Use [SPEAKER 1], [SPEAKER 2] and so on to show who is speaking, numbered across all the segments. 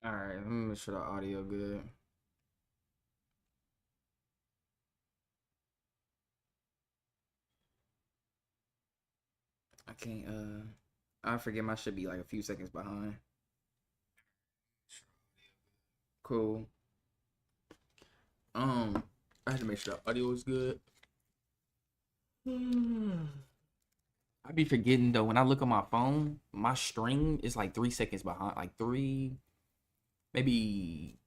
[SPEAKER 1] All right, let me make sure the audio good. I can't. I forget my should be like a few seconds behind. Cool. I had to make sure the audio was good. I be forgetting though when I look on my phone, my stream is like 3 seconds behind, like maybe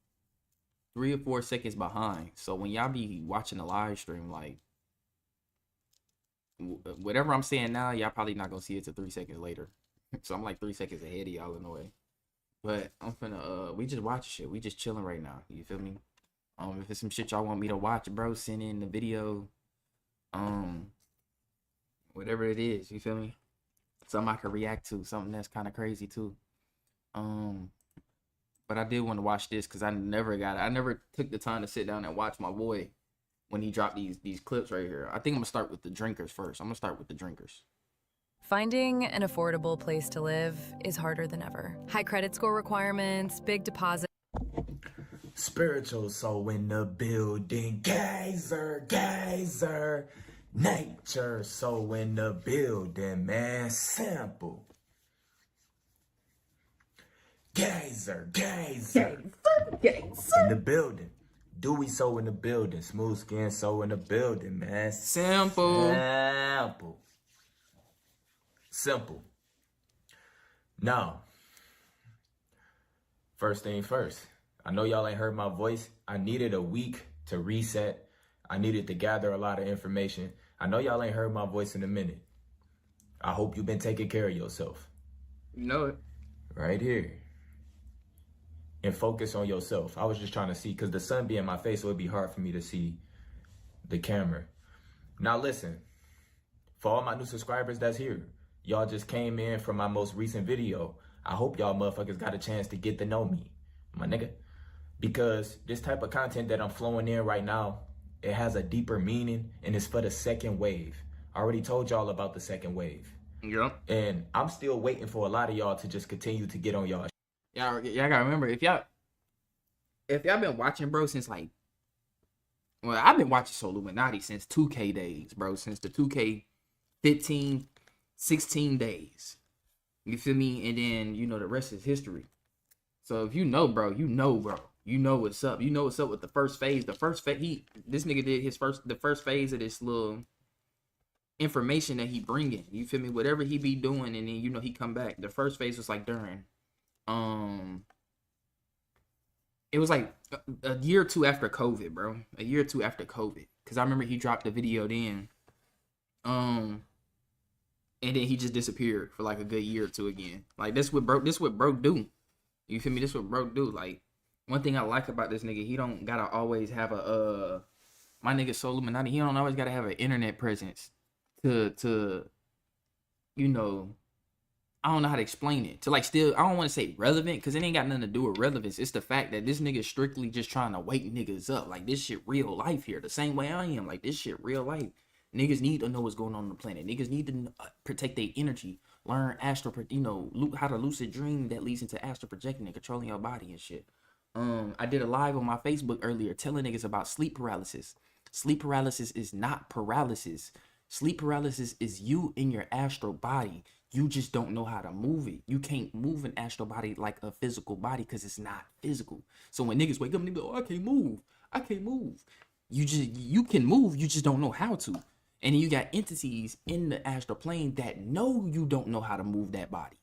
[SPEAKER 1] 3 or 4 seconds behind. So when y'all be watching the live stream, like whatever I'm saying now, y'all probably not gonna see it till 3 seconds later. So I'm like 3 seconds ahead of y'all in a way. But I'm finna we just watch shit. We just chilling right now. You feel me? If it's some shit y'all want me to watch, bro, send in the video. Um, whatever it is, you feel me? Something I can react to, something that's kind of crazy too. Um, but I did want to watch this because I never took the time to sit down and watch my boy when he dropped these clips right here. I think I'm gonna start with the drinkers first. I'm gonna start with the drinkers.
[SPEAKER 2] Finding an affordable place to live is harder than ever. High credit score requirements, big deposit.
[SPEAKER 3] Spiritual soul in the building. Geyser, geyser. Nature soul in the building, man. Simple. Geyser, geyser. In the building. Dewy soul in the building. Smooth skin soul in the building, man.
[SPEAKER 1] Simple.
[SPEAKER 3] Simple. Now, first thing first. I know y'all ain't heard my voice. I needed a week to reset. I needed to gather a lot of information. I know y'all ain't heard my voice in a minute. I hope you've been taking care of yourself.
[SPEAKER 1] You know it.
[SPEAKER 3] Right here. And focus on yourself. I was just trying to see, because the sun be in my face, so it'd be hard for me to see the camera. Now listen, for all my new subscribers that's here, y'all just came in from my most recent video. I hope y'all motherfuckers got a chance to get to know me, my nigga. Because this type of content that I'm flowing in right now, it has a deeper meaning, and it's for the second wave. I already told y'all about the second wave.
[SPEAKER 1] Yep.
[SPEAKER 3] And I'm still waiting for a lot of y'all to just continue to get on y'all.
[SPEAKER 1] Y'all gotta remember, if y'all been watching, bro, since like, well, I've been watching Soul Illuminati since 2K days, bro, since the 2K 15, 16 days. You feel me? And then, you know, the rest is history. So if you know, bro, you know, bro. You know what's up. You know what's up with the first phase. The first phase, this nigga did the first phase of this little information that he bringing. You feel me? Whatever he be doing, and then, you know, he come back. The first phase was like during, it was like a year or two after COVID, bro. A year or two after COVID. Because I remember he dropped the video then. And then he just disappeared for like a good year or two again. Like, this what bro do. You feel me? This what bro do. Like, one thing I like about this nigga, he don't gotta always have a my nigga Soul Illuminati, he don't always gotta have an internet presence to you know, I don't know how to explain it. To like still, I don't want to say relevant, because it ain't got nothing to do with relevance. It's the fact that this nigga is strictly just trying to wake niggas up. Like, this shit real life here. The same way I am. Like, this shit real life. Niggas need to know what's going on the planet. Niggas need to protect their energy. Learn how to lucid dream that leads into astral projecting and controlling your body and shit. I did a live on my Facebook earlier telling niggas about sleep paralysis. Sleep paralysis is not paralysis. Sleep paralysis is you in your astral body. You just don't know how to move it. You can't move an astral body like a physical body because it's not physical. So when niggas wake up and they be like, oh, I can't move. I can't move. You can move, you just don't know how to. And then you got entities in the astral plane that know you don't know how to move that body.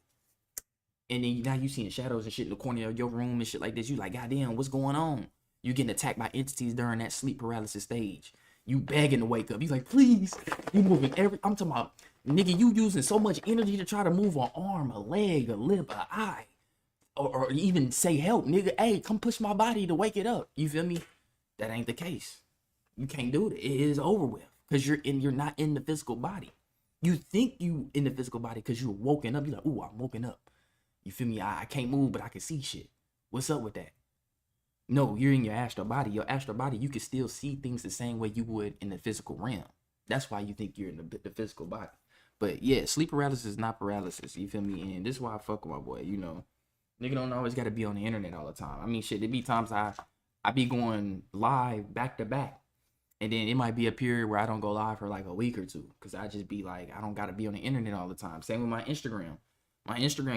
[SPEAKER 1] And then now you seeing shadows and shit in the corner of your room and shit like this. You like, goddamn, what's going on? You getting attacked by entities during that sleep paralysis stage. You begging to wake up. You like, please. You moving I'm talking about, nigga, you using so much energy to try to move an arm, a leg, a lip, an eye. Or even say help, nigga. Hey, come push my body to wake it up. You feel me? That ain't the case. You can't do it. It is over with. Because you're not in the physical body. You think you in the physical body because you're woken up. You're like, ooh, I'm woken up. You feel me? I can't move, but I can see shit. What's up with that? No, you're in your astral body. Your astral body, you can still see things the same way you would in the physical realm. That's why you think you're in the physical body. But yeah, sleep paralysis is not paralysis. You feel me? And this is why I fuck with my boy. You know, Nigga don't always got to be on the internet all the time. I mean, shit, there be times I be going live back to back. And then it might be a period where I don't go live for like a week or two. Because I just be like, I don't got to be on the internet all the time. Same with my Instagram.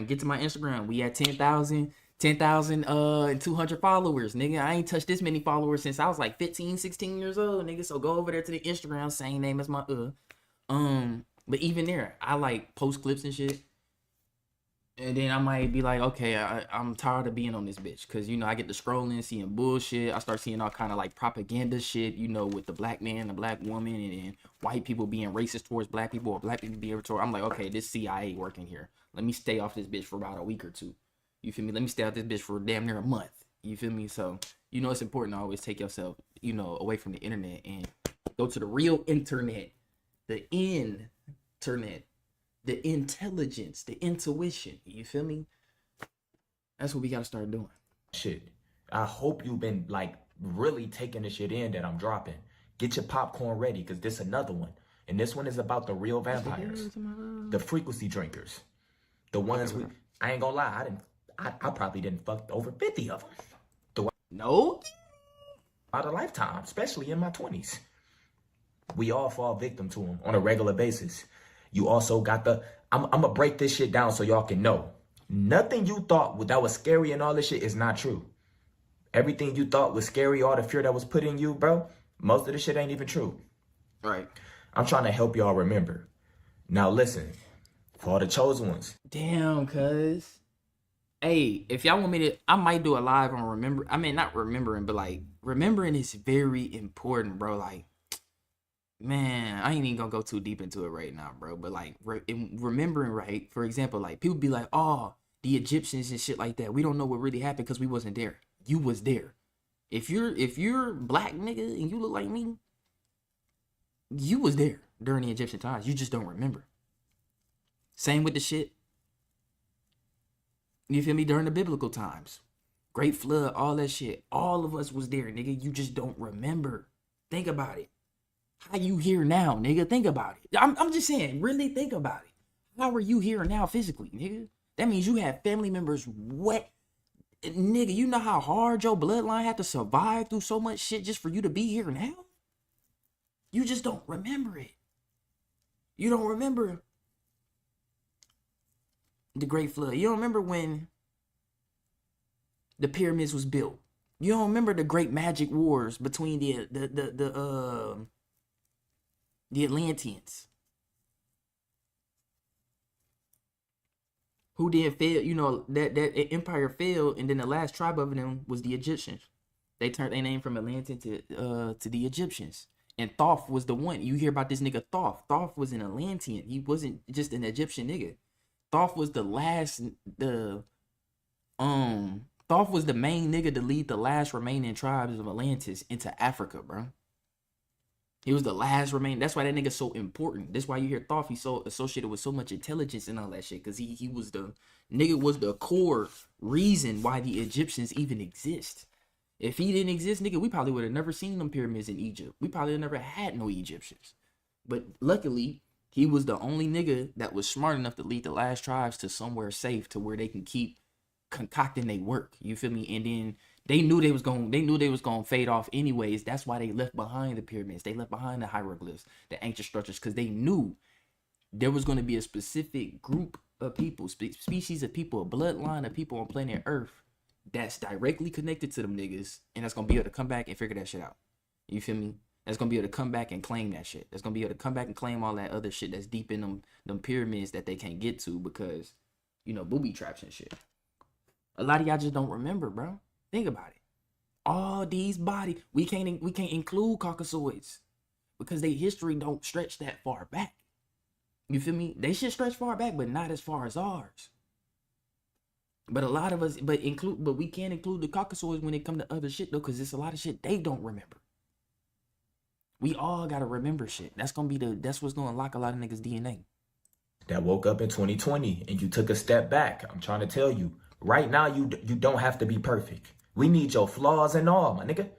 [SPEAKER 1] Get to my Instagram. We at 10,200 followers, nigga. I ain't touched this many followers since I was like 15, 16 years old, nigga. So go over there to the Instagram, same name as my But even there, I like post clips and shit. And then I might be like, okay, I'm tired of being on this bitch. Because, you know, I get to scrolling, seeing bullshit. I start seeing all kind of like propaganda shit, you know, with the black man, the black woman, and then white people being racist towards black people or black people being towards. I'm like, okay, this CIA working here. Let me stay off this bitch for about a week or two. You feel me? Let me stay off this bitch for damn near a month. You feel me? So, you know, it's important to always take yourself, you know, away from the internet and go to the real internet, the internet. The intelligence, the intuition, you feel me? That's what we gotta start doing.
[SPEAKER 3] Shit. I hope you've been like really taking the shit in that I'm dropping. Get your popcorn ready, because this another one. And this one is about the real vampires. The frequency drinkers. The ones I ain't gonna lie, I probably didn't fuck over 50 of them.
[SPEAKER 1] No?
[SPEAKER 3] Out of lifetime, especially in my 20s. We all fall victim to them on a regular basis. You also got I'm going to break this shit down so y'all can know. Nothing you thought that was scary and all this shit is not true. Everything you thought was scary, all the fear that was put in you, bro, most of the shit ain't even true.
[SPEAKER 1] Right.
[SPEAKER 3] I'm trying to help y'all remember. Now listen, for all the chosen ones.
[SPEAKER 1] Damn, cuz. Hey, if y'all want me to, I might do a live on not remembering, but like, remembering is very important, bro. Like, man, I ain't even gonna go too deep into it right now, bro. But like, remembering, right? For example, like people be like, "Oh, the Egyptians and shit like that. We don't know what really happened because we wasn't there. You was there. If you're black nigga and you look like me, you was there during the Egyptian times. You just don't remember. Same with the shit. You feel me? During the biblical times, Great Flood, all that shit. All of us was there, nigga. You just don't remember. Think about it. How you here now, nigga? Think about it. I'm just saying, really think about it. How are you here now physically, nigga? That means you have family members wet. Nigga, you know how hard your bloodline had to survive through so much shit just for you to be here now? You just don't remember it. You don't remember the Great Flood. You don't remember when the pyramids was built. You don't remember the great magic wars between the Atlanteans, who then failed. You know that empire failed, and then the last tribe of them was the Egyptians. They turned their name from Atlantean to the Egyptians. And Thoth was the one. You hear about this nigga Thoth. Thoth was an Atlantean. He wasn't just an Egyptian nigga. Thoth was the Thoth was the main nigga to lead the last remaining tribes of Atlantis into Africa, bro. He was the last remaining. That's why that nigga's so important. That's why you hear Thoth. He's so associated with so much intelligence and all that shit. Because he was the nigga was the core reason why the Egyptians even exist. If he didn't exist, nigga, we probably would have never seen them pyramids in Egypt. We probably would have never had no Egyptians. But luckily, he was the only nigga that was smart enough to lead the last tribes to somewhere safe to where they can keep concocting their work. You feel me? And then they knew they was gonna fade off anyways. That's why they left behind the pyramids. They left behind the hieroglyphs, the ancient structures, because they knew there was gonna be a specific group of people, species of people, a bloodline of people on planet Earth that's directly connected to them niggas, and that's gonna be able to come back and figure that shit out. You feel me? That's gonna be able to come back and claim that shit. That's gonna be able to come back and claim all that other shit that's deep in them pyramids that they can't get to because, you know, booby traps and shit. A lot of y'all just don't remember, bro. Think about it. All these bodies, we can't include Caucasoids because their history don't stretch that far back. You feel me? They should stretch far back, but not as far as ours. But a lot of us, but we can't include the Caucasoids when it come to other shit though, because it's a lot of shit they don't remember. We all gotta remember shit. That's what's gonna unlock a lot of niggas' DNA.
[SPEAKER 3] That woke up in 2020 and you took a step back. I'm trying to tell you, right now you don't have to be perfect. We need your flaws and all, my nigga.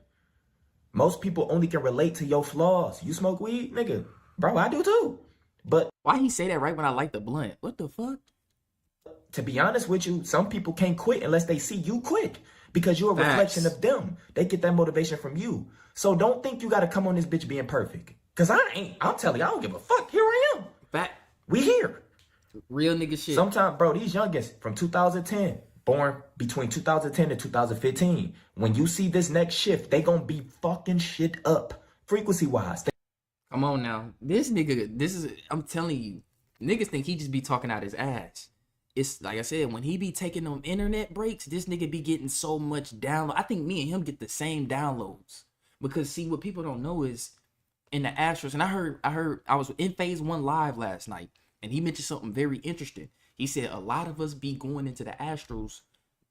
[SPEAKER 3] Most people only can relate to your flaws. You smoke weed, nigga? Bro, I do too. But
[SPEAKER 1] why he say that right when I light the blunt? What the fuck?
[SPEAKER 3] to be honest with you, some people can't quit unless they see you quit because you're a reflection
[SPEAKER 1] Facts.
[SPEAKER 3] of them. They get that motivation from you. So don't think you got to come on this bitch being perfect. Because I ain't. I'm telling you, I don't give a fuck. Here I am.
[SPEAKER 1] Fact.
[SPEAKER 3] We here.
[SPEAKER 1] Real nigga shit.
[SPEAKER 3] Sometimes, bro, these youngins from 2010, born between 2010 and 2015, when you see this next shift, they gonna be fucking shit up frequency-wise.
[SPEAKER 1] Come on now. This nigga, I'm telling you, niggas think he just be talking out his ass. It's like I said, when he be taking them internet breaks, this nigga be getting so much download. I think me and him get the same downloads. Because see, what people don't know is in the Astros, and I was in phase 1 live last night, and he mentioned something very interesting. He said a lot of us be going into the Astros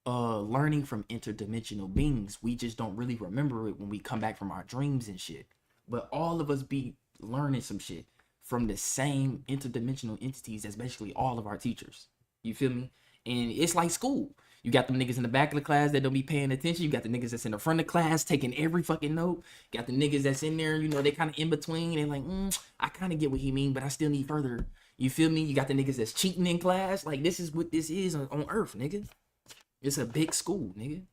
[SPEAKER 1] learning from interdimensional beings. We just don't really remember it when we come back from our dreams and shit. But all of us be learning some shit from the same interdimensional entities as basically all of our teachers. You feel me? And it's like school. You got them niggas in the back of the class that don't be paying attention. You got the niggas that's in the front of the class taking every fucking note. You got the niggas that's in there, you know, they kind of in between. They're like, I kind of get what he mean, but I still need further. You feel me? You got the niggas that's cheating in class. Like, this is what this is on Earth, nigga. It's a big school, nigga.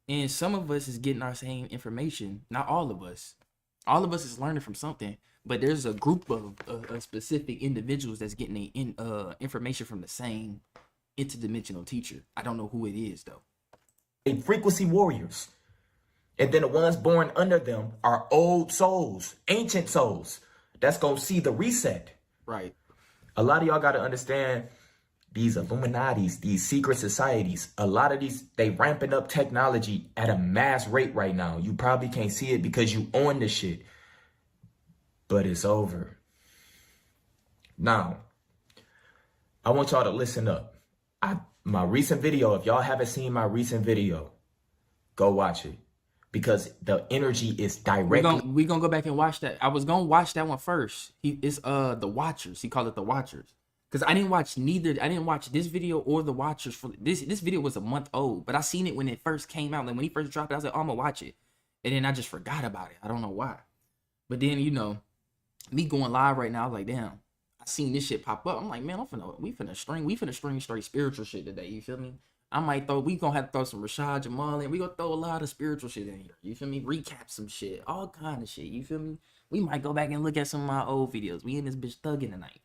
[SPEAKER 1] And some of us is getting our same information. Not all of us. All of us is learning from something. But there's a group of specific individuals that's getting information from the same interdimensional teacher. I don't know who it is, though.
[SPEAKER 3] Frequency warriors. And then the ones born under them are old souls, ancient souls. That's going to see the reset.
[SPEAKER 1] Right.
[SPEAKER 3] A lot of y'all got to understand these Illuminatis, these secret societies. A lot of these, they ramping up technology at a mass rate right now. You probably can't see it because you own this shit. But it's over. Now, I want y'all to listen up. My recent video, if y'all haven't seen my recent video, go watch it. Because the energy is directly...
[SPEAKER 1] We gonna go back and watch that. I was gonna watch that one first. It's The Watchers. He called it The Watchers. Because I didn't watch this video or The Watchers. For this video was a month old. But I seen it when it first came out. Like when he first dropped it, I was like, oh, I'm gonna watch it. And then I just forgot about it. I don't know why. But then, you know, me going live right now, I was like, damn, I seen this shit pop up. I'm like, man, we finna string straight spiritual shit today. You feel me? We gonna have to throw some Rashad Jamal in. We gonna throw a lot of spiritual shit in here. You feel me? Recap some shit, all kind of shit. You feel me? We might go back and look at some of my old videos. We in this bitch thugging tonight.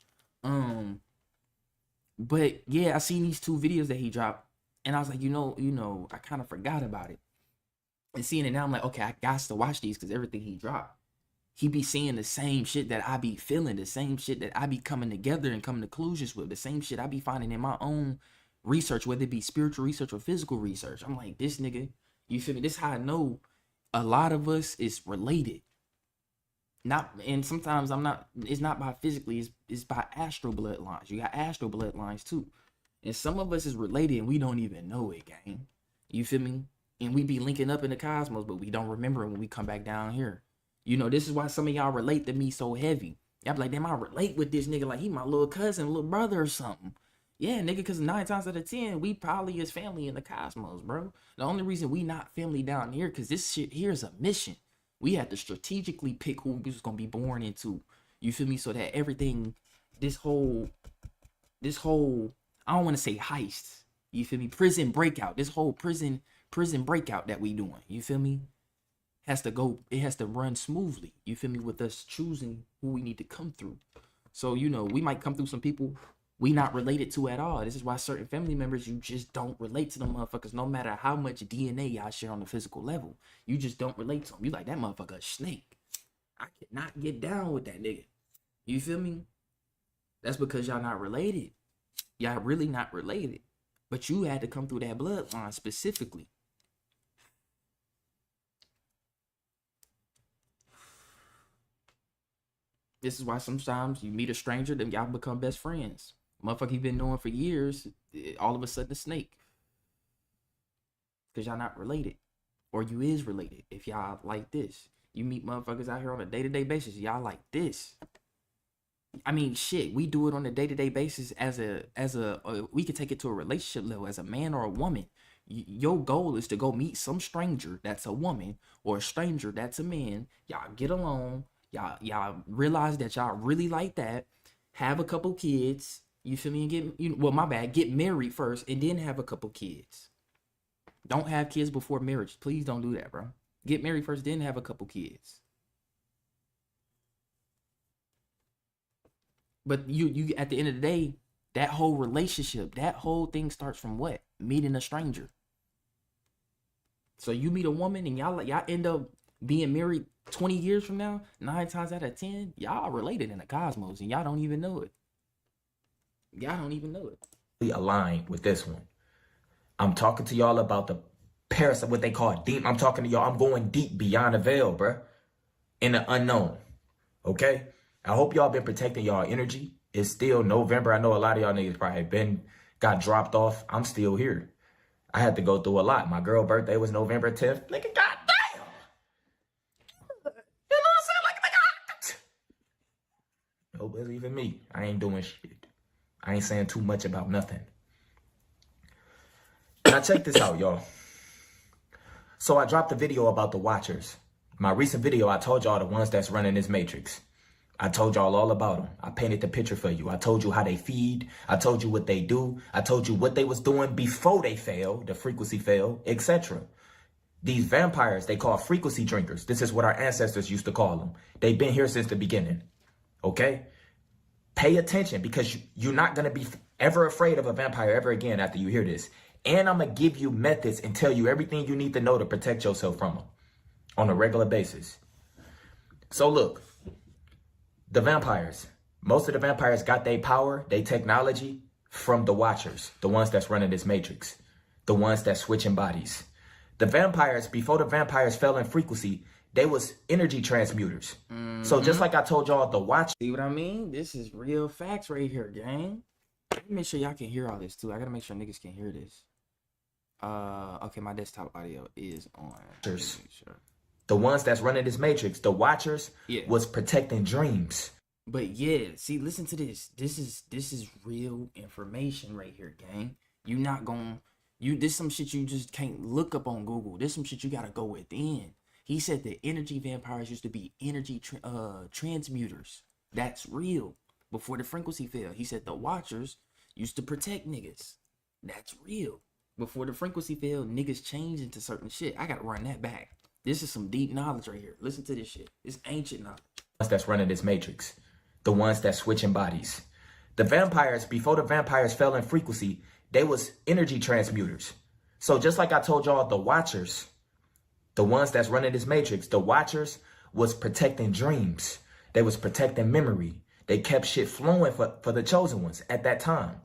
[SPEAKER 1] But yeah, I seen these 2 videos that he dropped, and I was like, you know, I kind of forgot about it. And seeing it now, I'm like, okay, I got to watch these because everything he dropped. He be seeing the same shit that I be feeling, the same shit that I be coming together and coming to conclusions with, the same shit I be finding in my own research, whether it be spiritual research or physical research. I'm like, this nigga, you feel me? This is how I know a lot of us is related. And sometimes it's not by physically, it's by astral bloodlines. You got astral bloodlines too. And some of us is related and we don't even know it, gang. You feel me? And we be linking up in the cosmos, but we don't remember it when we come back down here. You know, this is why some of y'all relate to me so heavy. Y'all be like, damn, I relate with this nigga like he my little cousin, little brother or something. Yeah, nigga, because 9 times out of 10, we probably is family in the cosmos, bro. The only reason we not family down here, because this shit here is a mission. We had to strategically pick who we was going to be born into. You feel me? So that everything, this whole, I don't want to say heist. You feel me? Prison breakout. This whole prison breakout that we doing. You feel me? It has to run smoothly. You feel me? With us choosing who we need to come through. So, you know, we might come through some people we not related to at all. This is why certain family members, you just don't relate to them motherfuckers, no matter how much DNA y'all share on the physical level. You just don't relate to them. You like, that motherfucker a snake. I cannot get down with that nigga. You feel me? That's because y'all not related. Y'all really not related. But you had to come through that bloodline specifically. This is why sometimes you meet a stranger, then y'all become best friends. Motherfucker you been knowing for years, all of a sudden a snake. Because y'all not related. Or you is related if y'all like this. You meet motherfuckers out here on a day-to-day basis. Y'all like this. I mean, shit, we do it on a day-to-day basis we could take it to a relationship level as a man or a woman. Your goal is to go meet some stranger that's a woman or a stranger that's a man. Y'all get along. Y'all realize that y'all really like that. Have a couple kids. You feel me? And well, my bad. Get married first and then have a couple kids. Don't have kids before marriage. Please don't do that, bro. Get married first, then have a couple kids. But you at the end of the day, that whole relationship, that whole thing starts from what? Meeting a stranger. So you meet a woman and y'all end up being married 20 years from now, 9 times out of 10, y'all related in the cosmos and y'all don't even know it. Y'all don't even know it.
[SPEAKER 3] Aligned with this one. I'm talking to y'all about the parasite, what they call deep. I'm talking to y'all. I'm going deep beyond the veil, bruh. In the unknown. Okay? I hope y'all been protecting y'all energy. It's still November. I know a lot of y'all niggas probably got dropped off. I'm still here. I had to go through a lot. My girl birthday was November 10th. Nigga, goddamn. You know what I'm saying? Like, nigga. Nope, it's even me. I ain't doing shit. I ain't saying too much about nothing. Now check this out, y'all. So I dropped a video about the Watchers. My recent video, I told y'all the ones that's running this matrix. I told y'all all about them. I painted the picture for you. I told you how they feed. I told you what they do. I told you what they was doing before they fell, the frequency fell, etc. These vampires, they call frequency drinkers. This is what our ancestors used to call them. They've been here since the beginning. Okay? Pay attention because you're not going to be ever afraid of a vampire ever again after you hear this. And I'm going to give you methods and tell you everything you need to know to protect yourself from them on a regular basis. So look, the vampires, most of the vampires got their power, their technology from the Watchers, the ones that's running this matrix, the ones that's switching bodies. The vampires, before the vampires fell in frequency, they was energy transmuters. So just like I told y'all, the Watchers.
[SPEAKER 1] See what I mean? This is real facts right here, gang. Let me make sure y'all can hear all this too. I gotta make sure niggas can hear this. Okay, my desktop audio is on. Sure.
[SPEAKER 3] The ones that's running this matrix, the Watchers, was protecting dreams.
[SPEAKER 1] But yeah, see, listen to this. This is real information right here, gang. You not gonna this some shit you just can't look up on Google. This some shit you gotta go within. He said the energy vampires used to be energy transmuters. That's real. Before the frequency fell, he said the Watchers used to protect niggas. That's real. Before the frequency fell, niggas changed into certain shit. I gotta run that back. This is some deep knowledge right here. Listen to this shit. It's ancient knowledge.
[SPEAKER 3] That's running this matrix. The ones that's switching bodies. The vampires, before the vampires fell in frequency, they was energy transmuters. So just like I told y'all, the Watchers, the ones that's running this matrix, the Watchers was protecting dreams. They was protecting memory. They kept shit flowing for the chosen ones at that time.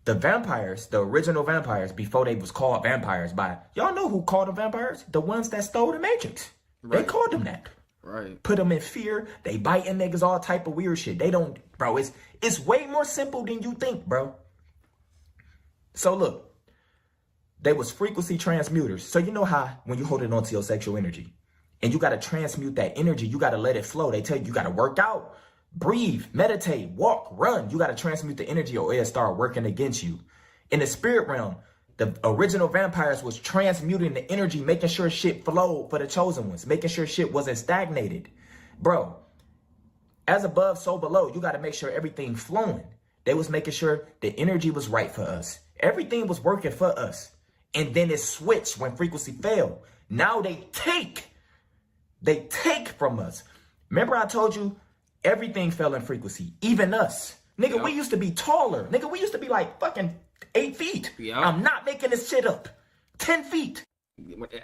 [SPEAKER 3] The vampires, the original vampires, before they was called vampires by, y'all know who called them vampires? The ones that stole the Matrix. Right. They called them that.
[SPEAKER 1] Right.
[SPEAKER 3] Put them in fear. They biting niggas, all type of weird shit. They don't, bro, it's way more simple than you think, bro. So look, they was frequency transmuters. So you know how when you hold it onto your sexual energy and you got to transmute that energy, you got to let it flow. They tell you got to work out. Breathe, meditate, walk, run. You got to transmute the energy or it'll start working against you. In the spirit realm, the original vampires was transmuting the energy, making sure shit flowed for the chosen ones, making sure shit wasn't stagnated. Bro, as above, so below, you got to make sure everything flowing. They was making sure the energy was right for us. Everything was working for us. And then it switched when frequency fell. Now they take from us. Remember I told you, everything fell in frequency, even us. Nigga, we used to be taller. Nigga, we used to be like fucking 8 feet. Yep. I'm not making this shit up. 10 feet.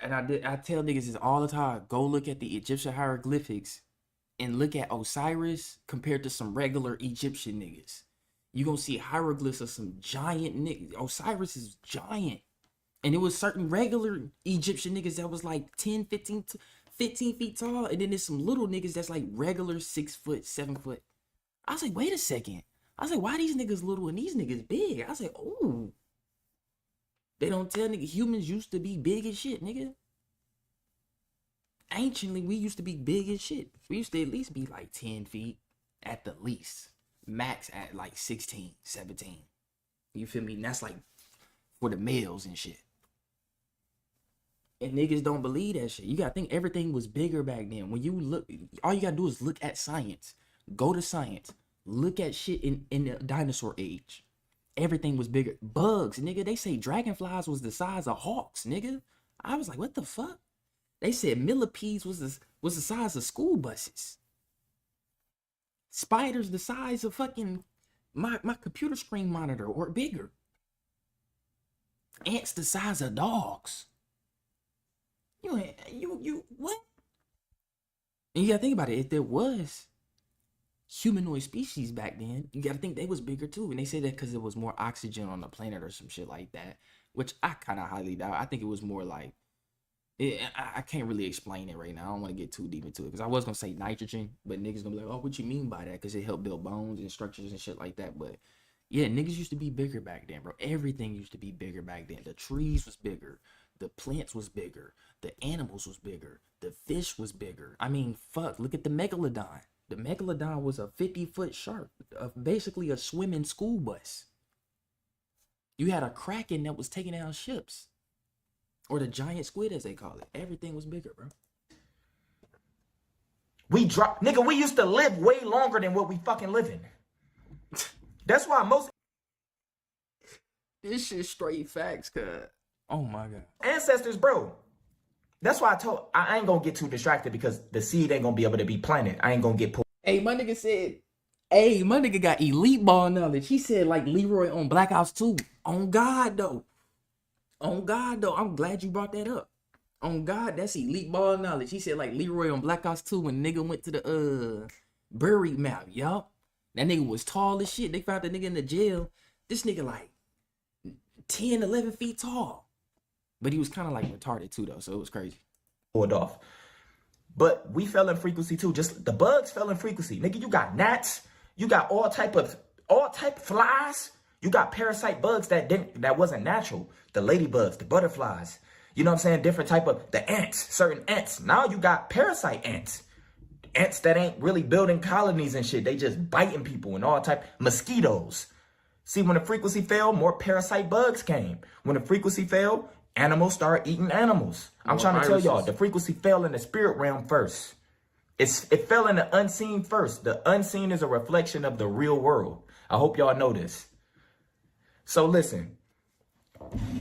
[SPEAKER 1] And I tell niggas this all the time. Go look at the Egyptian hieroglyphics and look at Osiris compared to some regular Egyptian niggas. You gonna see hieroglyphs of some giant niggas. Osiris is giant. And it was certain regular Egyptian niggas that was like 10, 15 feet tall, and then there's some little niggas that's like regular 6 foot, 7 foot. I was like, wait a second. I was like, why these niggas little and these niggas big? I was like, oh. They don't tell niggas humans used to be big as shit, nigga. Anciently, we used to be big as shit. We used to at least be like 10 feet at the least. Max at like 16, 17. You feel me? And that's like for the males and shit. And niggas don't believe that shit. You gotta think everything was bigger back then. When you look, all you gotta do is look at science. Go to science. look at shit in the dinosaur age. Everything was bigger. Bugs, nigga. They say dragonflies was the size of hawks, nigga. I was like, what the fuck? They said millipedes was the size of school buses. Spiders the size of fucking my computer screen monitor or bigger. Ants the size of dogs. You what? And you gotta think about it. If there was humanoid species back then, you gotta think they was bigger too. And they say that because there was more oxygen on the planet or some shit like that, which I kind of highly doubt. I think it was more like, I can't really explain it right now. I don't want to get too deep into it because I was gonna say nitrogen, but niggas gonna be like, oh, what you mean by that? Because it helped build bones and structures and shit like that. But yeah, niggas used to be bigger back then, bro. Everything used to be bigger back then. The trees was bigger, the plants was bigger, the animals was bigger, the fish was bigger. I mean, fuck, look at the megalodon. The megalodon was a 50-foot shark, basically a swimming school bus. You had a kraken that was taking down ships. Or the giant squid, as they call it. Everything was bigger, bro.
[SPEAKER 3] Nigga, we used to live way longer than what we fucking living. That's why most
[SPEAKER 1] This shit straight facts, cuz. Oh my God.
[SPEAKER 3] ancestors, bro. That's why I ain't gonna get too distracted because the seed ain't gonna be able to be planted. I ain't gonna get pulled.
[SPEAKER 1] Hey, my nigga got elite ball knowledge. He said like Leroy on Black Ops 2. On God, though. On God, though. I'm glad you brought that up. On God, that's elite ball knowledge. He said like Leroy on Black Ops 2 when nigga went to the buried map, y'all. That nigga was tall as shit. They found the nigga in the jail. This nigga like 10, 11 feet tall. But he was kind of like retarded too, though, so it was crazy.
[SPEAKER 3] Pulled off. But we fell in frequency too. Just the bugs fell in frequency. Nigga, you got gnats. You got all type of flies. You got parasite bugs that wasn't natural. The ladybugs, the butterflies. You know what I'm saying? Different type of the ants, certain ants. Now you got parasite ants. Ants that ain't really building colonies and shit. They just biting people and all type mosquitoes. See, when the frequency fell, more parasite bugs came. When the frequency fell, animals start eating animals. I'm trying to tell y'all, the frequency fell in the spirit realm first. It fell in the unseen first. The unseen is a reflection of the real world. I hope y'all know this. So listen,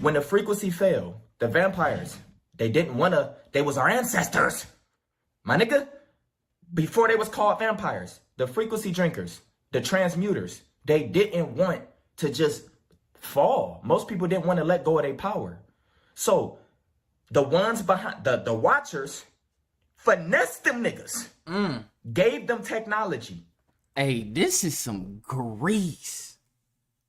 [SPEAKER 3] when the frequency fell, the vampires, they was our ancestors. My nigga, before they was called vampires, the frequency drinkers, the transmuters, they didn't want to just fall. Most people didn't want to let go of their power. So the ones behind the watchers finessed them niggas, gave them technology.
[SPEAKER 1] Hey, this is some grease.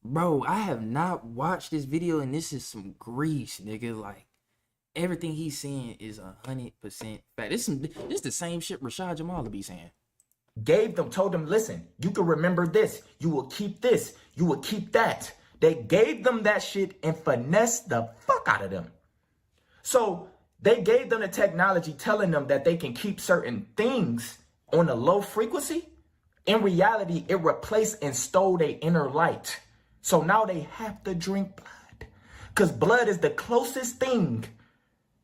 [SPEAKER 1] Bro, I have not watched this video and this is some grease, nigga. Like, everything he's saying is 100% fact. This the same shit Rashad Jamal be saying.
[SPEAKER 3] Told them, listen, you can remember this. You will keep this. You will keep that. They gave them that shit and finessed the fuck out of them. So they gave them the technology telling them that they can keep certain things on a low frequency. In reality, it replaced and stole their inner light. So now they have to drink blood. Because blood is the closest thing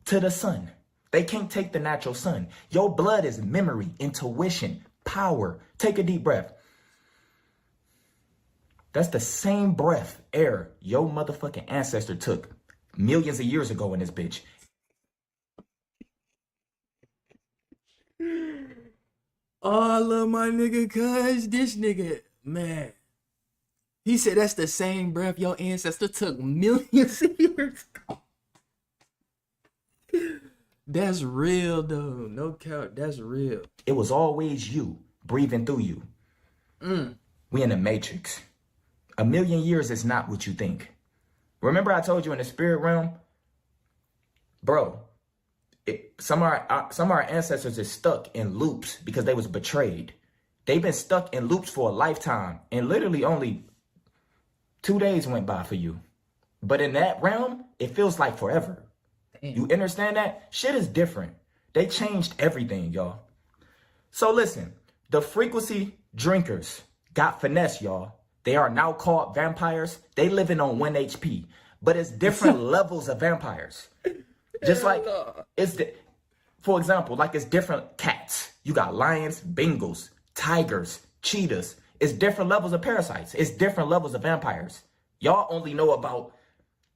[SPEAKER 3] to the sun. They can't take the natural sun. Your blood is memory, intuition, power. Take a deep breath. That's the same breath, air, your motherfucking ancestor took millions of years ago in this bitch.
[SPEAKER 1] Oh, I love my nigga, cuz this nigga, man. He said that's the same breath your ancestor took millions of years ago. That's real, though. No cap. That's real.
[SPEAKER 3] It was always you breathing through you. We in the matrix. 1,000,000 years is not what you think. Remember I told you in the spirit realm? Bro, some of our ancestors is stuck in loops because they was betrayed. They've been stuck in loops for a lifetime. And literally only 2 days went by for you. But in that realm, it feels like forever. Damn. You understand that? Shit is different. They changed everything, y'all. So listen, the frequency drinkers got finesse, y'all. They are now called vampires. They living on 1 HP. But it's different levels of vampires. Just like, for example, like it's different cats. You got lions, Bengals, tigers, cheetahs. It's different levels of parasites. It's different levels of vampires. Y'all only know about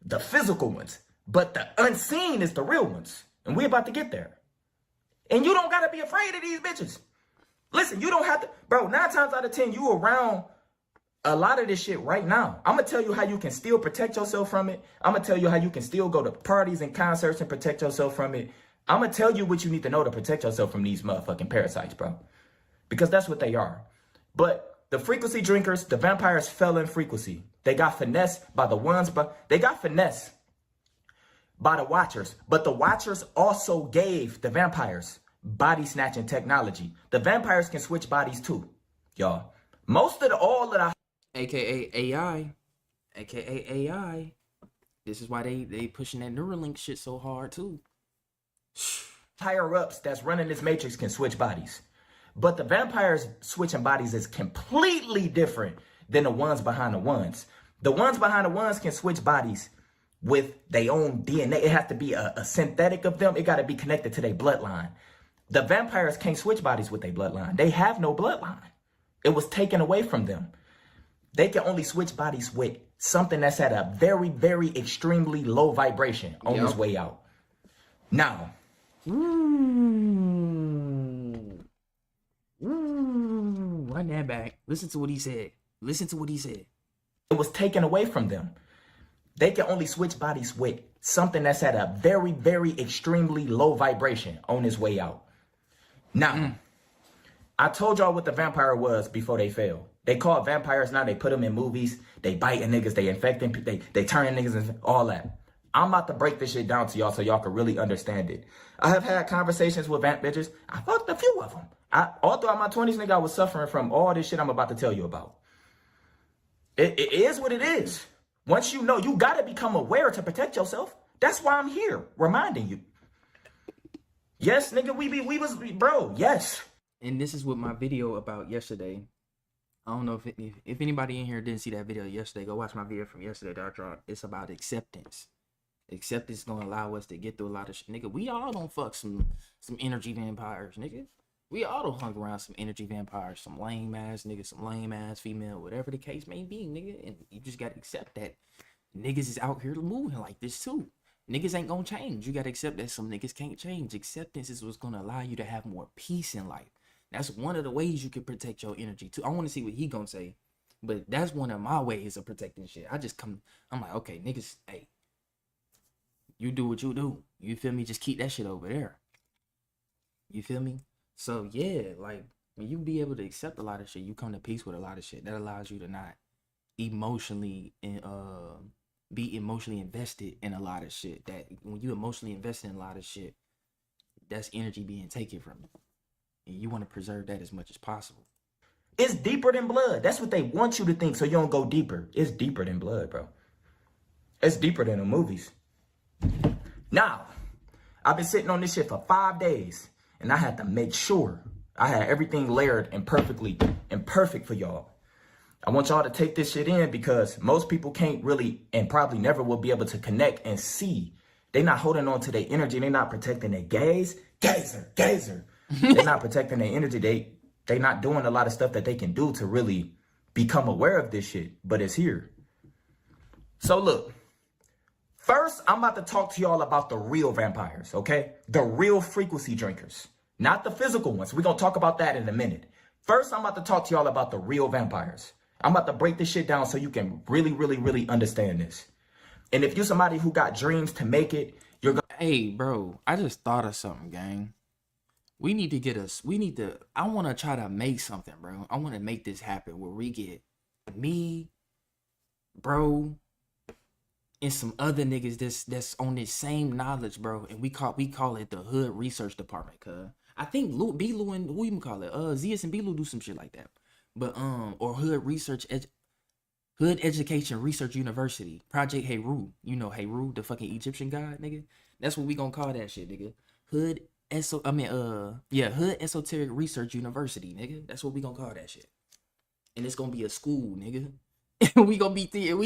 [SPEAKER 3] the physical ones, but the unseen is the real ones. And we about to get there. And you don't gotta be afraid of these bitches. Listen, you don't have to, bro, 9 times out of 10, you around a lot of this shit right now. I'm gonna tell you how you can still protect yourself from it. I'm gonna tell you how you can still go to parties and concerts and protect yourself from it. I'm gonna tell you what you need to know to protect yourself from these motherfucking parasites, bro. Because that's what they are. But the frequency drinkers, the vampires fell in frequency. They got finessed by the ones, but they got finessed by the watchers. But the watchers also gave the vampires body snatching technology. The vampires can switch bodies too, y'all. Most of all of the
[SPEAKER 1] AKA AI. AKA AI. This is why they pushing that Neuralink shit so hard too.
[SPEAKER 3] higher ups that's running this matrix can switch bodies. But the vampires switching bodies is completely different than the ones behind the ones. The ones behind the ones can switch bodies with their own DNA. It has to be a synthetic of them. It got to be connected to their bloodline. The vampires can't switch bodies with their bloodline. They have no bloodline. It was taken away from them. They can only switch bodies with something that's at a very, very extremely low vibration on its way out. Now,
[SPEAKER 1] run that back. Listen to what he said. Listen to what he said.
[SPEAKER 3] It was taken away from them. They can only switch bodies with something that's at a very, very extremely low vibration on its way out. Now, I told y'all what the vampire was before they failed. They call it vampires now. They put them in movies. They biting niggas. They infecting. They turning niggas and all that. I'm about to break this shit down to y'all so y'all can really understand it. I have had conversations with vamp bitches. I fucked a few of them. All throughout my 20s, nigga, I was suffering from all this shit I'm about to tell you about. It is what it is. Once you know, you gotta become aware to protect yourself. That's why I'm here, reminding you. Yes, nigga, we was, bro, yes.
[SPEAKER 1] And this is what my video about yesterday. I don't know if anybody in here didn't see that video yesterday. Go watch my video from yesterday that I dropped. It's about acceptance. Acceptance is gonna allow us to get through a lot of shit. Nigga, we all don't fuck some energy vampires, nigga. We all don't hung around some energy vampires, some lame ass nigga, some lame ass female, whatever the case may be, nigga. And you just gotta accept that niggas is out here moving like this too. Niggas ain't gonna change. You gotta accept that some niggas can't change. Acceptance is what's gonna allow you to have more peace in life. That's one of the ways you can protect your energy too. I want to see what he gonna say, but that's one of my ways of protecting shit. I'm like, okay, niggas, hey, you do what you do. You feel me? Just keep that shit over there. You feel me? So yeah, like when you be able to accept a lot of shit, you come to peace with a lot of shit. That allows you to not emotionally be emotionally invested in a lot of shit. That when you emotionally invest in a lot of shit, that's energy being taken from you. And you want to preserve that as much as possible.
[SPEAKER 3] It's deeper than blood. That's what they want you to think so you don't go deeper. It's deeper than blood, bro. It's deeper than the movies. Now, I've been sitting on this shit for 5 days. And I had to make sure I had everything layered and perfect for y'all. I want y'all to take this shit in because most people can't really and probably never will be able to connect and see. They're not holding on to their energy. They're not protecting their gazer. They're not protecting their energy. They not doing a lot of stuff that they can do to really become aware of this shit. But it's here. So look. First, I'm about to talk to y'all about the real vampires, okay? The real frequency drinkers, not the physical ones. We're going to talk about that in a minute. First, I'm about to talk to y'all about the real vampires. I'm about to break this shit down so you can really, really, really understand this. And if you're somebody who got dreams to make it, you're going to...
[SPEAKER 1] Hey, bro, I just thought of something, gang. I want to try to make something, bro. I want to make this happen where we get me, bro, and some other niggas that's on this same knowledge, bro, and we call it the Hood Research Department, cuz I think B-Lou and who you call it, Zias and B-Lou do some shit like that, but or Hood Education Research University, Project Heru, you know Heru, the fucking Egyptian god, nigga. That's what we gonna call that shit, nigga. Hood Esoteric Research University, nigga. That's what we gonna call that shit, and it's gonna be a school, nigga. We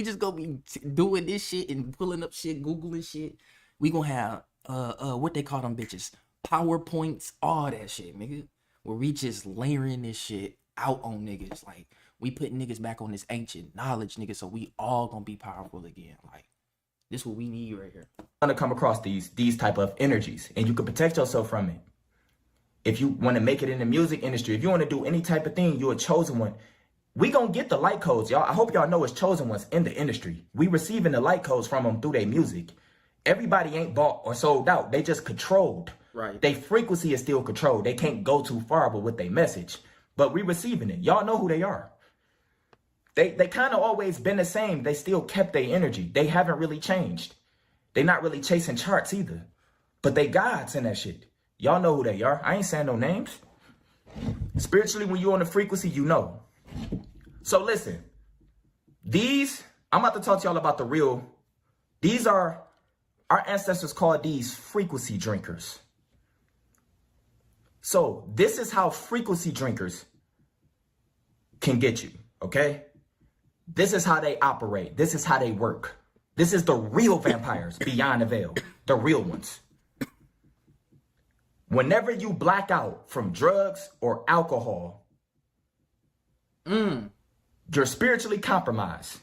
[SPEAKER 1] just gonna be doing this shit and pulling up shit, Googling shit. We gonna have what they call them bitches, PowerPoints, all that shit, nigga. Where we just layering this shit out on niggas. Like We put niggas back on this ancient knowledge, nigga, so we all gonna be powerful again. Like, this what we need right here.
[SPEAKER 3] Gonna come across these type of energies, and you can protect yourself from it. If you want to make it in the music industry, if you want to do any type of thing, you're a chosen one. We gonna get the light codes, y'all. I hope y'all know it's chosen ones in the industry. We receiving the light codes from them through their music. Everybody ain't bought or sold out. They just controlled.
[SPEAKER 1] Right.
[SPEAKER 3] Their frequency is still controlled. They can't go too far with their message. But we receiving it. Y'all know who they are. They kind of always been the same. They still kept their energy. They haven't really changed. They not really chasing charts either. But they gods in that shit. Y'all know who they are. I ain't saying no names. Spiritually, when you on the frequency, you know. So listen. I'm about to talk to y'all about the real. These are, our ancestors called these frequency drinkers. So this is how frequency drinkers can get you, okay? This is how they operate. This is how they work. This is the real vampires beyond the veil, the real ones. Whenever you black out from drugs or alcohol, you're spiritually compromised.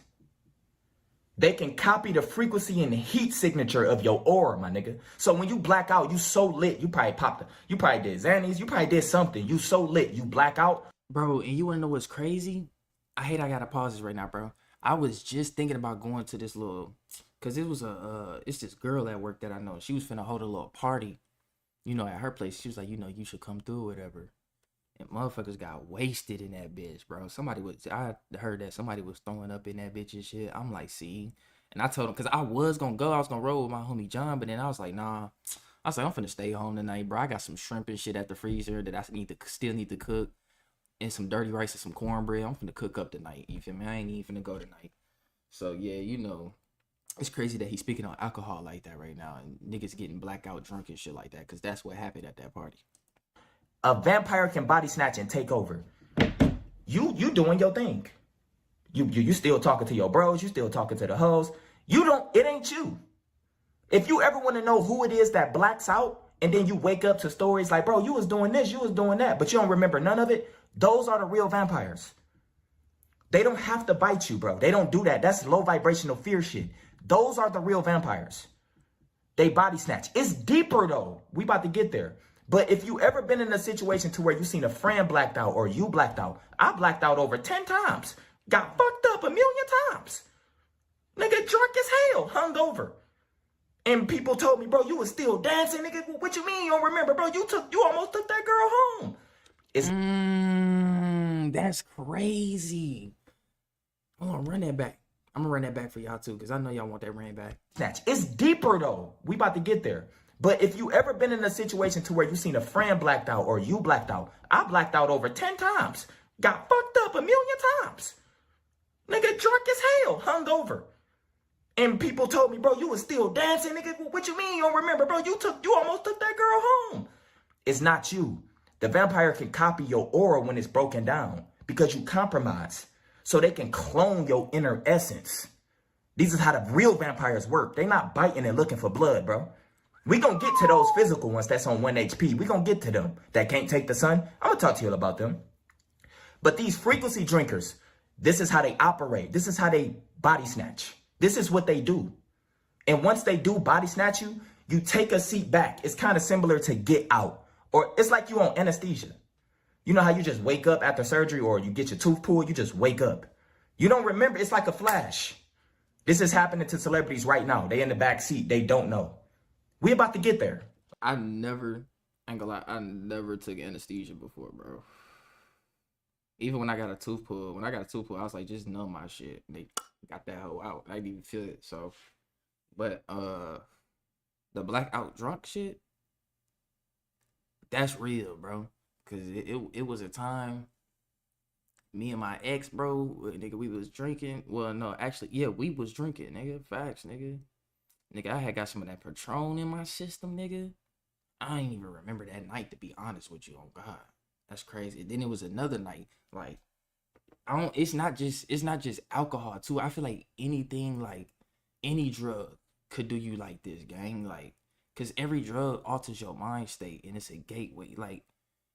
[SPEAKER 3] They can copy the frequency and the heat signature of your aura, my nigga. So when you black out, you so lit. You probably did Xannies. You probably did something. You so lit. You black out.
[SPEAKER 1] Bro, and you wanna know what's crazy? I gotta pause this right now, bro. I was just thinking about going to this little, cause it was it's this girl at work that I know. She was finna hold a little party, you know, at her place. She was like, you know, you should come through or whatever. And motherfuckers got wasted in that bitch, bro. I heard that somebody was throwing up in that bitch and shit. I'm like, see. And I told him, because I was going to roll with my homie John, but then I was like, nah. I was like, I'm finna stay home tonight, bro. I got some shrimp and shit at the freezer that I still need to cook. And some dirty rice and some cornbread. I'm finna cook up tonight. You feel me? I ain't even finna go tonight. So, yeah, you know, it's crazy that he's speaking on alcohol like that right now. And niggas getting blackout drunk and shit like that, because that's what happened at that party.
[SPEAKER 3] A vampire can body snatch and take over. You doing your thing. You still talking to your bros. You still talking to the hoes. It ain't you. If you ever want to know who it is that blacks out and then you wake up to stories like, bro, you was doing this, you was doing that, but you don't remember none of it, those are the real vampires. They don't have to bite you, bro. They don't do that. That's low vibrational fear shit. Those are the real vampires. They body snatch. It's deeper though. We about to get there. But if you ever been in a situation to where you seen a friend blacked out or you blacked out, I blacked out over 10 times. Got fucked up 1,000,000 times. Nigga, drunk as hell, hungover. And people told me, bro, you was still dancing, nigga. What you mean you don't remember, bro? You almost took that girl home.
[SPEAKER 1] That's crazy. Hold on, run that back. I'm gonna run that back for y'all too, because I know y'all want that ran back.
[SPEAKER 3] Snatch. It's deeper though. We about to get there. But if you ever been in a situation to where you seen a friend blacked out or you blacked out, I blacked out over 10 times. Got fucked up 1,000,000 times. Nigga, drunk as hell, hungover. And people told me, bro, you was still dancing, nigga. What you mean you don't remember, bro? You almost took that girl home. It's not you. The vampire can copy your aura when it's broken down because you compromise. So they can clone your inner essence. These is how the real vampires work. They not biting and looking for blood, bro. We gonna get to those physical ones that's on 1 HP. We gonna get to them that can't take the sun. I'm gonna talk to you about them. But these frequency drinkers, this is how they operate. This is how they body snatch. This is what they do. And once they do body snatch you, you take a seat back. It's kind of similar to get out. Or it's like you on anesthesia. You know how you just wake up after surgery or you get your tooth pulled, you just wake up. You don't remember. It's like a flash. This is happening to celebrities right now. They in the back seat. They don't know. We about to get there.
[SPEAKER 1] I ain't gonna lie, I never took anesthesia before, bro. Even when I got a tooth pulled, I was like, just numb my shit. They got that hoe out. I didn't even feel it. So, but the blackout drunk shit, that's real, bro. Cause it was a time, me and my ex, bro, nigga, we was drinking. Well, no, actually, yeah, we was drinking, nigga. Facts, nigga. Nigga, I had got some of that Patron in my system, nigga. I ain't even remember that night, to be honest with you. Oh God, that's crazy. And then it was another night. Like, it's not just alcohol too. I feel like anything, like any drug could do you like this, gang. Like, cause every drug alters your mind state, and it's a gateway. Like,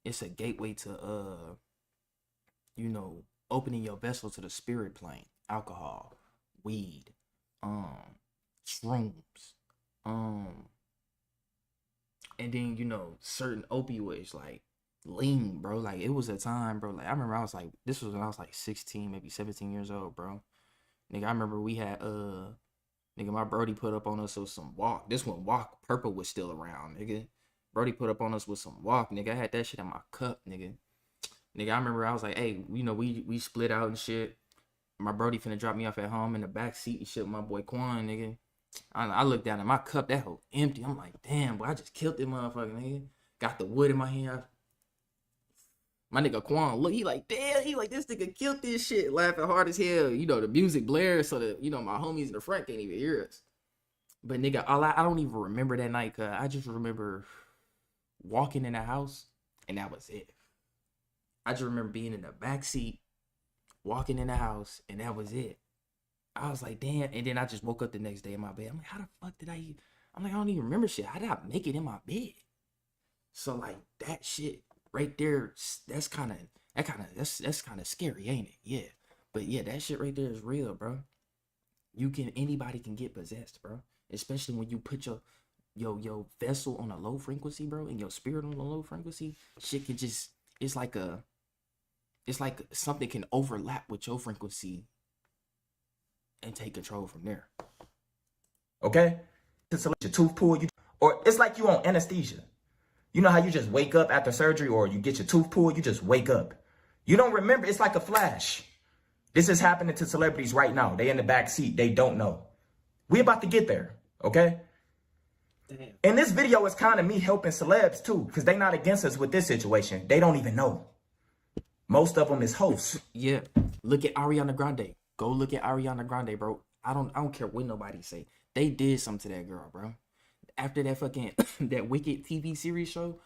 [SPEAKER 1] it's a gateway to you know, opening your vessel to the spirit plane, alcohol, weed, shrooms, and then certain opioids like lean, bro. Like it was a time, bro. Like I remember this was when I was like 16, maybe 17 years old, bro. Nigga, I remember we had nigga, my Brody put up on us with some walk. This one walk purple was still around, nigga. Brody put up on us with some walk, nigga. I had that shit in my cup, nigga. Nigga, I remember I was like, hey, we split out and shit. My Brody finna drop me off at home in the back seat and shit with my boy Quan, nigga. I looked down at my cup, that whole empty. I'm like, damn, boy, I just killed this motherfucker, nigga. Got the wood in my hand. My nigga Quan, look, he like, damn, he like, this nigga killed this shit, laughing hard as hell. The music blares so that, my homies in the front can't even hear us. But nigga, I don't even remember that night, cause I just remember walking in the house, and that was it. I just remember being in the back seat, walking in the house, and that was it. I was like, damn. And then I just woke up the next day in my bed. I'm like, how the fuck did I'm like, I don't even remember shit. How did I make it in my bed? So like that shit right there, that's kind of scary, ain't it? Yeah. But yeah, that shit right there is real, bro. Anybody can get possessed, bro. Especially when you put your vessel on a low frequency, bro, and your spirit on a low frequency. Shit can just, it's like something can overlap with your frequency and take control from there.
[SPEAKER 3] Okay? To let your tooth pulled, or it's like you on anesthesia. You know how you just wake up after surgery, or you get your tooth pulled, you just wake up. You don't remember, it's like a flash. This is happening to celebrities right now. They in the back seat, they don't know. We about to get there, okay? Damn. And this video is kind of me helping celebs too, because they not against us with this situation. They don't even know. Most of them is hosts.
[SPEAKER 1] Yeah. Look at Ariana Grande. Go look at Ariana Grande, bro. I don't care what nobody say. They did something to that girl, bro. After that fucking that Wicked TV series show,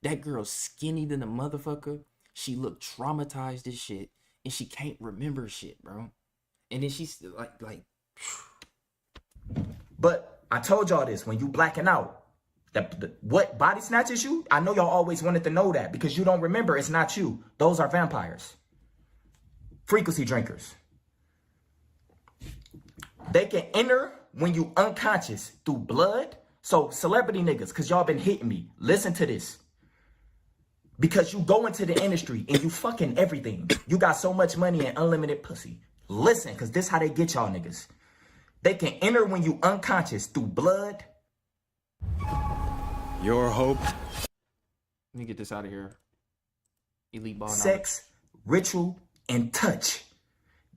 [SPEAKER 1] that girl's skinny than a motherfucker. She looked traumatized as shit, and she can't remember shit, bro. And then she's like.
[SPEAKER 3] But I told y'all this, when you blacking out, what body snatches you? I know y'all always wanted to know that because you don't remember. It's not you. Those are vampires. Frequency drinkers. They can enter when you unconscious through blood. So celebrity niggas, because y'all been hitting me, listen to this. Because you go into the industry and you fucking everything. You got so much money and unlimited pussy. Listen, because this how they get y'all niggas. They can enter when you unconscious through blood.
[SPEAKER 4] Your hope.
[SPEAKER 1] Let me get this out of here. Elite ball.
[SPEAKER 3] Sex, ritual, and touch.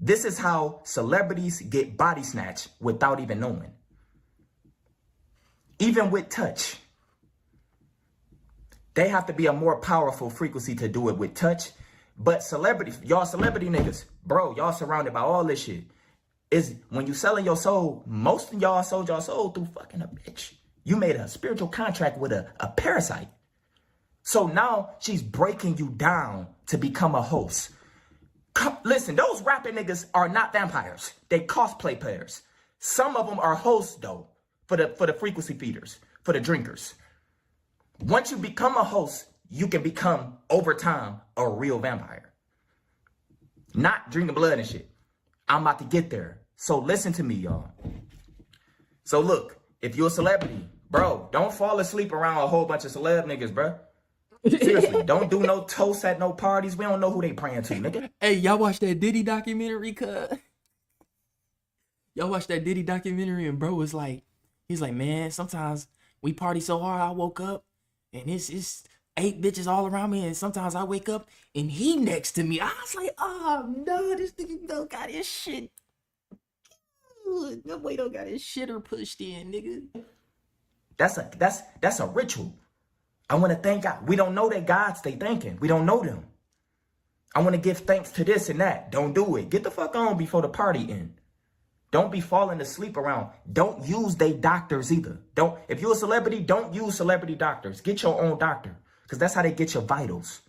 [SPEAKER 3] This is how celebrities get body snatched without even knowing. Even with touch. They have to be a more powerful frequency to do it with touch. But celebrities, y'all celebrity niggas, bro, y'all surrounded by all this shit. Is when you selling your soul, most of y'all sold your soul through fucking a bitch. You made a spiritual contract with a parasite. So now she's breaking you down to become a host. Listen, those rapping niggas are not vampires. They cosplay players. Some of them are hosts though, for the frequency feeders, for the drinkers. Once you become a host, you can become, over time, a real vampire. Not drinking blood and shit. I'm about to get there. So listen to me, y'all. So look, if you're a celebrity, bro, don't fall asleep around a whole bunch of celeb niggas, bro. Seriously, don't do no toasts at no parties. We don't know who they praying to, nigga.
[SPEAKER 1] Hey, y'all watch that Diddy documentary, cuz? Y'all watch that Diddy documentary and bro was like, he's like, man, sometimes we party so hard I woke up and it's 8 bitches all around me, and sometimes I wake up and he next to me. I was like, oh no, this nigga don't got his shit. No boy don't got his shitter pushed in, nigga.
[SPEAKER 3] That's a ritual. I want to thank God. We don't know that gods they thanking. We don't know them. I want to give thanks to this and that. Don't do it. Get the fuck on before the party end. Don't be falling asleep around. Don't use they doctors either. If you're a celebrity, don't use celebrity doctors. Get your own doctor. Because that's how they get your vitals.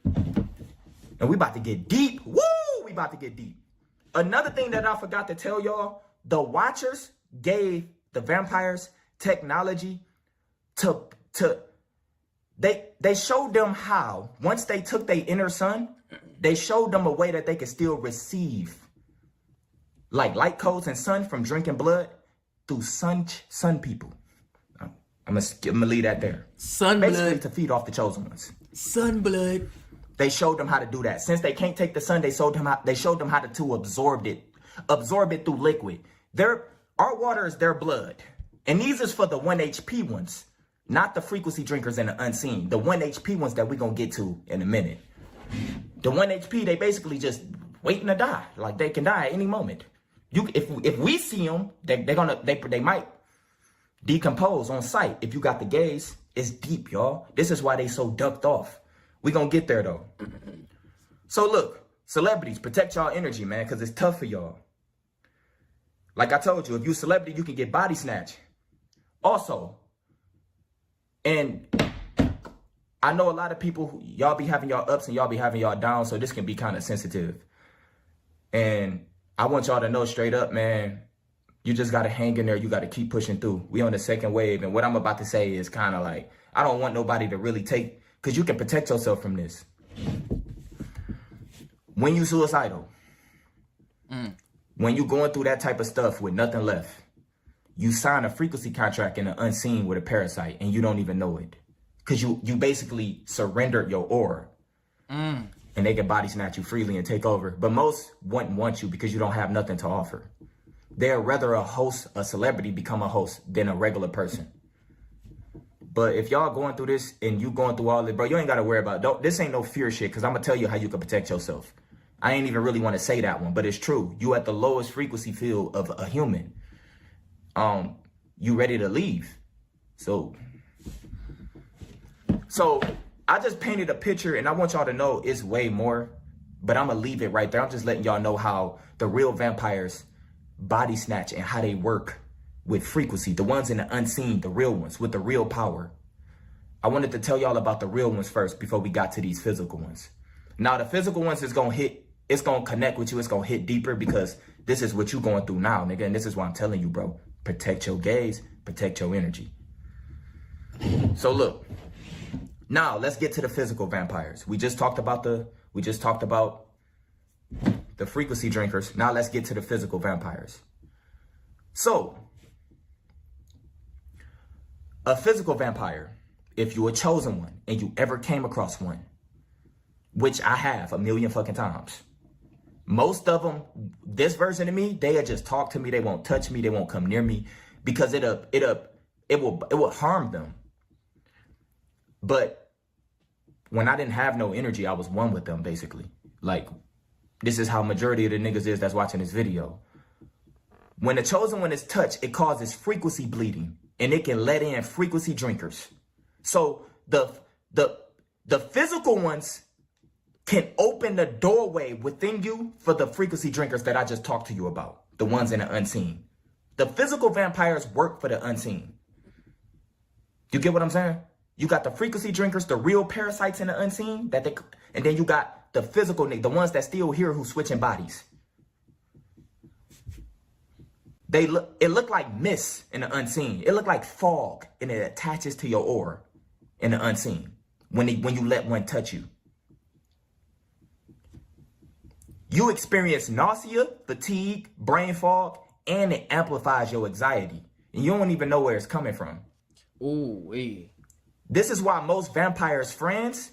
[SPEAKER 3] And we about to get deep. Woo! We about to get deep. Another thing that I forgot to tell y'all, the Watchers gave the vampires technology they showed them how, once they took their inner son, They showed them a way that they could still receive like light codes and sun from drinking blood through sun people. I'm gonna leave that there.
[SPEAKER 1] Sun
[SPEAKER 3] Basically
[SPEAKER 1] blood.
[SPEAKER 3] to feed off the chosen ones.
[SPEAKER 1] Sun blood.
[SPEAKER 3] They showed them how to do that. Since they can't take the sun, they showed them how to absorb it through liquid. Our water is their blood. And these is for the 1 HP ones, not the frequency drinkers and the unseen. The 1 HP ones that we're going to get to in a minute. The 1 HP, they basically just waiting to die. Like they can die at any moment. If we see them, they might decompose on sight. If you got the gaze, it's deep, y'all. This is why they so ducked off. We going to get there though. So look, celebrities, protect y'all energy, man, because it's tough for y'all. Like I told you, if you a celebrity, you can get body snatched. Also, and I know a lot of people, y'all be having y'all ups and y'all be having y'all downs, so this can be kind of sensitive. And I want y'all to know straight up, man, you just got to hang in there. You got to keep pushing through. We on the second wave. And what I'm about to say is kind of like, I don't want nobody to really take, because you can protect yourself from this. When you suicidal, when you going through that type of stuff with nothing left, you sign a frequency contract in the unseen with a parasite and you don't even know it. Because you basically surrendered your aura. And they can body snatch you freely and take over. But most wouldn't want you because you don't have nothing to offer. They'd rather a celebrity become a host than a regular person. But if y'all going through this and you going through all this, bro, you ain't got to worry about it. This ain't no fear shit, because I'm going to tell you how you can protect yourself. I ain't even really want to say that one, but it's true. You at the lowest frequency field of a human. You ready to leave. So I just painted a picture, and I want y'all to know it's way more, but I'm going to leave it right there. I'm just letting y'all know how the real vampires body snatch and how they work with frequency. The ones in the unseen, the real ones with the real power. I wanted to tell y'all about the real ones first before we got to these physical ones. Now, the physical ones is going to hit. It's going to connect with you. It's going to hit deeper because this is what you going through now, nigga. And this is why I'm telling you, bro. Protect your gaze. Protect your energy. So look. Now, let's get to the physical vampires. We just talked about the frequency drinkers. Now, let's get to the physical vampires. So, a physical vampire, if you a chosen one and you ever came across one, which I have a million fucking times. Most of them, this version of me, they'll just talk to me. They won't touch me. They won't come near me because it will harm them. But when I didn't have no energy, I was one with them, basically. Like, this is how majority of the niggas is that's watching this video. When the chosen one is touched, it causes frequency bleeding, and it can let in frequency drinkers. So the physical ones can open the doorway within you for the frequency drinkers that I just talked to you about, the ones in the unseen. The physical vampires work for the unseen. You get what I'm saying? You got the frequency drinkers, the real parasites in the unseen, and then you got the physical, the ones that still here who switching bodies. It look like mist in the unseen. It look like fog, and it attaches to your aura in the unseen when you let one touch you. You experience nausea, fatigue, brain fog, and it amplifies your anxiety. And you don't even know where it's coming from.
[SPEAKER 1] Ooh, wait.
[SPEAKER 3] This is why most vampires' friends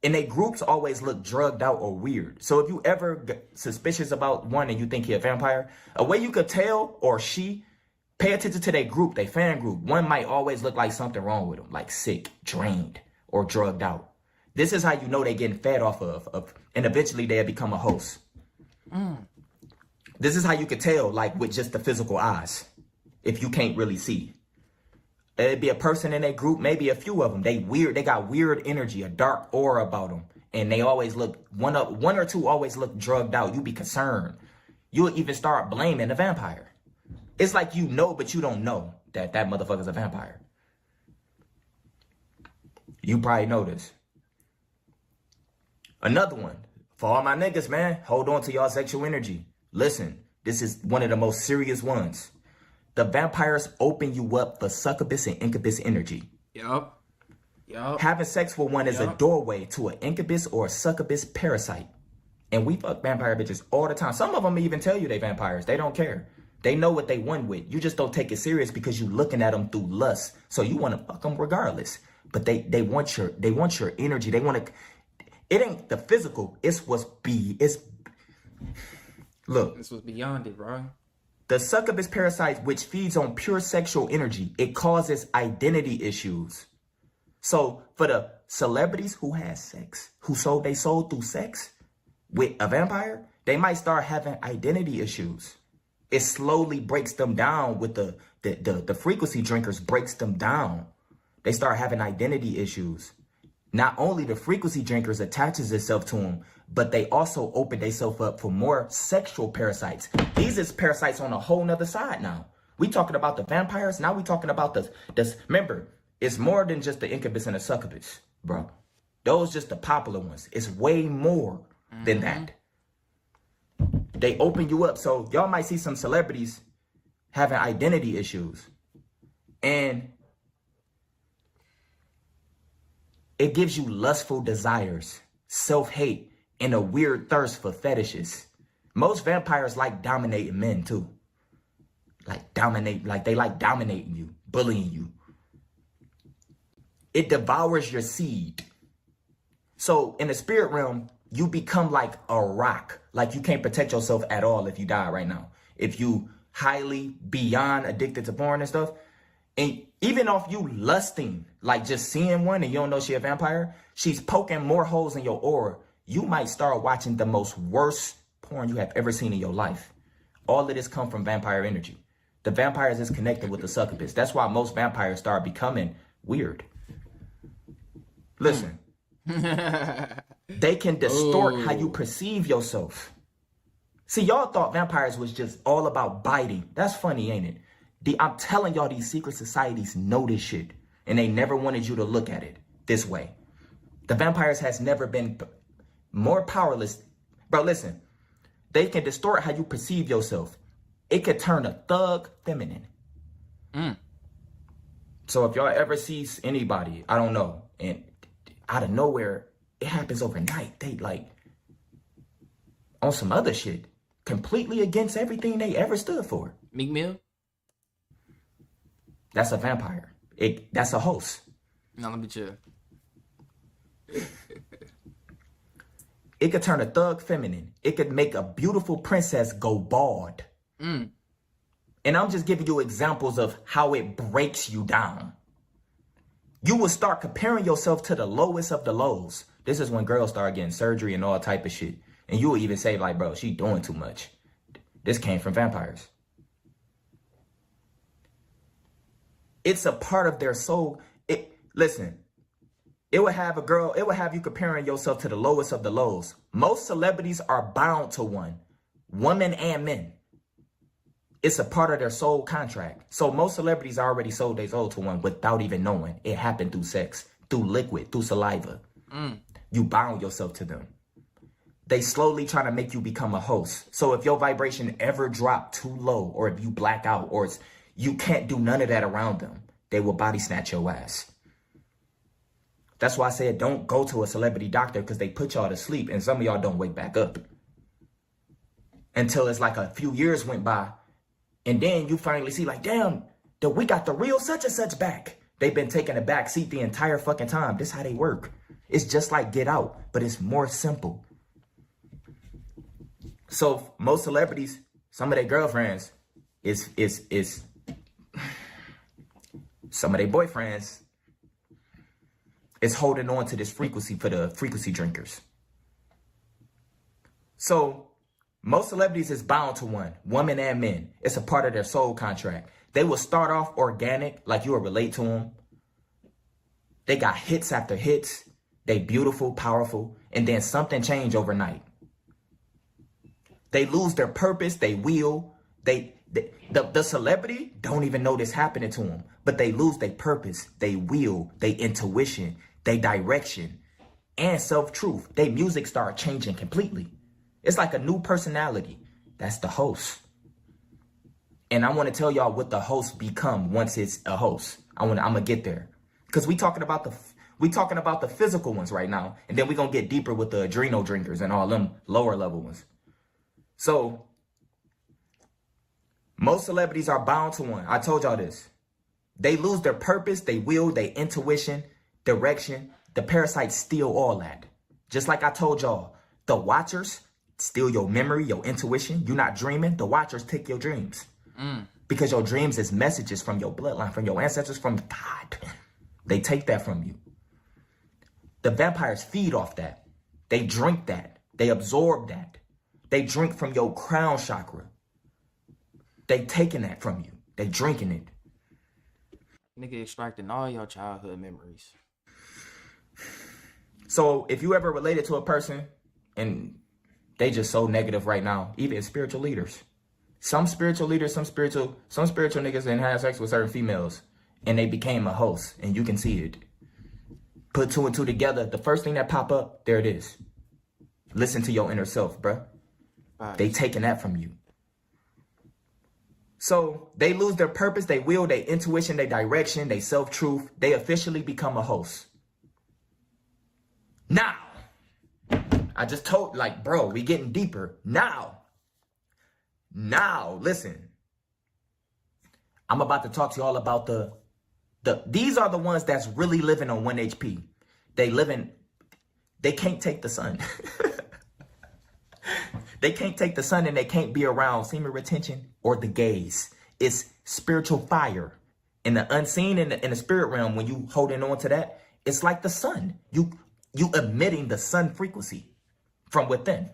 [SPEAKER 3] and their groups always look drugged out or weird. So if you ever get suspicious about one and you think he's a vampire, a way you could tell, or pay attention to their group, their fan group. One might always look like something wrong with them, like sick, drained, or drugged out. This is how you know they're getting fed off of and eventually they'll become a host. This is how you could tell, like with just the physical eyes, if you can't really see. It'd be a person in their group, maybe a few of them. They got weird energy, a dark aura about them. And they always look, one or two always look drugged out. You be concerned. You'll even start blaming the vampire. It's like you know, but you don't know that motherfucker's a vampire. You probably know this. Another one. For all my niggas, man, hold on to y'all sexual energy. Listen, this is one of the most serious ones. The vampires open you up for succubus and incubus energy.
[SPEAKER 1] Yup.
[SPEAKER 3] Having sex with one is a doorway to an incubus or a succubus parasite. And we fuck vampire bitches all the time. Some of them even tell you they vampires. They don't care. They know what they won with. You just don't take it serious because you looking at them through lust. So you want to fuck them regardless. But they want your energy. They want to. It ain't the physical. It's what's look.
[SPEAKER 1] This was beyond it, bro.
[SPEAKER 3] The succubus parasite, which feeds on pure sexual energy, it causes identity issues. So for the celebrities who had sex, who sold their soul through sex with a vampire, they might start having identity issues. It slowly breaks them down with the frequency drinkers breaks them down. They start having identity issues. Not only the frequency drinkers attaches itself to them, but they also open themselves up for more sexual parasites. These is parasites on a whole nother side now. We talking about the vampires. Now we talking about this. Remember, it's more than just the incubus and the succubus, bro. Those just the popular ones. It's way more than that. They open you up. So y'all might see some celebrities having identity issues. And it gives you lustful desires, self-hate, and a weird thirst for fetishes. Most vampires like dominating men too. They like dominating you, bullying you. It devours your seed. So in the spirit realm, you become like a rock. Like you can't protect yourself at all if you die right now. If you highly beyond addicted to porn and stuff, and even off you lusting, like just seeing one and you don't know she a vampire, she's poking more holes in your aura. You might start watching the most worst porn you have ever seen in your life. All of this come from vampire energy. The vampires is connected with the succubus. That's why most vampires start becoming weird. Listen, they can distort how you perceive yourself. See, y'all thought vampires was just all about biting. That's funny, ain't it? I'm telling y'all, these secret societies know this shit, and they never wanted you to look at it this way. The vampires has never been more powerless. Bro, listen, they can distort how you perceive yourself. It could turn a thug feminine. So if y'all ever sees anybody, I don't know, and out of nowhere, it happens overnight. They like on some other shit, completely against everything they ever stood for.
[SPEAKER 1] Meek Mill?
[SPEAKER 3] That's a vampire. That's a host.
[SPEAKER 1] No, let me chill.
[SPEAKER 3] It could turn a thug feminine. It could make a beautiful princess go bald. And I'm just giving you examples of how it breaks you down. You will start comparing yourself to the lowest of the lows. This is when girls start getting surgery and all type of shit. And you will even say like, bro, she doing too much. This came from vampires. It's a part of their soul. Listen, it would have you comparing yourself to the lowest of the lows. Most celebrities are bound to one, women and men. It's a part of their soul contract. So most celebrities already sold their soul to one without even knowing. It happened through sex, through liquid, through saliva. You bound yourself to them. They slowly try to make you become a host. So if your vibration ever drop too low, or if you black out, or you can't do none of that around them, they will body snatch your ass. That's why I said don't go to a celebrity doctor, because they put y'all to sleep and some of y'all don't wake back up. Until it's like a few years went by. And then you finally see like, damn, we got the real such and such back. They've been taking a back seat the entire fucking time. This is how they work. It's just like Get Out, but it's more simple. So most celebrities, some of their girlfriends is some of their boyfriends is holding on to this frequency for the frequency drinkers. So most celebrities is bound to one, women and men. It's a part of their soul contract. They will start off organic, like you will relate to them. They got hits after hits. They beautiful, powerful, and then something change overnight. They lose their purpose, they will. The celebrity don't even know this happening to them, but they lose their purpose, they will, they intuition, they direction, and self-truth. Their music start changing completely. It's like a new personality. That's the host. And I want to tell y'all what the host become once it's a host. I'm gonna get there. Because we talking about We talking about the physical ones right now. And then we going to get deeper with the adrenal drinkers and all them lower level ones. So most celebrities are bound to one. I told y'all this. They lose their purpose, their will, their intuition, direction. The parasites steal all that. Just like I told y'all, the watchers steal your memory, your intuition. You're not dreaming. The watchers take your dreams. Because your dreams is messages from your bloodline, from your ancestors, from God. They take that from you. The vampires feed off that. They drink that. They absorb that. They drink from your crown chakra. They taking that from you. They drinking it.
[SPEAKER 1] Nigga extracting all your childhood memories.
[SPEAKER 3] So if you ever related to a person and they just so negative right now, even spiritual leaders. Some spiritual leaders, some spiritual niggas didn't have sex with certain females and they became a host, and you can see it. Put two and two together, the first thing that pop up, there it is. Listen to your inner self, bruh.
[SPEAKER 1] Right.
[SPEAKER 3] They taking that from you. So they lose their purpose, they will, their intuition, their direction, their self-truth. They officially become a host. Now, I just told, like, bro, we getting deeper. Now, listen. I'm about to talk to y'all about these are the ones that's really living on 1 HP. They can't take the sun. They can't take the sun and they can't be around semen retention or the gaze. It's spiritual fire. In the unseen, in the spirit realm, when you holding on to that, it's like the sun. You emitting the sun frequency from within.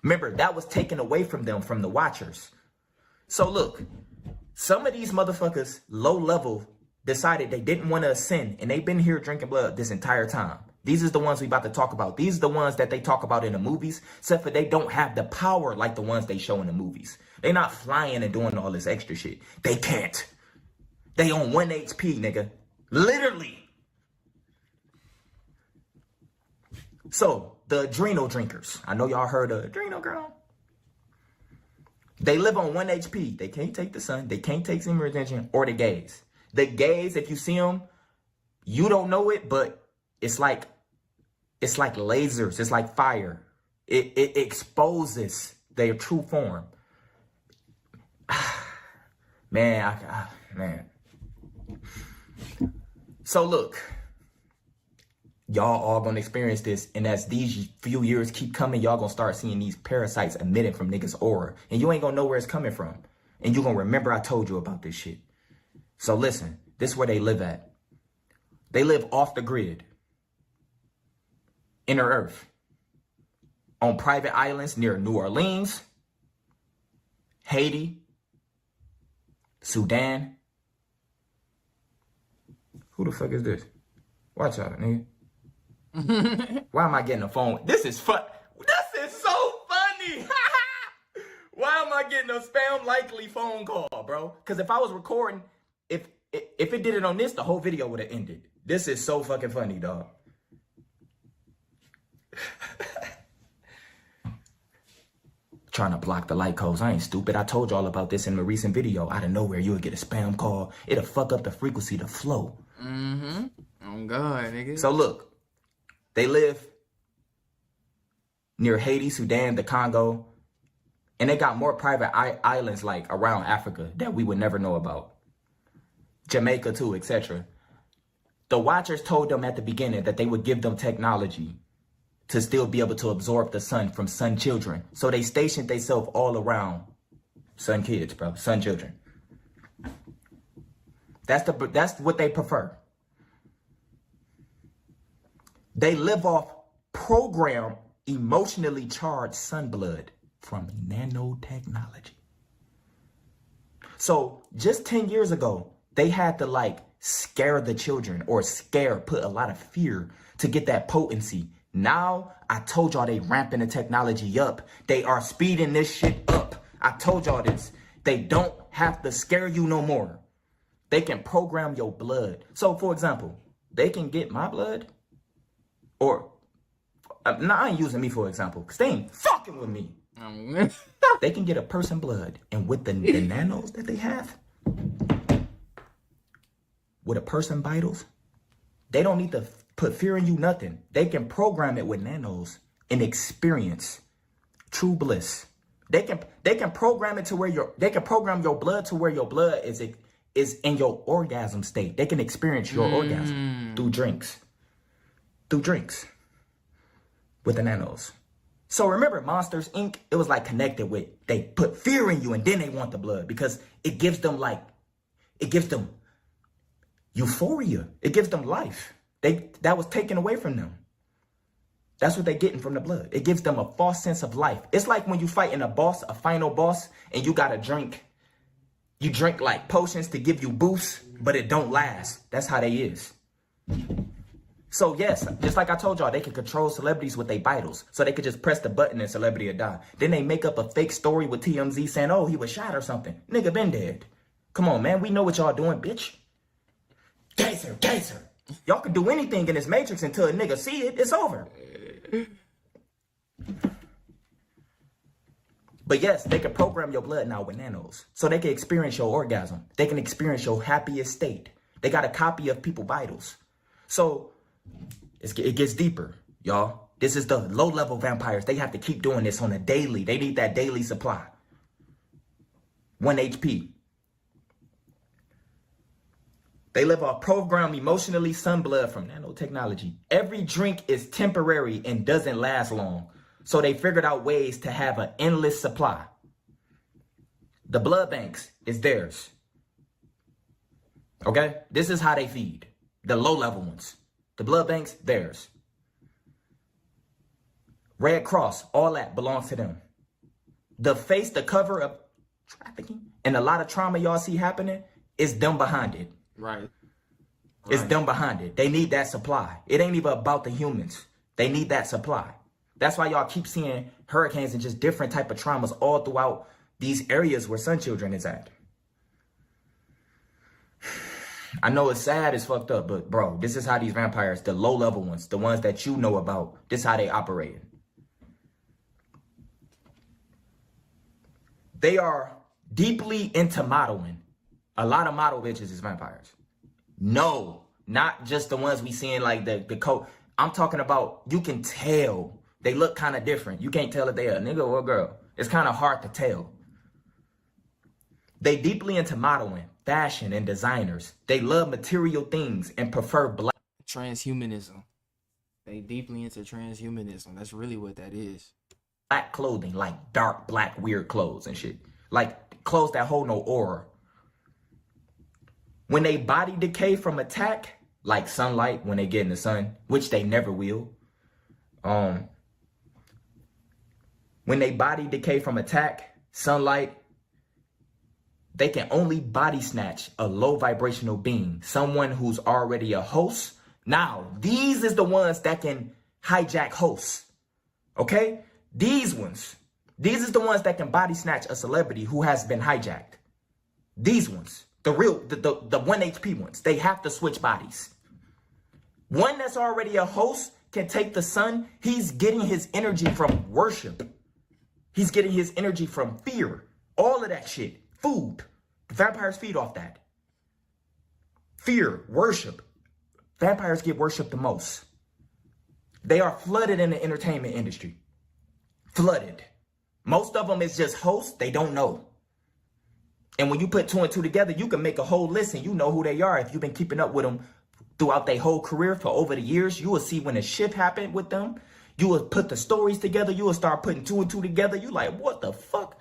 [SPEAKER 3] Remember, that was taken away from them, from the watchers. So look, some of these motherfuckers, low level, decided they didn't want to ascend, and they've been here drinking blood this entire time. These is the ones we about to talk about. These are the ones that they talk about in the movies, except for they don't have the power like the ones they show in the movies. They're not flying and doing all this extra shit. They can't. They on 1 HP, nigga. Literally. So, the adrenal drinkers. I know y'all heard of adrenal girl. They live on 1 HP. They can't take the sun. They can't take semen retention or the gaze. The gaze, if you see them, you don't know it, but it's like lasers. It's like fire. It exposes their true form. Man, man. So look, y'all all gonna experience this, and as these few years keep coming, y'all gonna start seeing these parasites emitting from niggas' aura, and you ain't gonna know where it's coming from, and you gonna remember I told you about this shit. So listen, this is where they live at. They live off the grid, inner earth, on private islands near New Orleans, Haiti, Sudan. Who the fuck is this? Watch out, nigga. Why am I getting a phone? This is so funny. Why am I getting a spam likely phone call, bro? Because if I was recording, if it did it on this, the whole video would have ended. This is so fucking funny, dog. Trying to block the light codes. I ain't stupid. I told y'all about this in my recent video. Out of nowhere, you'll get a spam call. It'll fuck up the frequency, the flow.
[SPEAKER 1] Mm-hmm. Oh, God, nigga.
[SPEAKER 3] So look, they live near Haiti, Sudan, the Congo, and they got more private islands like around Africa that we would never know about. Jamaica too, etc. The watchers told them at the beginning that they would give them technology to still be able to absorb the sun from sun children. So they stationed themselves all around sun kids, bro, sun children. That's what they prefer. They live off programmed, emotionally charged sun blood from nanotechnology. So just 10 years ago, they had to like scare the children or put a lot of fear to get that potency. Now, I told y'all they ramping the technology up. They are speeding this shit up. I told y'all this. They don't have to scare you no more. They can program your blood. So, for example, they can get my blood or... I ain't using me for example, because they ain't fucking with me. They can get a person blood, and with the nanos that they have, with a person vitals, They don't need to put fear in you, nothing. They can program it with nanos and experience true bliss. They can program it to where they can program your blood to where your blood is in your orgasm state. They can experience your orgasm through drinks. Through drinks. With the nanos. So remember, Monsters Inc., it was like connected with, they put fear in you and then they want the blood because it gives them euphoria. It gives them life. That was taken away from them. That's what they're getting from the blood. It gives them a false sense of life. It's like when you fighting a final boss, and you got to drink. You drink like potions to give you boosts, but it don't last. That's how they is. So yes, just like I told y'all, they can control celebrities with their vitals. So they could just press the button and celebrity will die. Then they make up a fake story with TMZ saying, oh, he was shot or something. Nigga been dead. Come on, man. We know what y'all doing, bitch. Gangster. Y'all can do anything in this matrix until a nigga see it. It's over. But yes, they can program your blood now with nanos. So they can experience your orgasm. They can experience your happiest state. They got a copy of people's vitals. So it gets deeper, y'all. This is the low-level vampires. They have to keep doing this on a daily. They need that daily supply. 1 HP. They live off programmed emotionally sun blood from nanotechnology. Every drink is temporary and doesn't last long. So they figured out ways to have an endless supply. The blood banks is theirs. Okay? This is how they feed. The low-level ones. The blood banks, theirs. Red Cross, all that belongs to them. The cover of trafficking, and a lot of trauma y'all see happening, is them behind it.
[SPEAKER 1] Right.
[SPEAKER 3] It's them behind it. They need that supply. It ain't even about the humans. They need that supply. That's why y'all keep seeing hurricanes and just different type of traumas all throughout these areas where Sun Children is at. I know it's sad, it's fucked up, but bro, this is how these vampires, the low-level ones, the ones that you know about, this is how they operate. They are deeply into modeling. A lot of model bitches is vampires. No, not just the ones we seeing like the coat. I'm talking about, you can tell. They look kind of different. You can't tell if they a nigga or a girl. It's kind of hard to tell. They deeply into modeling, fashion, and designers. They love material things and prefer black.
[SPEAKER 1] Transhumanism. They deeply into transhumanism. That's really what that is.
[SPEAKER 3] Black clothing, like dark, black, weird clothes and shit. Like clothes that hold no aura. When they body decay from attack, like sunlight when they get in the sun, which they never will. When they body decay from attack, sunlight, they can only body snatch a low vibrational being, someone who's already a host. Now, these is the ones that can hijack hosts. Okay? These is the ones that can body snatch a celebrity who has been hijacked. These ones, the 1 HP ones, they have to switch bodies. One that's already a host can take the sun. He's getting his energy from worship. He's getting his energy from fear. All of that shit. Food. The vampires feed off that. Fear, worship. Vampires get worshipped the most. They are flooded in the entertainment industry. Flooded. Most of them is just hosts. They don't know. And when you put 2 and 2 together, you can make a whole list and you know who they are. If you've been keeping up with them throughout their whole career for over the years, you will see when a shift happened with them. You will put the stories together. You will start putting 2 and 2 together. You like, what the fuck?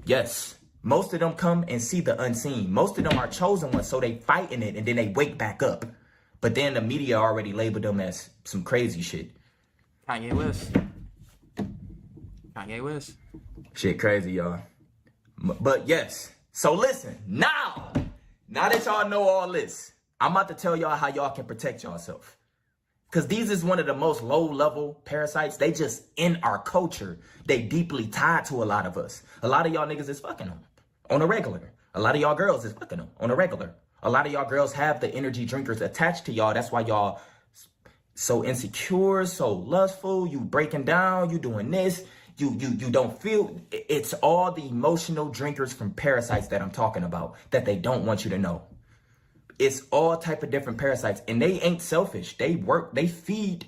[SPEAKER 3] Yes. Most of them come and see the unseen. Most of them are chosen ones, so they fight in it and then they wake back up. But then the media already labeled them as some crazy shit.
[SPEAKER 1] Kanye West.
[SPEAKER 3] Shit crazy, y'all. But yes. So listen, now that y'all know all this, I'm about to tell y'all how y'all can protect yourself. Because these is one of the most low-level parasites. They just in our culture. They deeply tied to a lot of us. A lot of y'all niggas is fucking them on a regular. A lot of y'all girls is fucking them on a regular. A lot of y'all girls have the energy drinkers attached to y'all. That's why y'all so insecure, so lustful. You breaking down. You doing this. You don't feel. It's all the emotional drinkers from parasites that I'm talking about that they don't want you to know. It's all type of different parasites, and they ain't selfish. They feed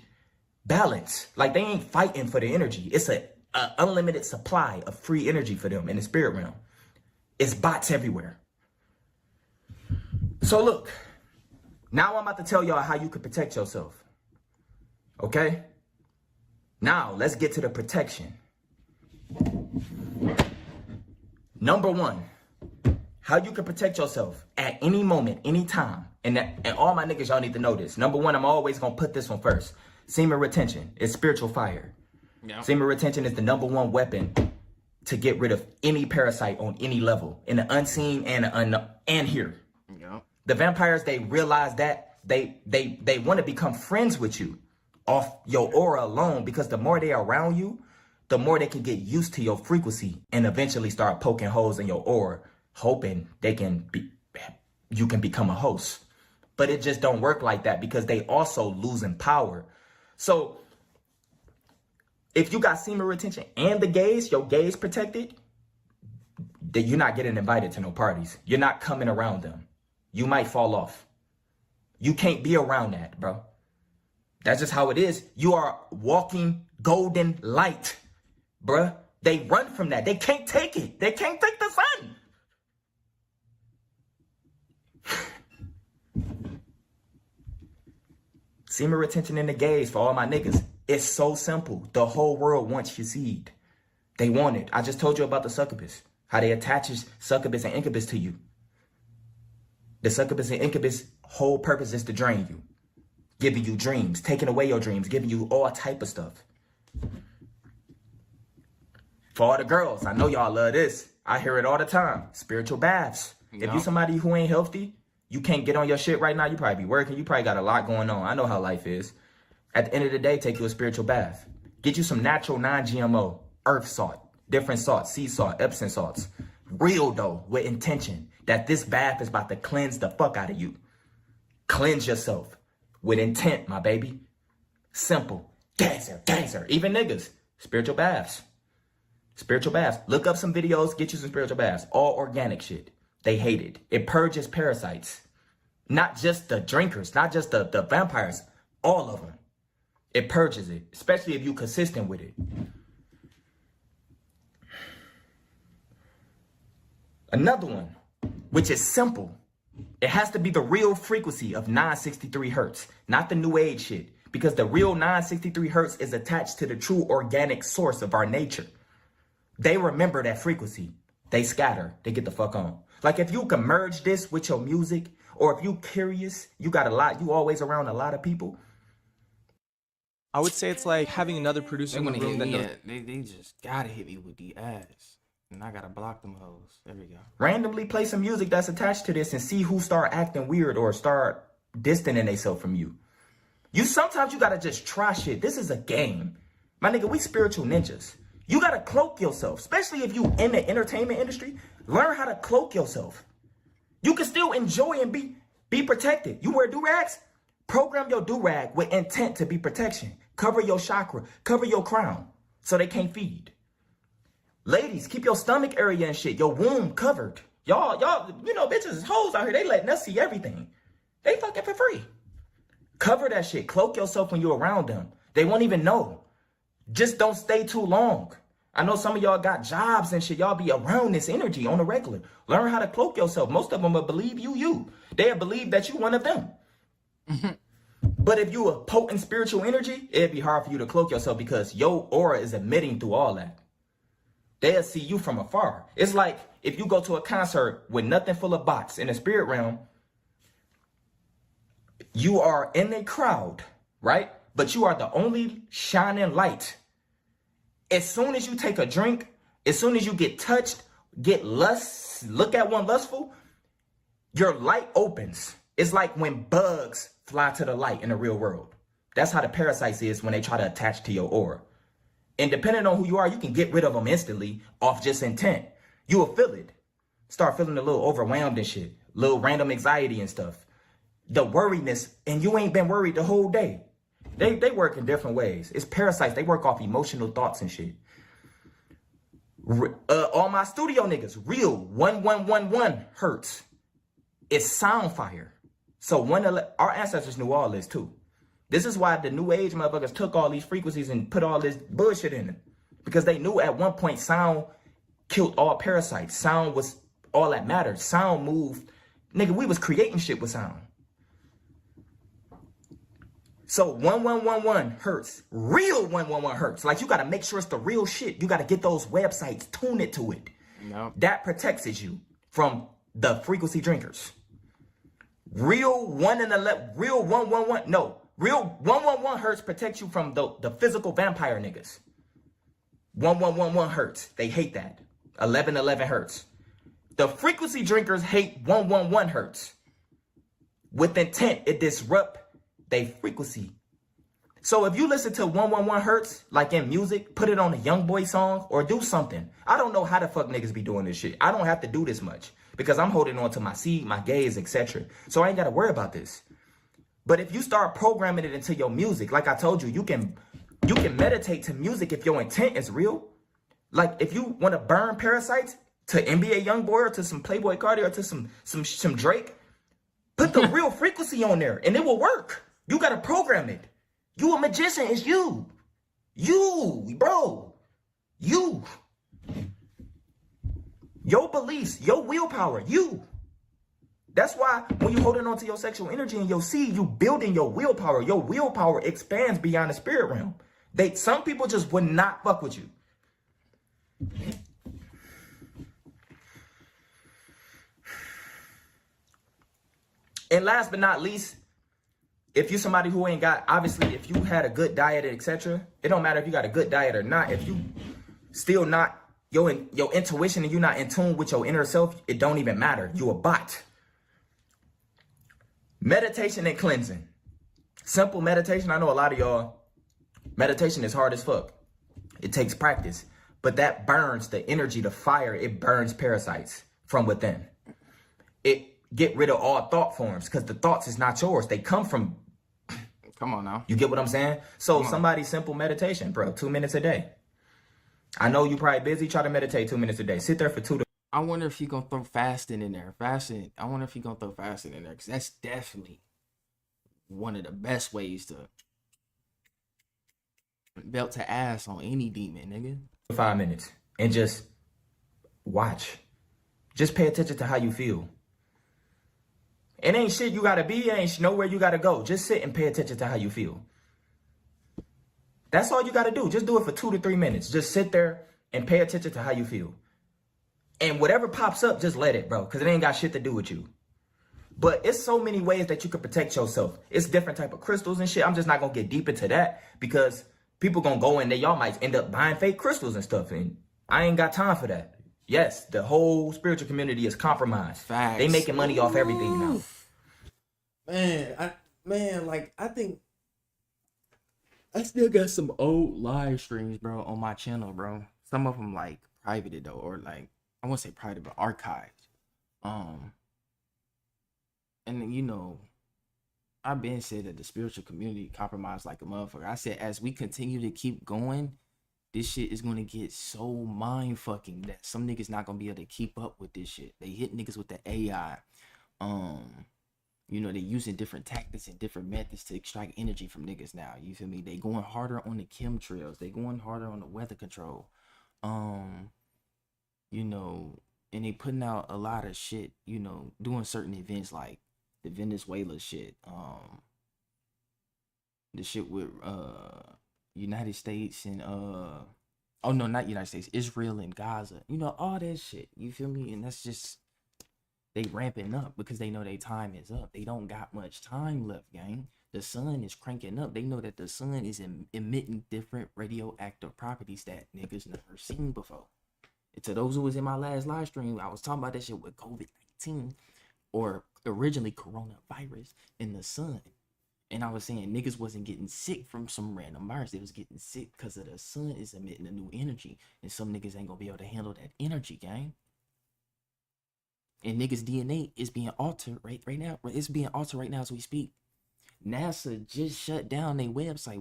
[SPEAKER 3] balance. Like, they ain't fighting for the energy. It's a unlimited supply of free energy for them in the spirit realm. It's bots everywhere. So look, now I'm about to tell y'all how you can protect yourself. Okay? Now, let's get to the protection. Number one, how you can protect yourself at any moment, any time. And all my niggas, y'all need to know this. Number one, I'm always going to put this one first. Semen retention is spiritual fire. Yep. Semen retention is the number one weapon to get rid of any parasite on any level, in the unseen and the unknown, and here. Yep. The vampires, they realize that they want to become friends with you off your aura alone, because the more they are around you, the more they can get used to your frequency and eventually start poking holes in your aura, hoping you can become a host. But it just don't work like that, because they also losing power. So if you got semen retention and the gaze, your gaze protected, then you're not getting invited to no parties. You're not coming around them. You might fall off. You can't be around that, bro. That's just how it is. You are walking golden light, bruh. They run from that. They can't take it. They can't take the sun. Semen retention in the gaze for all my niggas. It's so simple. The whole world wants your seed. They want it. I just told you about the succubus. How they attaches succubus and incubus to you. The succubus and incubus whole purpose is to drain you. Giving you dreams, taking away your dreams, giving you all type of stuff. For all the girls, I know y'all love this. I hear it all the time. Spiritual baths. If you somebody who ain't healthy, you can't get on your shit right now, you probably be working, you probably got a lot going on. I know how life is. At the end of the day, take you a spiritual bath. Get you some natural non-GMO earth salt, different salts, sea salt, Epsom salts. Real though, with intention, that this bath is about to cleanse the fuck out of you. Cleanse yourself. With intent, my baby. Simple. Gangster. Even niggas. Spiritual baths. Spiritual baths. Look up some videos. Get you some spiritual baths. All organic shit. They hate it. It purges parasites. Not just the drinkers. Not just the vampires. All of them. It purges it. Especially if you're consistent with it. Another one. Which is simple. It has to be the real frequency of 963 hertz, not the new age shit, because the real 963 hertz is attached to the true organic source of our nature. They remember that frequency. They scatter. They get the fuck on. Like, if you can merge this with your music, or if you curious, you always around a lot of people.
[SPEAKER 4] I would say it's like having another producer in the room that knows.
[SPEAKER 1] They just gotta hit me with the ass. And I gotta block them hoes. There we go.
[SPEAKER 3] Randomly play some music that's attached to this and see who start acting weird or start distancing themselves from you. Sometimes you gotta just try shit. This is a game. My nigga, we spiritual ninjas. You gotta cloak yourself, especially if you in the entertainment industry. Learn how to cloak yourself. You can still enjoy and be protected. You wear do-rags? Program your do-rag with intent to be protection. Cover your chakra. Cover your crown so they can't feed. Ladies, keep your stomach area and shit, your womb covered. Y'all, bitches is hoes out here. They letting us see everything. They fucking for free. Cover that shit. Cloak yourself when you're around them. They won't even know. Just don't stay too long. I know some of y'all got jobs and shit. Y'all be around this energy on the regular. Learn how to cloak yourself. Most of them will believe you. They'll believe that you one of them. But if you a potent spiritual energy, it'd be hard for you to cloak yourself because your aura is emitting through all that. They'll see you from afar. It's like if you go to a concert with nothing full of bots in the spirit realm, you are in a crowd, right? But you are the only shining light. As soon as you take a drink, as soon as you get touched, look at one lustful, your light opens. It's like when bugs fly to the light in the real world. That's how the parasites is when they try to attach to your aura. And depending on who you are, you can get rid of them instantly off just intent. You will feel it. Start feeling a little overwhelmed and shit. Little random anxiety and stuff. The worriedness, and you ain't been worried the whole day. They work in different ways. It's parasites. They work off emotional thoughts and shit. All my studio niggas, real 1111 hertz. It's sound fire. So our ancestors knew all this too. This is why the new age motherfuckers took all these frequencies and put all this bullshit in them. Because they knew at one point sound killed all parasites. Sound was all that mattered. Sound moved. Nigga, we was creating shit with sound. So 1111 hertz, real 111 hertz. Like you gotta make sure it's the real shit. You gotta get those websites, tune it to it.
[SPEAKER 1] No.
[SPEAKER 3] That protects you from the frequency drinkers. Real 111, no. Real 111 hertz protects you from the physical vampire niggas. 1111 hertz, they hate that. 1111 hertz. The frequency drinkers hate 111 hertz. With intent, it disrupt their frequency. So if you listen to 111 hertz, like in music, put it on a young boy song or do something. I don't know how the fuck niggas be doing this shit. I don't have to do this much because I'm holding on to my seed, my gaze, etc. So I ain't got to worry about this. But if you start programming it into your music, like I told you, you can meditate to music if your intent is real. Like if you want to burn parasites to NBA Youngboy or to some Playboy Cardi or to some Drake, put the real frequency on there and it will work. You got to program it. You a magician, it's you. You, bro. You. Your beliefs, your willpower, you. That's why when you holding on to your sexual energy and your seed, you building your willpower. Your willpower expands beyond the spirit realm. Some people just would not fuck with you. And last but not least, if you're somebody who ain't got, obviously, if you had a good diet, etc., it don't matter if you got a good diet or not. If you still not, your intuition and you're not in tune with your inner self, it don't even matter. You a bot. Meditation and cleansing. Simple meditation. I know a lot of y'all, meditation is hard as fuck. It takes practice. But that burns the energy, the fire. It burns parasites from within. It get rid of all thought forms because the thoughts is not yours. They come from...
[SPEAKER 1] Come on now.
[SPEAKER 3] You get what I'm saying? So somebody simple meditation, bro. 2 minutes a day. I know you probably busy. Try to meditate 2 minutes a day. Sit there for 2 to...
[SPEAKER 1] I wonder if you're going to throw fasting in there. Fasting. I wonder if you're going to throw fasting in there. Because that's definitely one of the best ways to belt to ass on any demon, nigga.
[SPEAKER 3] 5 minutes. And just watch. Just pay attention to how you feel. It ain't shit you gotta be, it ain't nowhere you gotta go. Just sit and pay attention to how you feel. That's all you gotta do. Just do it for 2 to 3 minutes. Just sit there and pay attention to how you feel. And whatever pops up, just let it, bro. Because it ain't got shit to do with you. But it's so many ways that you can protect yourself. It's different type of crystals and shit. I'm just not gonna get deep into that because people gonna go in there. Y'all might end up buying fake crystals and stuff. And I ain't got time for that. Yes, the whole spiritual community is compromised.
[SPEAKER 1] Facts.
[SPEAKER 3] They making money off everything now.
[SPEAKER 1] I think I still got some old live streams, bro, on my channel, bro. Some of them like privated though, or like I won't say private, but archived. And you know, I've been said that the spiritual community compromised like a motherfucker. I said as we continue to keep going, this shit is gonna get so mind fucking that some niggas not gonna be able to keep up with this shit. They hit niggas with the AI. You know, they using different tactics and different methods to extract energy from niggas now. You feel me? They going harder on the chemtrails. They going harder on the weather control. You know, and they putting out a lot of shit, you know, doing certain events like the Venezuela shit. The shit with United States and oh no, not United States, Israel and Gaza. You know, all that shit. You feel me? And that's just they ramping up because they know their time is up. They don't got much time left, gang. The sun is cranking up. They know that the sun is emitting different radioactive properties that niggas never seen before. And to those who was in my last live stream, I was talking about that shit with COVID-19 or originally coronavirus in the sun. And I was saying niggas wasn't getting sick from some random virus. They was getting sick because of the sun is emitting a new energy. And some niggas ain't gonna be able to handle that energy, gang. And niggas' DNA is being altered right now. It's being altered right now as we speak. NASA just shut down their website.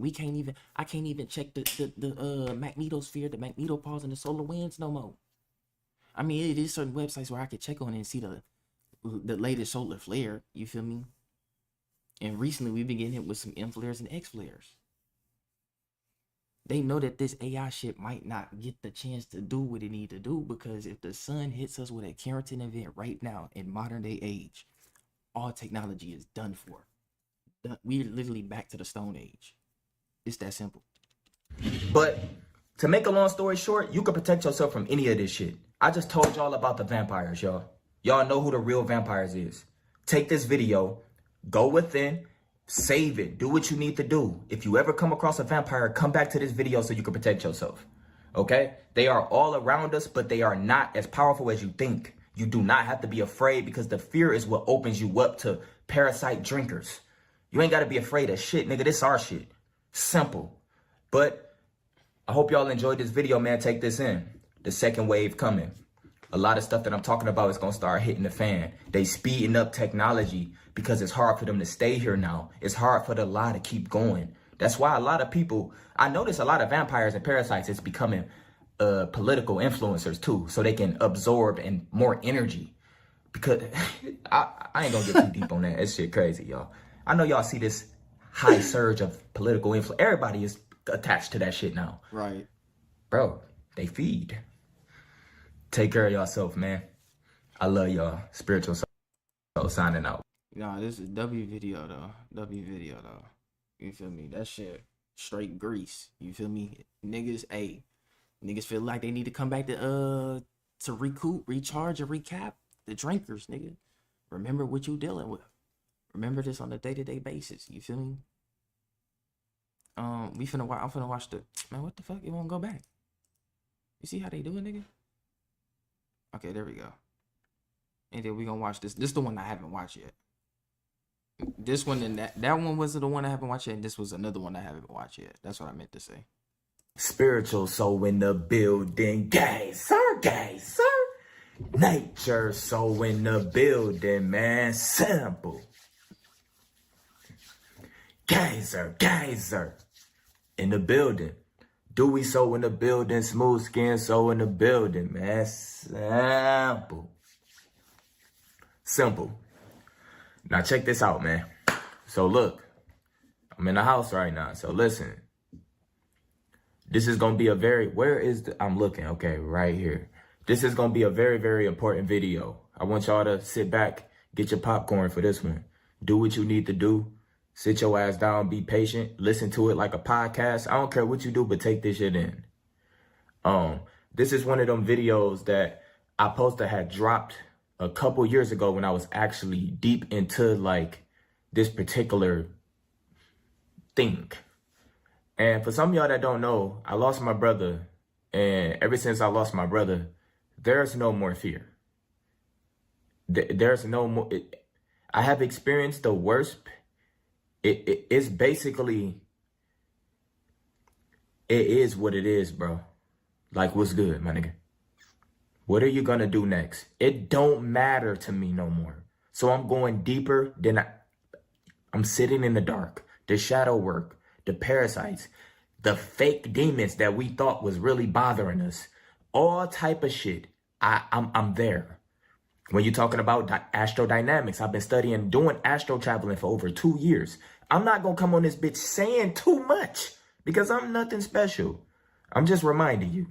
[SPEAKER 1] I can't even check the magnetosphere, the magnetopause, and the solar winds no more. I mean, it is certain websites where I could check on it and see the latest solar flare. You feel me? And recently we've been getting hit with some M flares and X flares. They know that this AI shit might not get the chance to do what it need to do, because if the sun hits us with a Carrington event right now in modern day age, all technology is done for. We're literally back to the Stone Age. It's that simple.
[SPEAKER 3] But to make a long story short, you can protect yourself from any of this shit. I just told y'all about the vampires, y'all. Y'all know who the real vampires is. Take this video, go within, save it, do what you need to do. If you ever come across a vampire, come back to this video so you can protect yourself. Okay? They are all around us, but they are not as powerful as you think. You do not have to be afraid, because the fear is what opens you up to parasite drinkers. You ain't got to be afraid of shit, nigga. This our shit. Simple. But I hope y'all enjoyed this video, man. Take this in. The second wave coming. A lot of stuff that I'm talking about is going to start hitting the fan. They speeding up technology because it's hard for them to stay here now. It's hard for the lie to keep going. That's why a lot of people, I notice a lot of vampires and parasites is becoming political influencers too, so they can absorb and more energy. Because I ain't going to get too deep on that. It's shit crazy, y'all. I know y'all see this high surge of political influence. Everybody is attached to that shit now.
[SPEAKER 1] Right.
[SPEAKER 3] Bro, they feed. Take care of yourself, man. I love y'all. Spiritual Soul signing out.
[SPEAKER 1] Nah, this is W video though. W video though. You feel me? That shit straight grease. You feel me? Niggas feel like they need to come back to recoup, recharge, and recap the drinkers, nigga. Remember what you dealing with. Remember this on a day-to-day basis. You feel me? I'm finna watch the, man, what the fuck? It won't go back. You see how they do it, nigga? Okay, there we go. And then we gonna watch this. This is the one I haven't watched yet. This one and that one was the one I haven't watched yet, and this was another one I haven't watched yet. That's what I meant to say.
[SPEAKER 3] Spiritual soul in the building. Guys, sir. Nature soul in the building, man. Simple. Geyser. In the building. Dewey soul in the building. Smooth skin soul in the building, man. Simple. Now check this out, man. So look, I'm in the house right now. So listen. This is going to be I'm looking. Okay, right here. This is going to be a very, very important video. I want y'all to sit back, get your popcorn for this one. Do what you need to do. Sit your ass down, be patient, listen to it like a podcast. I don't care what you do, but take this shit in. This is one of them videos that I supposed to have dropped a couple years ago when I was actually deep into like this particular thing. And for some of y'all that don't know, I lost my brother. And ever since I lost my brother, there's no more fear. There's no more. I have experienced the worst. It's basically, it is what it is, bro. Like, what's good, my nigga? What are you gonna do next? It don't matter to me no more. So I'm going deeper than I'm sitting in the dark. The shadow work, the parasites, the fake demons that we thought was really bothering us. All type of shit. I'm there. When you're talking about astrodynamics, I've been studying, doing astro traveling for over 2 years. I'm not going to come on this bitch saying too much because I'm nothing special. I'm just reminding you.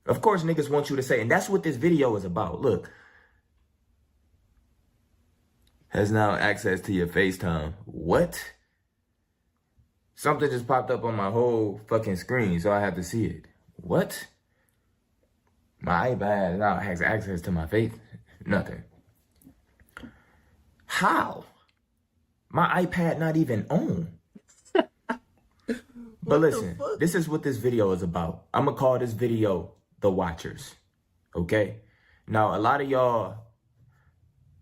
[SPEAKER 3] Of course, niggas want you to say, and that's what this video is about. Look. Has now access to your FaceTime. What? Something just popped up on my whole fucking screen, so I have to see it. What? My iPad now has access to my face. Nothing. How? My iPad not even on. But listen, this is what this video is about. I'm going to call this video The Watchers. Okay? Now, a lot of y'all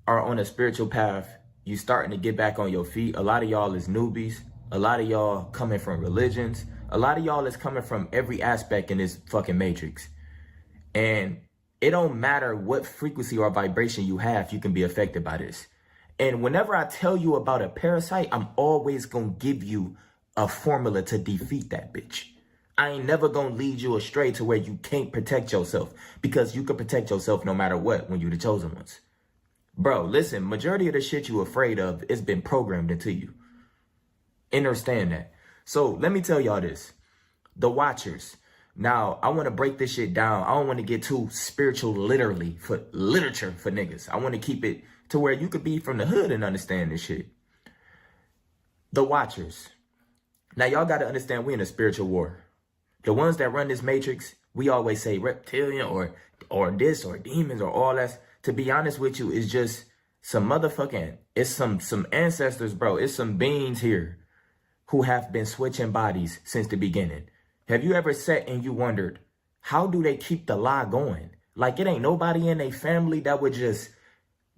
[SPEAKER 3] are on a spiritual path. You starting to get back on your feet. A lot of y'all is newbies. A lot of y'all coming from religions. A lot of y'all is coming from every aspect in this fucking matrix. And it don't matter what frequency or vibration you have, you can be affected by this. And whenever I tell you about a parasite, I'm always going to give you a formula to defeat that bitch. I ain't never going to lead you astray to where you can't protect yourself, because you can protect yourself no matter what when you're the chosen ones. Bro, listen, majority of the shit you afraid of has been programmed into you. Understand that. So let me tell y'all this. The Watchers. Now, I want to break this shit down. I don't want to get too spiritual literally for literature for niggas. I want to keep it to where you could be from the hood and understand this shit. The Watchers. Now, y'all got to understand we in a spiritual war. The ones that run this matrix, we always say reptilian or this or demons or all that. To be honest with you, it's just some motherfucking, it's some ancestors, bro. It's some beings here who have been switching bodies since the beginning. Have you ever sat and you wondered, how do they keep the lie going? Like, it ain't nobody in their family that would just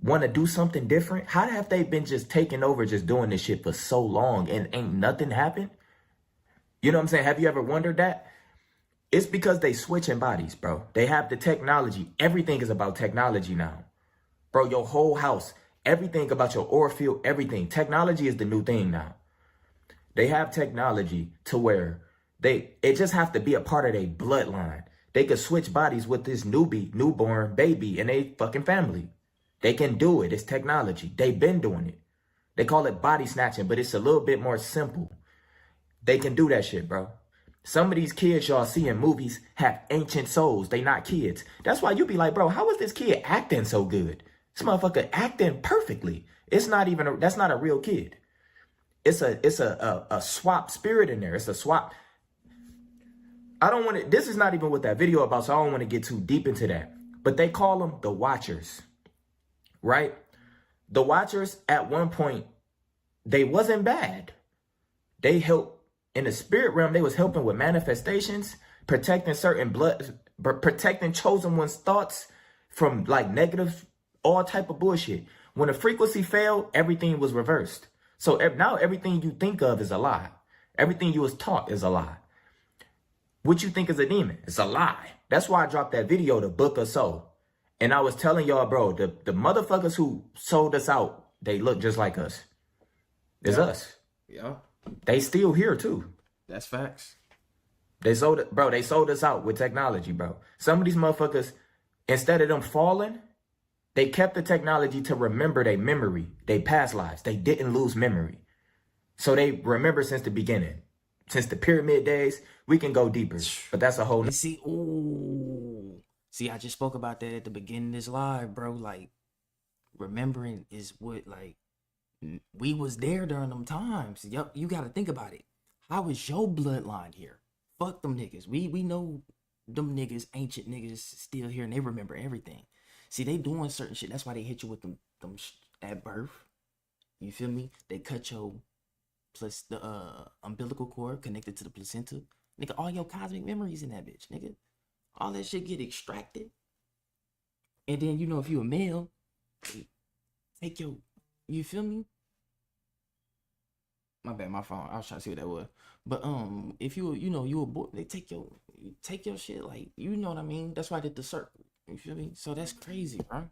[SPEAKER 3] want to do something different. How have they been just taking over, just doing this shit for so long and ain't nothing happened? You know what I'm saying? Have you ever wondered that? It's because they switching bodies, bro. They have the technology. Everything is about technology now. Bro, your whole house, everything about your aura field, everything. Technology is the new thing now. They have technology to where it just have to be a part of their bloodline. They could switch bodies with this newborn baby and they fucking family. They can do it. It's technology. They've been doing it. They call it body snatching, but it's a little bit more simple. They can do that shit, bro. Some of these kids y'all see in movies have ancient souls. They not kids. That's why you be like, bro, how is this kid acting so good? This motherfucker acting perfectly. It's not even, that's not a real kid. It's a swap spirit in there. It's a swap. I don't want to, this is not even what that video about, so I don't want to get too deep into that. But they call them the Watchers, right? The Watchers, at one point, they wasn't bad. They helped in the spirit realm. They was helping with manifestations, protecting certain protecting chosen one's thoughts from like negative, all type of bullshit. When the frequency failed, everything was reversed. So now everything you think of is a lie. Everything you was taught is a lie. What you think is a demon, it's a lie. That's why I dropped that video, The Book of Soul. And I was telling y'all, bro, the motherfuckers who sold us out, they look just like us. It's us.
[SPEAKER 1] Yeah.
[SPEAKER 3] They still here too.
[SPEAKER 1] That's facts.
[SPEAKER 3] They sold it, bro. They sold us out with technology, bro. Some of these motherfuckers, instead of them falling, they kept the technology to remember their memory, their past lives. They didn't lose memory. So they remember since the beginning. Since the pyramid days, we can go deeper. But that's a whole...
[SPEAKER 1] And see, I just spoke about that at the beginning of this live, bro. Like, remembering is what, like, we was there during them times. Yup, you got to think about it. How is your bloodline here? Fuck them niggas. We know them niggas, ancient niggas, still here, and they remember everything. See, they doing certain shit. That's why they hit you with them at birth. You feel me? They cut your plus the umbilical cord connected to the placenta. Nigga, all your cosmic memories in that bitch, nigga. All that shit get extracted. And then, you know, if you a male, take your, you feel me? My bad, my phone. I was trying to see what that was. But if you a boy, they take your shit, like, you know what I mean? That's why I did the circle. You feel me? So that's crazy, bro.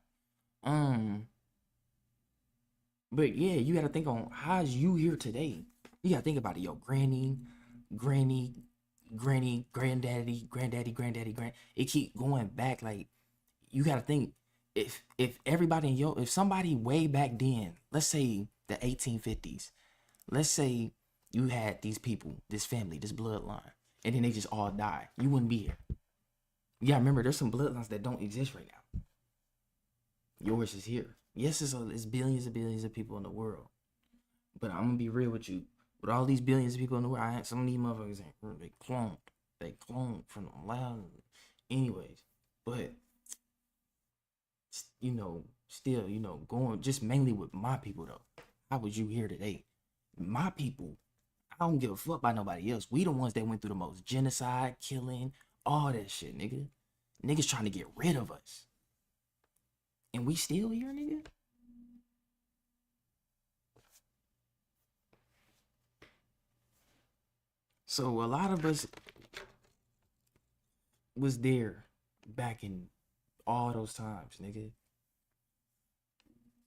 [SPEAKER 1] But yeah, you gotta think on how's you here today. You gotta think about it, yo. Granny, granddaddy. It keep going back. Like, you gotta think if everybody if somebody way back then, let's say the 1850s, let's say you had these people, this family, this bloodline, and then they just all die, you wouldn't be here. You gotta remember, there's some bloodlines that don't exist right now. Yours is here. Yes, it's billions and billions of people in the world. But I'm gonna be real with you. With all these billions of people in the world, some of these motherfuckers, they cloned from the loud. Anyways, but, you know, still, you know, going just mainly with my people though. How was you here today? My people, I don't give a fuck about nobody else. We the ones that went through the most genocide, killing, all that shit, nigga. Niggas trying to get rid of us. And we still here, nigga? So a lot of us was there back in all those times, nigga.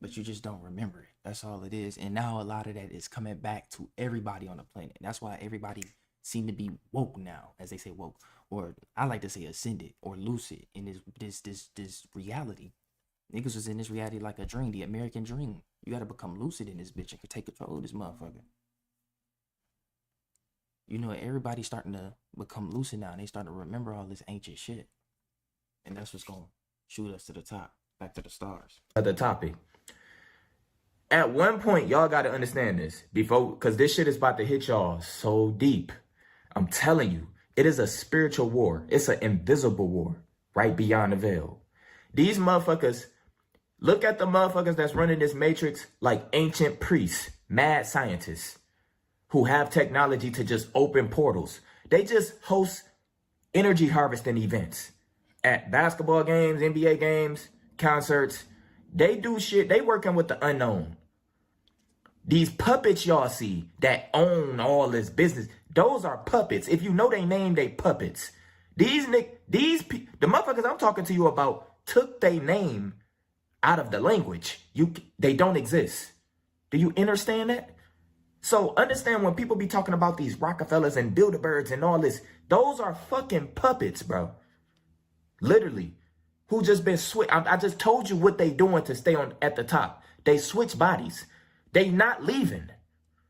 [SPEAKER 1] But you just don't remember it. That's all it is. And now a lot of that is coming back to everybody on the planet. That's why everybody seem to be woke now, as they say woke. Or I like to say ascended or lucid in this reality. Niggas was in this reality like a dream, the American dream. You gotta become lucid in this bitch and take control of this motherfucker. You know, everybody's starting to become lucid now, and they start to remember all this ancient shit. And that's what's gonna shoot us to the top, back to the stars.
[SPEAKER 3] The topic. At one point, y'all gotta understand this before, because this shit is about to hit y'all so deep. I'm telling you, it is a spiritual war. It's an invisible war right beyond the veil. These motherfuckers, look at the motherfuckers that's running this matrix like ancient priests, mad scientists who have technology to just open portals. They just host energy harvesting events at basketball games, NBA games, concerts. They do shit. They working with the unknown. These puppets y'all see that own all this business, those are puppets. If you know they name, they puppets. The motherfuckers I'm talking to you about took their name out of the language. They don't exist. Do you understand that? So understand when people be talking about these Rockefellers and Bilderbergs and all this, those are fucking puppets, bro. Literally. Who just been switched. I just told you what they doing to stay on at the top. They switch bodies. They not leaving.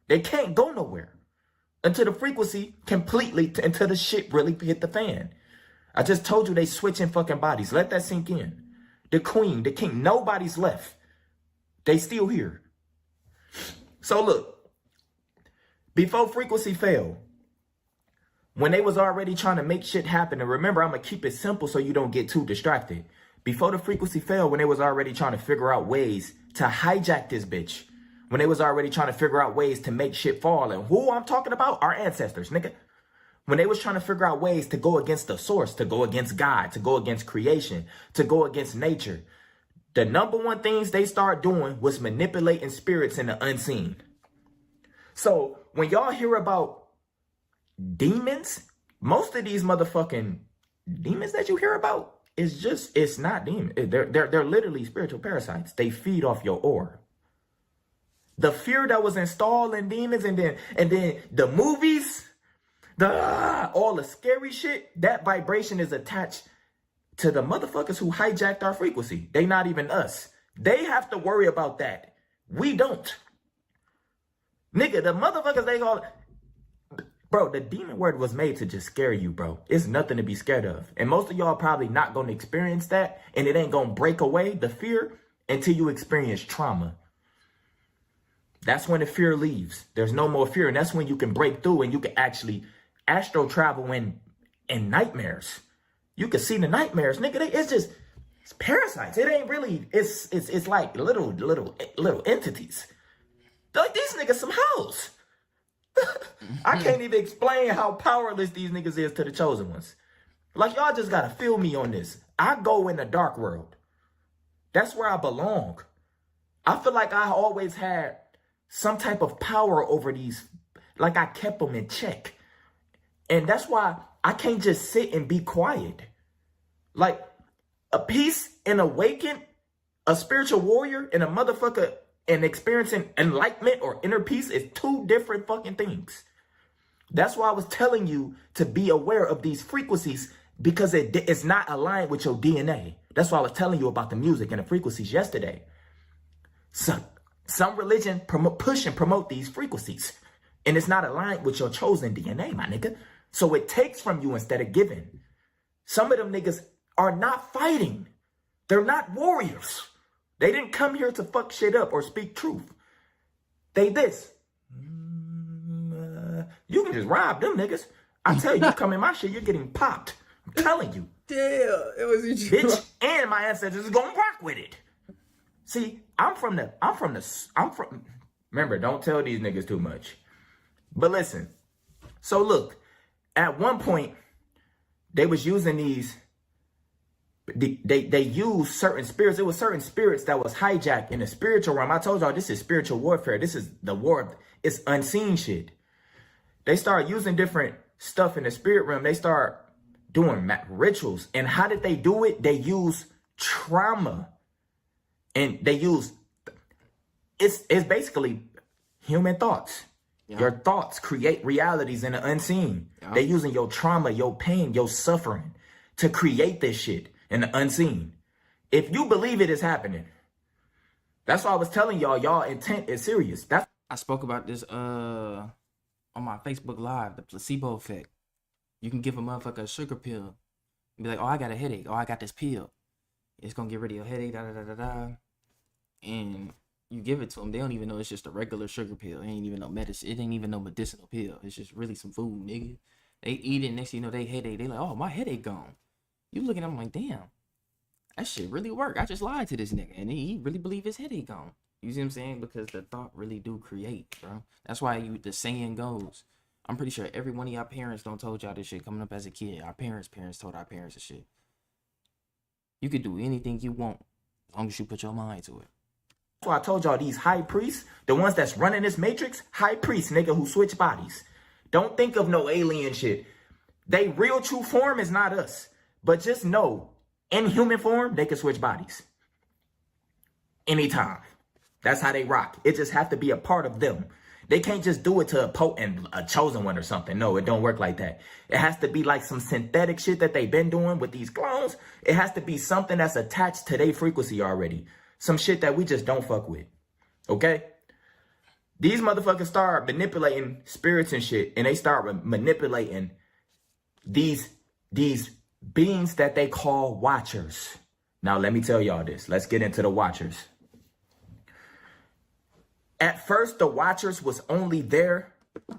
[SPEAKER 3] They can't go nowhere until the frequency completely, until the shit really hit the fan. I just told you they switching fucking bodies. Let that sink in. The queen, the king, nobody's left. They still here. So look, before frequency fell, when they was already trying to make shit happen, and remember, I'm going to keep it simple so you don't get too distracted. Before the frequency fell, when they was already trying to figure out ways to hijack this bitch, when they was already trying to figure out ways to make shit fall, and who I'm talking about? Our ancestors, nigga. When they was trying to figure out ways to go against the source, to go against God, to go against creation, to go against nature, the number one things they started doing was manipulating spirits in the unseen. So when y'all hear about demons, most of these motherfucking demons that you hear about it's not demons. They're literally spiritual parasites. They feed off your aura. The fear that was installed in demons, and then the movies, all the scary shit, that vibration is attached to the motherfuckers who hijacked our frequency. They not even us. They have to worry about that. We don't. Nigga, the motherfuckers they call, bro, the demon word was made to just scare you, bro. It's nothing to be scared of. And most of y'all probably not going to experience that, and it ain't going to break away, the fear, until you experience trauma. That's when the fear leaves. There's no more fear, and that's when you can break through and you can actually astral travel in nightmares. You can see the nightmares, nigga. It's parasites. It ain't really. It's like little entities. Like these niggas some hoes. I can't even explain how powerless these niggas is to the chosen ones. Like y'all just gotta feel me on this. I go in the dark world. That's where I belong. I feel like I always had some type of power over these. Like I kept them in check. And that's why I can't just sit and be quiet. Like a peace and awaken, a spiritual warrior and a motherfucker and experiencing enlightenment or inner peace is two different fucking things. That's why I was telling you to be aware of these frequencies, because it's not aligned with your DNA. That's why I was telling you about the music and the frequencies yesterday. Some religion push and promote these frequencies, and it's not aligned with your chosen DNA, my nigga. So it takes from you instead of giving. Some of them niggas are not fighting. They're not warriors. They didn't come here to fuck shit up or speak truth. They this. You can just rob them niggas. I tell you, you come in my shit, you're getting popped. I'm telling you.
[SPEAKER 1] Damn, it was you.
[SPEAKER 3] Bitch, and my ancestors is gonna rock with it. See, remember, don't tell these niggas too much. But listen, so look, at one point, they was using these, they used certain spirits. It was certain spirits that was hijacked in the spiritual realm. I told y'all, this is spiritual warfare. This is the war. It's unseen shit. They start using different stuff in the spirit realm. They start doing rituals. And how did they do it? They use trauma. And they use, it's basically human thoughts. Yeah. Your thoughts create realities in the unseen. Yeah. They're using your trauma, your pain, your suffering to create this shit in the unseen. If you believe it is happening, that's why I was telling y'all intent is serious.
[SPEAKER 1] I spoke about this on my Facebook Live, the placebo effect. You can give a motherfucker a sugar pill and be like, oh, I got a headache. Oh, I got this pill. It's gonna get rid of your headache, da-da-da-da-da. And you give it to them, they don't even know it's just a regular sugar pill. It ain't even no medicine. It ain't even no medicinal pill. It's just really some food, nigga. They eat it, next thing you know, they headache. They like, oh, my headache gone. You look at them like, damn, that shit really work. I just lied to this nigga, and he really believe his headache gone. You see what I'm saying? Because the thought really do create, bro. That's why the saying goes. I'm pretty sure every one of y'all parents don't told y'all this shit coming up as a kid. Our parents told our parents this shit. You could do anything you want as long as you put your mind to it.
[SPEAKER 3] That's why I told y'all these high priests, the ones that's running this matrix, high priests, nigga, who switch bodies. Don't think of no alien shit. They real true form is not us. But just know, in human form, they can switch bodies. Anytime. That's how they rock. It just have to be a part of them. They can't just do it to a potent, a chosen one or something. No, it don't work like that. It has to be like some synthetic shit that they've been doing with these clones. It has to be something that's attached to their frequency already. Some shit that we just don't fuck with. Okay? These motherfuckers start manipulating spirits and shit, and they start manipulating these beings that they call watchers. Now, let me tell y'all this. Let's get into the watchers. At first, the watchers was only there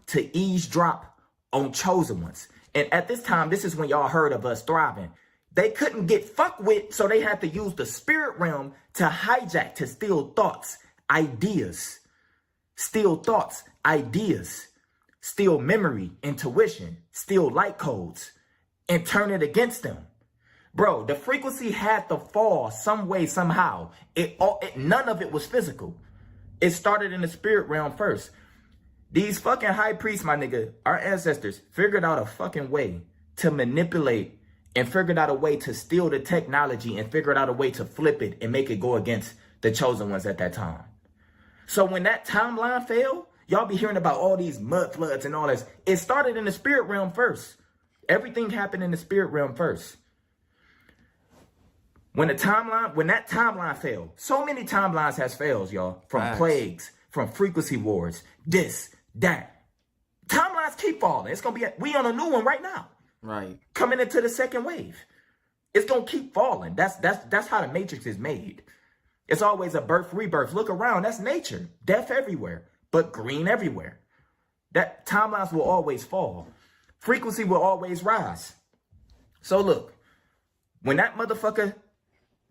[SPEAKER 3] to eavesdrop on chosen ones. And at this time, this is when y'all heard of us thriving. They couldn't get fucked with, so they had to use the spirit realm to hijack, to steal thoughts, ideas. Steal thoughts, ideas. Steal memory, intuition. Steal light codes. And turn it against them. Bro, the frequency had to fall some way, somehow. None of it was physical. It started in the spirit realm first. These fucking high priests, my nigga, our ancestors, figured out a fucking way to manipulate and figured out a way to steal the technology and figured out a way to flip it and make it go against the chosen ones at that time. So when that timeline failed, y'all be hearing about all these mud floods and all this. It started in the spirit realm first. Everything happened in the spirit realm first. When that timeline failed, so many timelines has failed, y'all. From plagues, from frequency wars, this, that. Timelines keep falling. It's gonna be we on a new one right now.
[SPEAKER 1] Right.
[SPEAKER 3] Coming into the second wave. It's gonna keep falling. That's how the matrix is made. It's always a birth, rebirth. Look around, that's nature. Death everywhere, but green everywhere. That timelines will always fall. Frequency will always rise. So look, when that motherfucker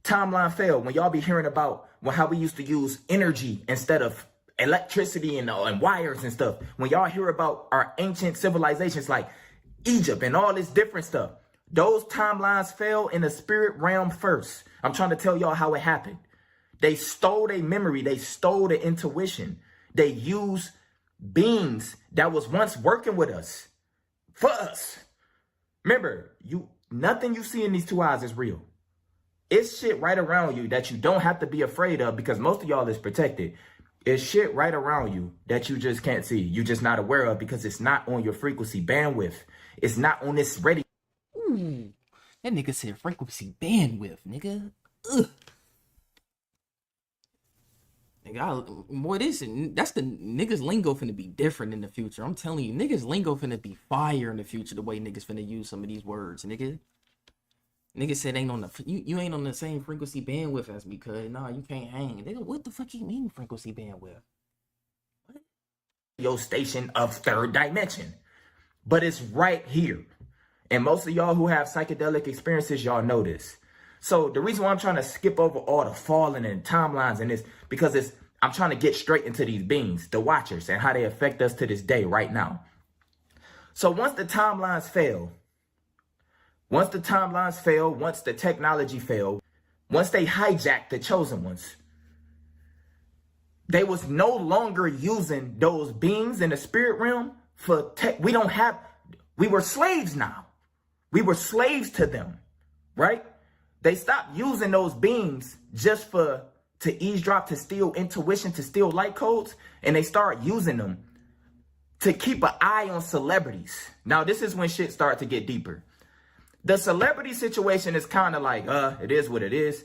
[SPEAKER 3] timeline failed, when y'all be hearing about how we used to use energy instead of electricity and wires and stuff, when y'all hear about our ancient civilizations like Egypt and all this different stuff, those timelines fell in the spirit realm first. I'm trying to tell y'all how it happened. They stole their memory. They stole the intuition. They used beings that was once working with us for us. Remember, nothing you see in these two eyes is real. It's shit right around you that you don't have to be afraid of because most of y'all is protected. It's shit right around you that you just can't see. You just not aware of because it's not on your frequency bandwidth. It's not on this ready.
[SPEAKER 1] Ooh, that nigga said frequency bandwidth, nigga. Ugh. Nigga, that's the niggas lingo finna be different in the future. I'm telling you, niggas lingo finna be fire in the future. The way niggas finna use some of these words, nigga. Niggas said you ain't on the same frequency bandwidth as me, cuz nah, you can't hang. They go, what the fuck you mean frequency bandwidth? What?
[SPEAKER 3] Your station of third dimension. But it's right here. And most of y'all who have psychedelic experiences, y'all know this. So the reason why I'm trying to skip over all the falling and timelines and this, because I'm trying to get straight into these beings, the watchers, and how they affect us to this day right now. So once the timelines fail, once the technology failed, once they hijacked the chosen ones, they was no longer using those beings in the spirit realm for we were slaves now. We were slaves to them, right? They stopped using those beings just to eavesdrop, to steal intuition, to steal light codes, and they start using them to keep an eye on celebrities. Now, this is when shit started to get deeper. The celebrity situation is kind of like, it is what it is.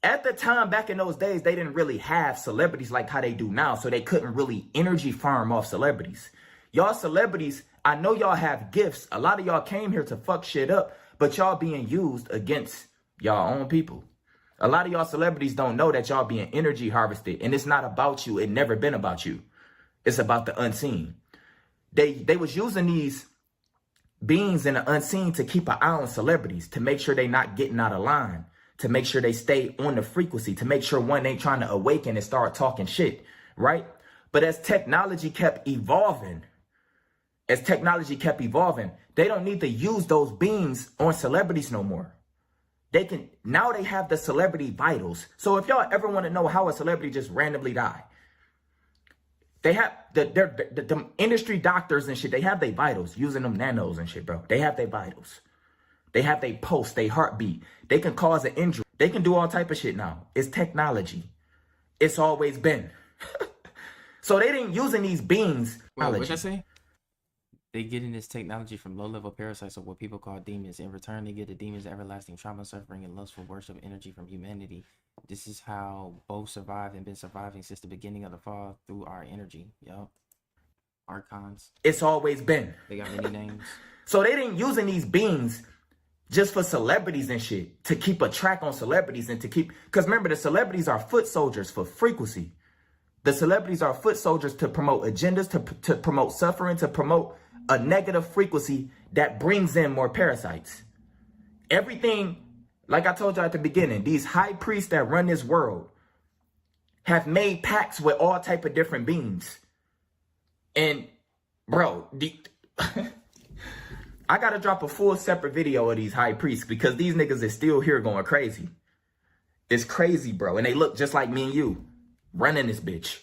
[SPEAKER 3] At the time, back in those days, they didn't really have celebrities like how they do now, so they couldn't really energy farm off celebrities. Y'all celebrities, I know y'all have gifts. A lot of y'all came here to fuck shit up, but y'all being used against y'all own people. A lot of y'all celebrities don't know that y'all being energy harvested, and it's not about you. It never been about you. It's about the unseen. They was using these beings in the unseen to keep an eye on celebrities, to make sure they not getting out of line, to make sure they stay on the frequency, to make sure one ain't trying to awaken and start talking shit, right? But as technology kept evolving, they don't need to use those beings on celebrities no more. Now they have the celebrity vitals. So if y'all ever want to know how a celebrity just randomly die, they have the industry doctors and shit, they have their vitals, using them nanos and shit, bro. They have their vitals. They have their pulse, their heartbeat. They can cause an injury. They can do all type of shit now. It's technology. It's always been. So they didn't using these beings.
[SPEAKER 1] Wait, what'd I say? They getting this technology from low-level parasites, or what people call demons. In return, they get the demons everlasting trauma, suffering, and lustful worship energy from humanity. This is how both survived and been surviving since the beginning of the fall, through our energy. Yup. Archons.
[SPEAKER 3] It's always been.
[SPEAKER 1] They got many names.
[SPEAKER 3] So they didn't using these beings just for celebrities and shit, to keep a track on celebrities and to keep, because remember, the celebrities are foot soldiers for frequency. The celebrities are foot soldiers to promote agendas, to promote suffering, to promote a negative frequency that brings in more parasites. Everything, like I told you at the beginning, these high priests that run this world have made pacts with all type of different beings. And bro, I gotta drop a full separate video of these high priests, because these niggas is still here going crazy. It's crazy, bro. And they look just like me and you, running this bitch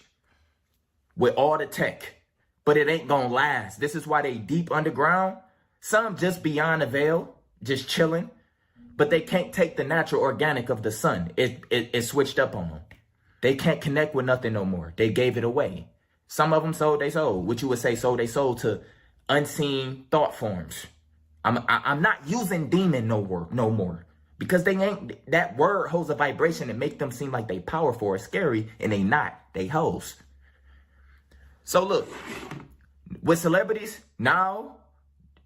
[SPEAKER 3] with all the tech. But it ain't gonna last. This is why they deep underground. Some just beyond the veil, just chilling. But they can't take the natural organic of the sun. It switched up on them. They can't connect with nothing no more. They gave it away. Some of them sold they soul. What you would say sold they soul to unseen thought forms. I'm not using demon no more. Because they ain't, that word holds a vibration and make them seem like they powerful or scary, and they not. They hoes. So look, with celebrities, now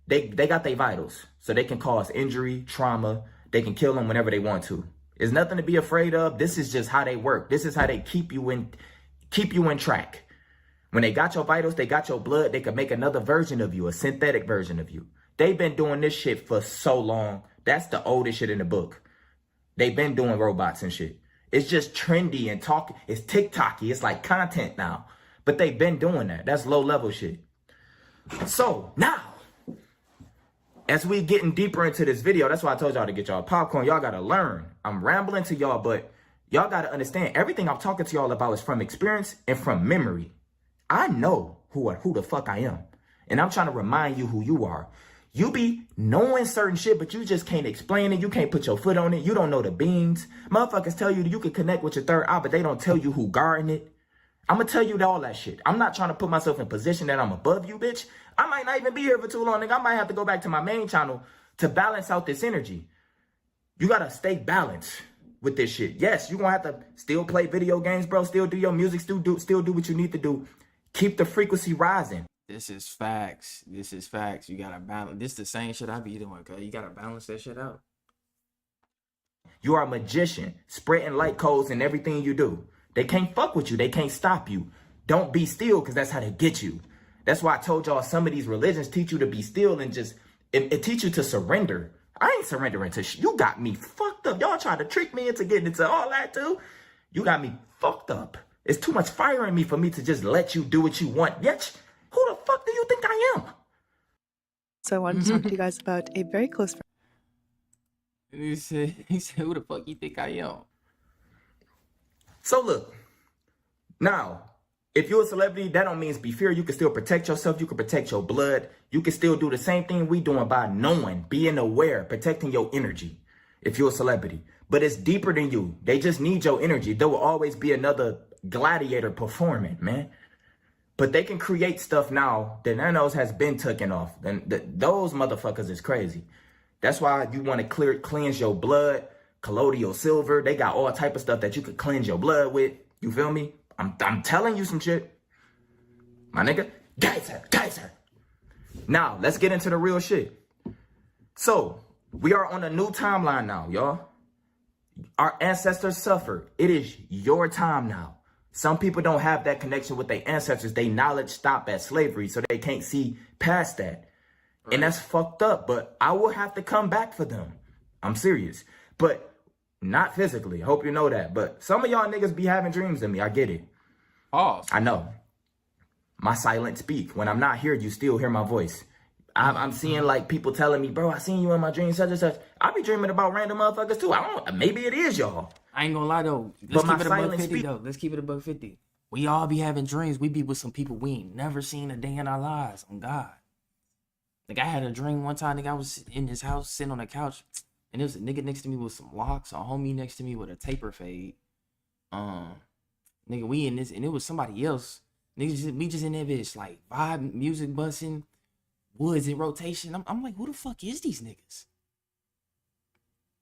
[SPEAKER 3] they got their vitals. So they can cause injury, trauma. They can kill them whenever they want to. There's nothing to be afraid of. This is just how they work. This is how they keep you in track. When they got your vitals, they got your blood, they can make another version of you, a synthetic version of you. They've been doing this shit for so long. That's the oldest shit in the book. They've been doing robots and shit. It's just trendy and talk. It's TikToky. It's like content now. But they've been doing that. That's low level shit. So now, as we getting deeper into this video, that's why I told y'all to get y'all popcorn. Y'all got to learn. I'm rambling to y'all, but y'all got to understand everything I'm talking to y'all about is from experience and from memory. I know who the fuck I am. And I'm trying to remind you who you are. You be knowing certain shit, but you just can't explain it. You can't put your foot on it. You don't know the beings. Motherfuckers tell you that you can connect with your third eye, but they don't tell you who guarding it. I'm going to tell you all that shit. I'm not trying to put myself in position that I'm above you, bitch. I might not even be here for too long, nigga. I might have to go back to my main channel to balance out this energy. You got to stay balanced with this shit. Yes, you're going to have to still play video games, bro. Still do your music. Still do what you need to do. Keep the frequency rising.
[SPEAKER 1] This is facts. This is facts. You got to balance. This is the same shit I be doing, cuz. You got to balance that shit out.
[SPEAKER 3] You are a magician, spreading light codes in everything you do. They can't fuck with you. They can't stop you. Don't be still, because that's how they get you. That's why I told y'all some of these religions teach you to be still and just, it teach you to surrender. I ain't surrendering to shit. You got me fucked up. Y'all trying to trick me into getting into all that too. You got me fucked up. It's too much fire in me for me to just let you do what you want. Yet, who the fuck do you think I am?
[SPEAKER 5] So I wanted to talk to you guys about a very close friend.
[SPEAKER 1] He said, who the fuck you think I am?
[SPEAKER 3] So look, now, if you're a celebrity, that don't mean be fear. You can still protect yourself. You can protect your blood. You can still do the same thing we doing by knowing, being aware, protecting your energy if you're a celebrity. But it's deeper than you. They just need your energy. There will always be another gladiator performing, man. But they can create stuff now that nanos has been taken off. And those motherfuckers is crazy. That's why you want to cleanse your blood, colloidal silver. They got all type of stuff that you could cleanse your blood with. You feel me? I'm telling you some shit. My nigga, geyser. Now, let's get into the real shit. So, we are on a new timeline now, y'all. Our ancestors suffered. It is your time now. Some people don't have that connection with their ancestors. They knowledge stop at slavery, so they can't see past that. Right. And that's fucked up, but I will have to come back for them. I'm serious. But not physically. I hope you know that. But some of y'all niggas be having dreams of me. I get it.
[SPEAKER 1] Pause.
[SPEAKER 3] I know. My silent speak. When I'm not here, you still hear my voice. I'm seeing like people telling me, bro, I seen you in my dreams, such and such. I be dreaming about random motherfuckers too. Maybe it is y'all.
[SPEAKER 1] I ain't gonna lie though. Let's keep it above 50 though. Let's keep it above 50. We all be having dreams. We be with some people we ain't never seen a day in our lives. On God. Like I had a dream one time, nigga, I was in his house sitting on the couch, and there was a nigga next to me with some locks, a homie next to me with a taper fade. Nigga, we in this, and it was somebody else. Nigga, we just in that bitch, like vibe, music busting, woods in rotation. I'm like, who the fuck is these niggas?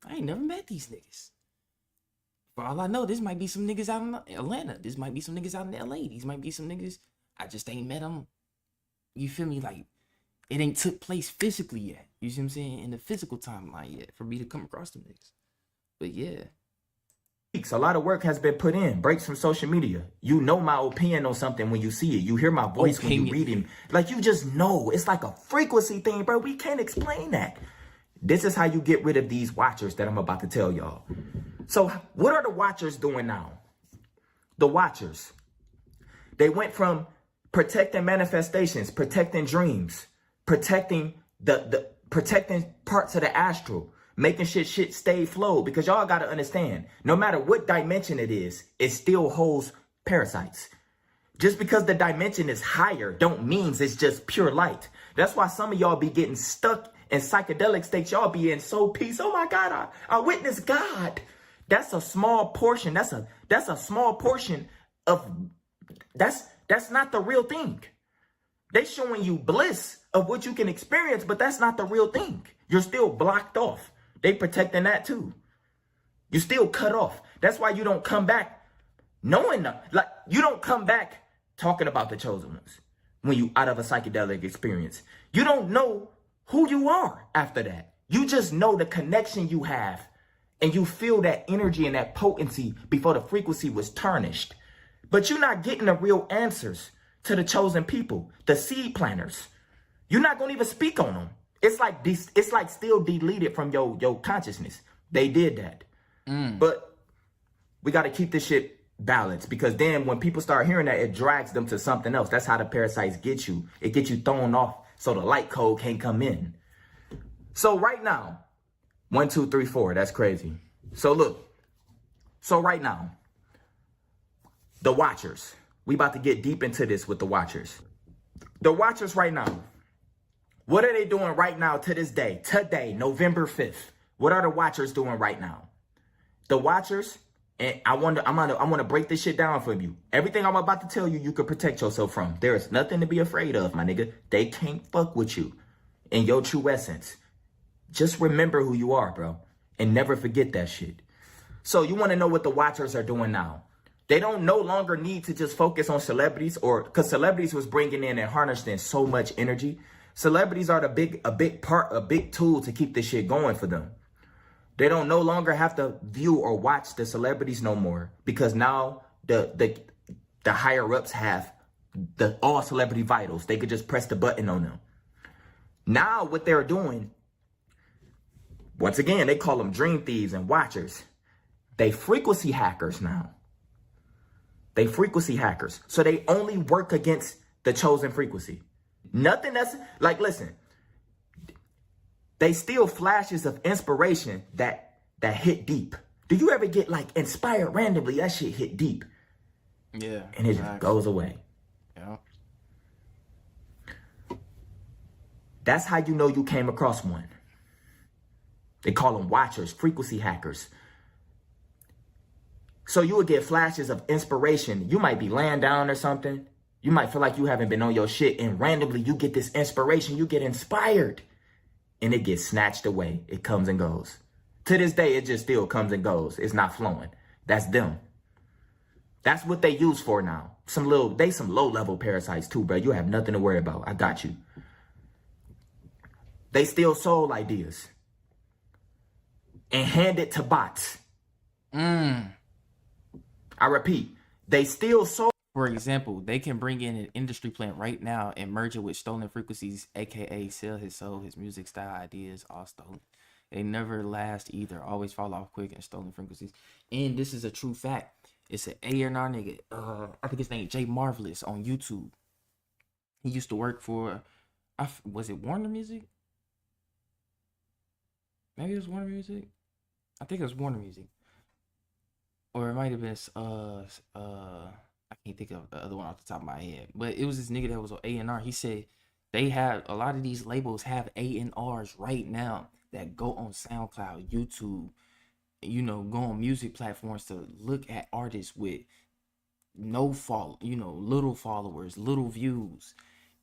[SPEAKER 1] I ain't never met these niggas. For all I know, this might be some niggas out in Atlanta. This might be some niggas out in LA. These might be some niggas I just ain't met them. You feel me? Like, it ain't took place physically yet. You see what I'm saying? In the physical timeline yet for me to come across them niggas. But yeah.
[SPEAKER 3] A lot of work has been put in. Breaks from social media. You know my opinion on something when you see it. You hear my voice when you read it. Like, you just know. It's like a frequency thing, bro. We can't explain that. This is how you get rid of these watchers that I'm about to tell y'all. So, what are the watchers doing now? The watchers. They went from protecting manifestations, protecting dreams, protecting protecting parts of the astral, making shit stay flow, because y'all got to understand, no matter what dimension it is, it still holds parasites. Just because the dimension is higher don't mean it's just pure light. That's why some of y'all be getting stuck in psychedelic states. Y'all be in so peace. Oh my God, I witness God. That's a small portion. That's a small portion of that's not the real thing. They showing you bliss of what you can experience, but that's not the real thing. You're still blocked off. They protecting that too. You still cut off. That's why you don't come back knowing them. Like, you don't come back talking about the chosen ones when you out of a psychedelic experience. You don't know who you are after that. You just know the connection you have, and you feel that energy and that potency before the frequency was tarnished. But you're not getting the real answers to the chosen people, the seed planters. You're not gonna even speak on them. It's like still deleted from your consciousness. They did that. But we got to keep this shit balanced, because then when people start hearing that, it drags them to something else. That's how the parasites get you. It gets you thrown off so the light code can't come in. So right now, 1, 2, 3, 4, that's crazy. So look, so right now, the watchers, we about to get deep into this with the watchers. The watchers right now, what are they doing right now to this day? Today, November 5th. What are the watchers doing right now? The watchers, and I want to break this shit down for you. Everything I'm about to tell you, you can protect yourself from. There is nothing to be afraid of, my nigga. They can't fuck with you in your true essence. Just remember who you are, bro, and never forget that shit. So you want to know what the watchers are doing now? They don't no longer need to just focus on celebrities, or because celebrities was bringing in and harnessing so much energy. Celebrities are a big tool to keep this shit going for them. They don't no longer have to view or watch the celebrities no more, because now the higher ups have the all celebrity vitals. They could just press the button on them. Now what they're doing, once again, they call them dream thieves and watchers. They frequency hackers now. They frequency hackers. So they only work against the chosen frequency. Nothing that's like, listen, they steal flashes of inspiration that hit deep. Do you ever get like inspired randomly? That shit hit deep.
[SPEAKER 1] Yeah.
[SPEAKER 3] And it just goes away.
[SPEAKER 1] Yeah.
[SPEAKER 3] That's how you know you came across one. They call them watchers, frequency hackers. So you would get flashes of inspiration. You might be laying down or something. You might feel like you haven't been on your shit, and randomly you get this inspiration. You get inspired, and it gets snatched away. It comes and goes. To this day, it just still comes and goes. It's not flowing. That's them. That's what they use for now. Some low-level parasites too, bro. You have nothing to worry about. I got you. They steal soul ideas and hand it to bots. I repeat, they steal soul.
[SPEAKER 1] For example, they can bring in an industry plant right now and merge it with stolen frequencies, aka sell his soul, his music style, ideas, all stolen. They never last either. Always fall off quick and stolen frequencies. And this is a true fact. It's an A&R nigga. I think his name Jay Marvelous on YouTube. He used to work for, was it Warner Music? Maybe it was Warner Music. I think it was Warner Music. Or it might have been I can't think of the other one off the top of my head. But it was this nigga that was on A&R. He said they have a lot of these labels have A&Rs right now that go on SoundCloud, YouTube, you know, go on music platforms to look at artists with no follow, you know, little followers, little views,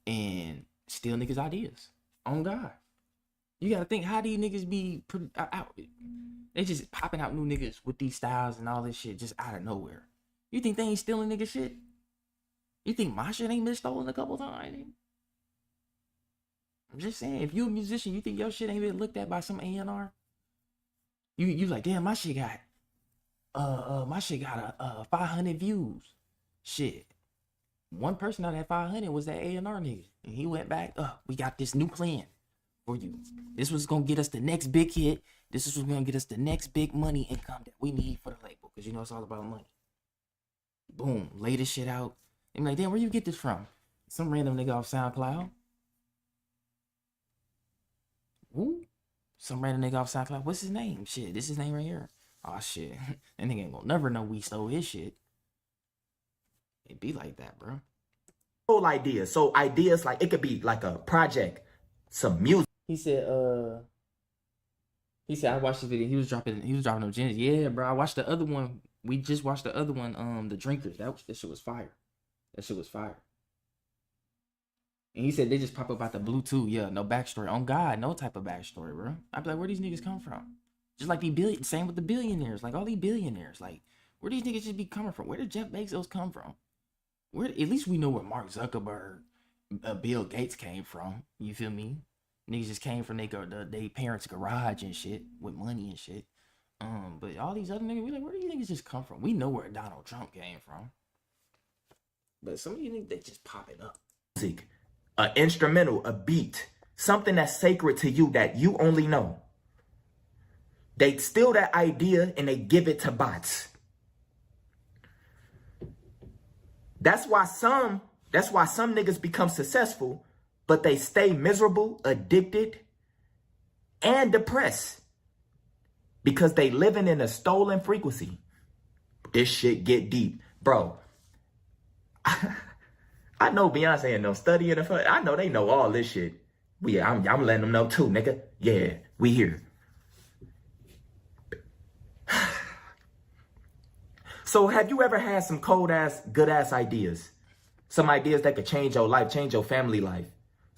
[SPEAKER 1] and steal niggas' ideas. On God. You gotta think, how these niggas be out? They just popping out new niggas with these styles and all this shit just out of nowhere. You think they ain't stealing nigga shit? You think my shit ain't been stolen a couple times? I'm just saying, if you a musician, you think your shit ain't been looked at by some A&R? You like, damn, my shit got 500 views. Shit. One person out of that 500 was that A&R nigga. And he went back, we got this new plan for you. This was gonna get us the next big hit. This is what's gonna get us the next big money income that we need for the label. Because you know it's all about money. Boom, lay this shit out. And like, damn, where you get this from? Some random nigga off SoundCloud. Woo. Some random nigga off SoundCloud. What's his name? Shit, this is his name right here. Oh shit. That nigga ain't gonna never know we stole his shit. It be like that, bro.
[SPEAKER 3] Whole idea. So ideas, like, it could be like a project, some music.
[SPEAKER 1] He said, I watched the video. He was dropping them gems. Yeah, bro. I watched the other one. We just watched the other one, The Drinkers. That shit was fire. That shit was fire. And he said they just pop up out the blue too. Yeah, no backstory. On God, no type of backstory, bro. I'd be like, where these niggas come from? Just like same with the billionaires. Like all these billionaires. Like, where these niggas just be coming from? Where did Jeff Bezos come from? Where, at least we know where Mark Zuckerberg, Bill Gates came from. You feel me? Niggas just came from their parents' garage and shit with money and shit. But all these other niggas, we like, where do you niggas just come from? We know where Donald Trump came from. But some of you niggas, they just pop it up.
[SPEAKER 3] Music, an instrumental, a beat, something that's sacred to you that you only know. They steal that idea and they give it to bots. That's why some niggas become successful, but they stay miserable, addicted, and depressed. Because they living in a stolen frequency. This shit get deep. Bro, I know Beyonce and them studying the fuck. I know they know all this shit. I'm letting them know too, nigga. Yeah, we here. So have you ever had some cold-ass, good-ass ideas? Some ideas that could change your life, change your family life.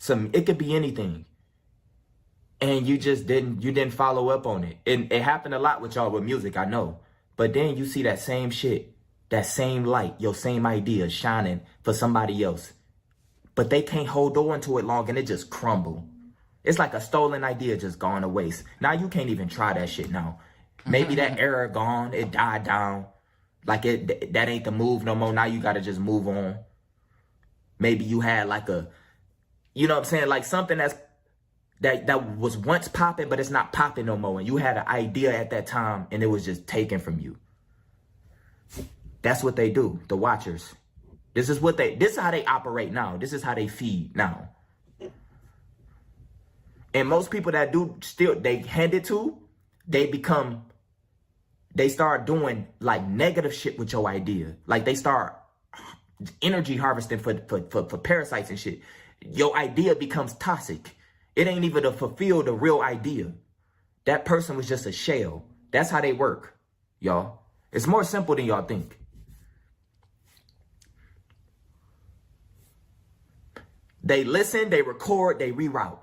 [SPEAKER 3] It could be anything. And you just didn't follow up on it. And it happened a lot with y'all with music, I know. But then you see that same shit, that same light, your same idea shining for somebody else. But they can't hold on to it long and it just crumble. It's like a stolen idea just gone to waste. Now you can't even try that shit now. Maybe that era gone, it died down. Like that ain't the move no more. Now you gotta just move on. Maybe you had like you know what I'm saying? Like something that was once popping, but it's not popping no more. And you had an idea at that time and it was just taken from you. That's what they do, the watchers. This is how they operate now. This is how they feed now. And most people that do still, they hand it to, they start doing like negative shit with your idea. Like they start energy harvesting for parasites and shit. Your idea becomes toxic. It ain't even to fulfill the real idea. That person was just a shell. That's how they work, y'all. It's more simple than y'all think. They listen, they record, they reroute.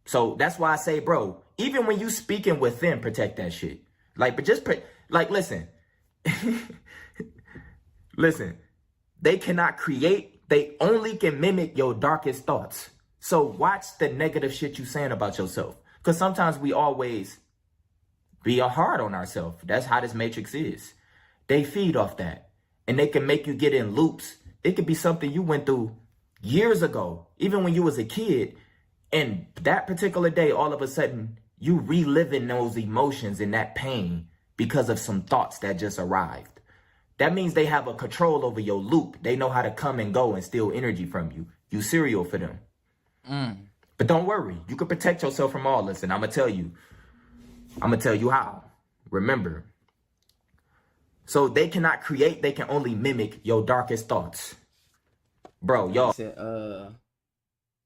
[SPEAKER 3] So that's why I say, bro, even when you speaking with them, protect that shit. Like, but just, like, listen. Listen, they cannot create. They only can mimic your darkest thoughts. So watch the negative shit you saying about yourself. Because sometimes we always be hard on ourselves. That's how this matrix is. They feed off that. And they can make you get in loops. It could be something you went through years ago, even when you was a kid. And that particular day, all of a sudden, you reliving those emotions and that pain because of some thoughts that just arrived. That means they have a control over your loop. They know how to come and go and steal energy from you. You cereal for them. But don't worry. You can protect yourself from all this. And I'm going to tell you how. Remember. So they cannot create. They can only mimic your darkest thoughts. Bro, y'all.
[SPEAKER 1] Said,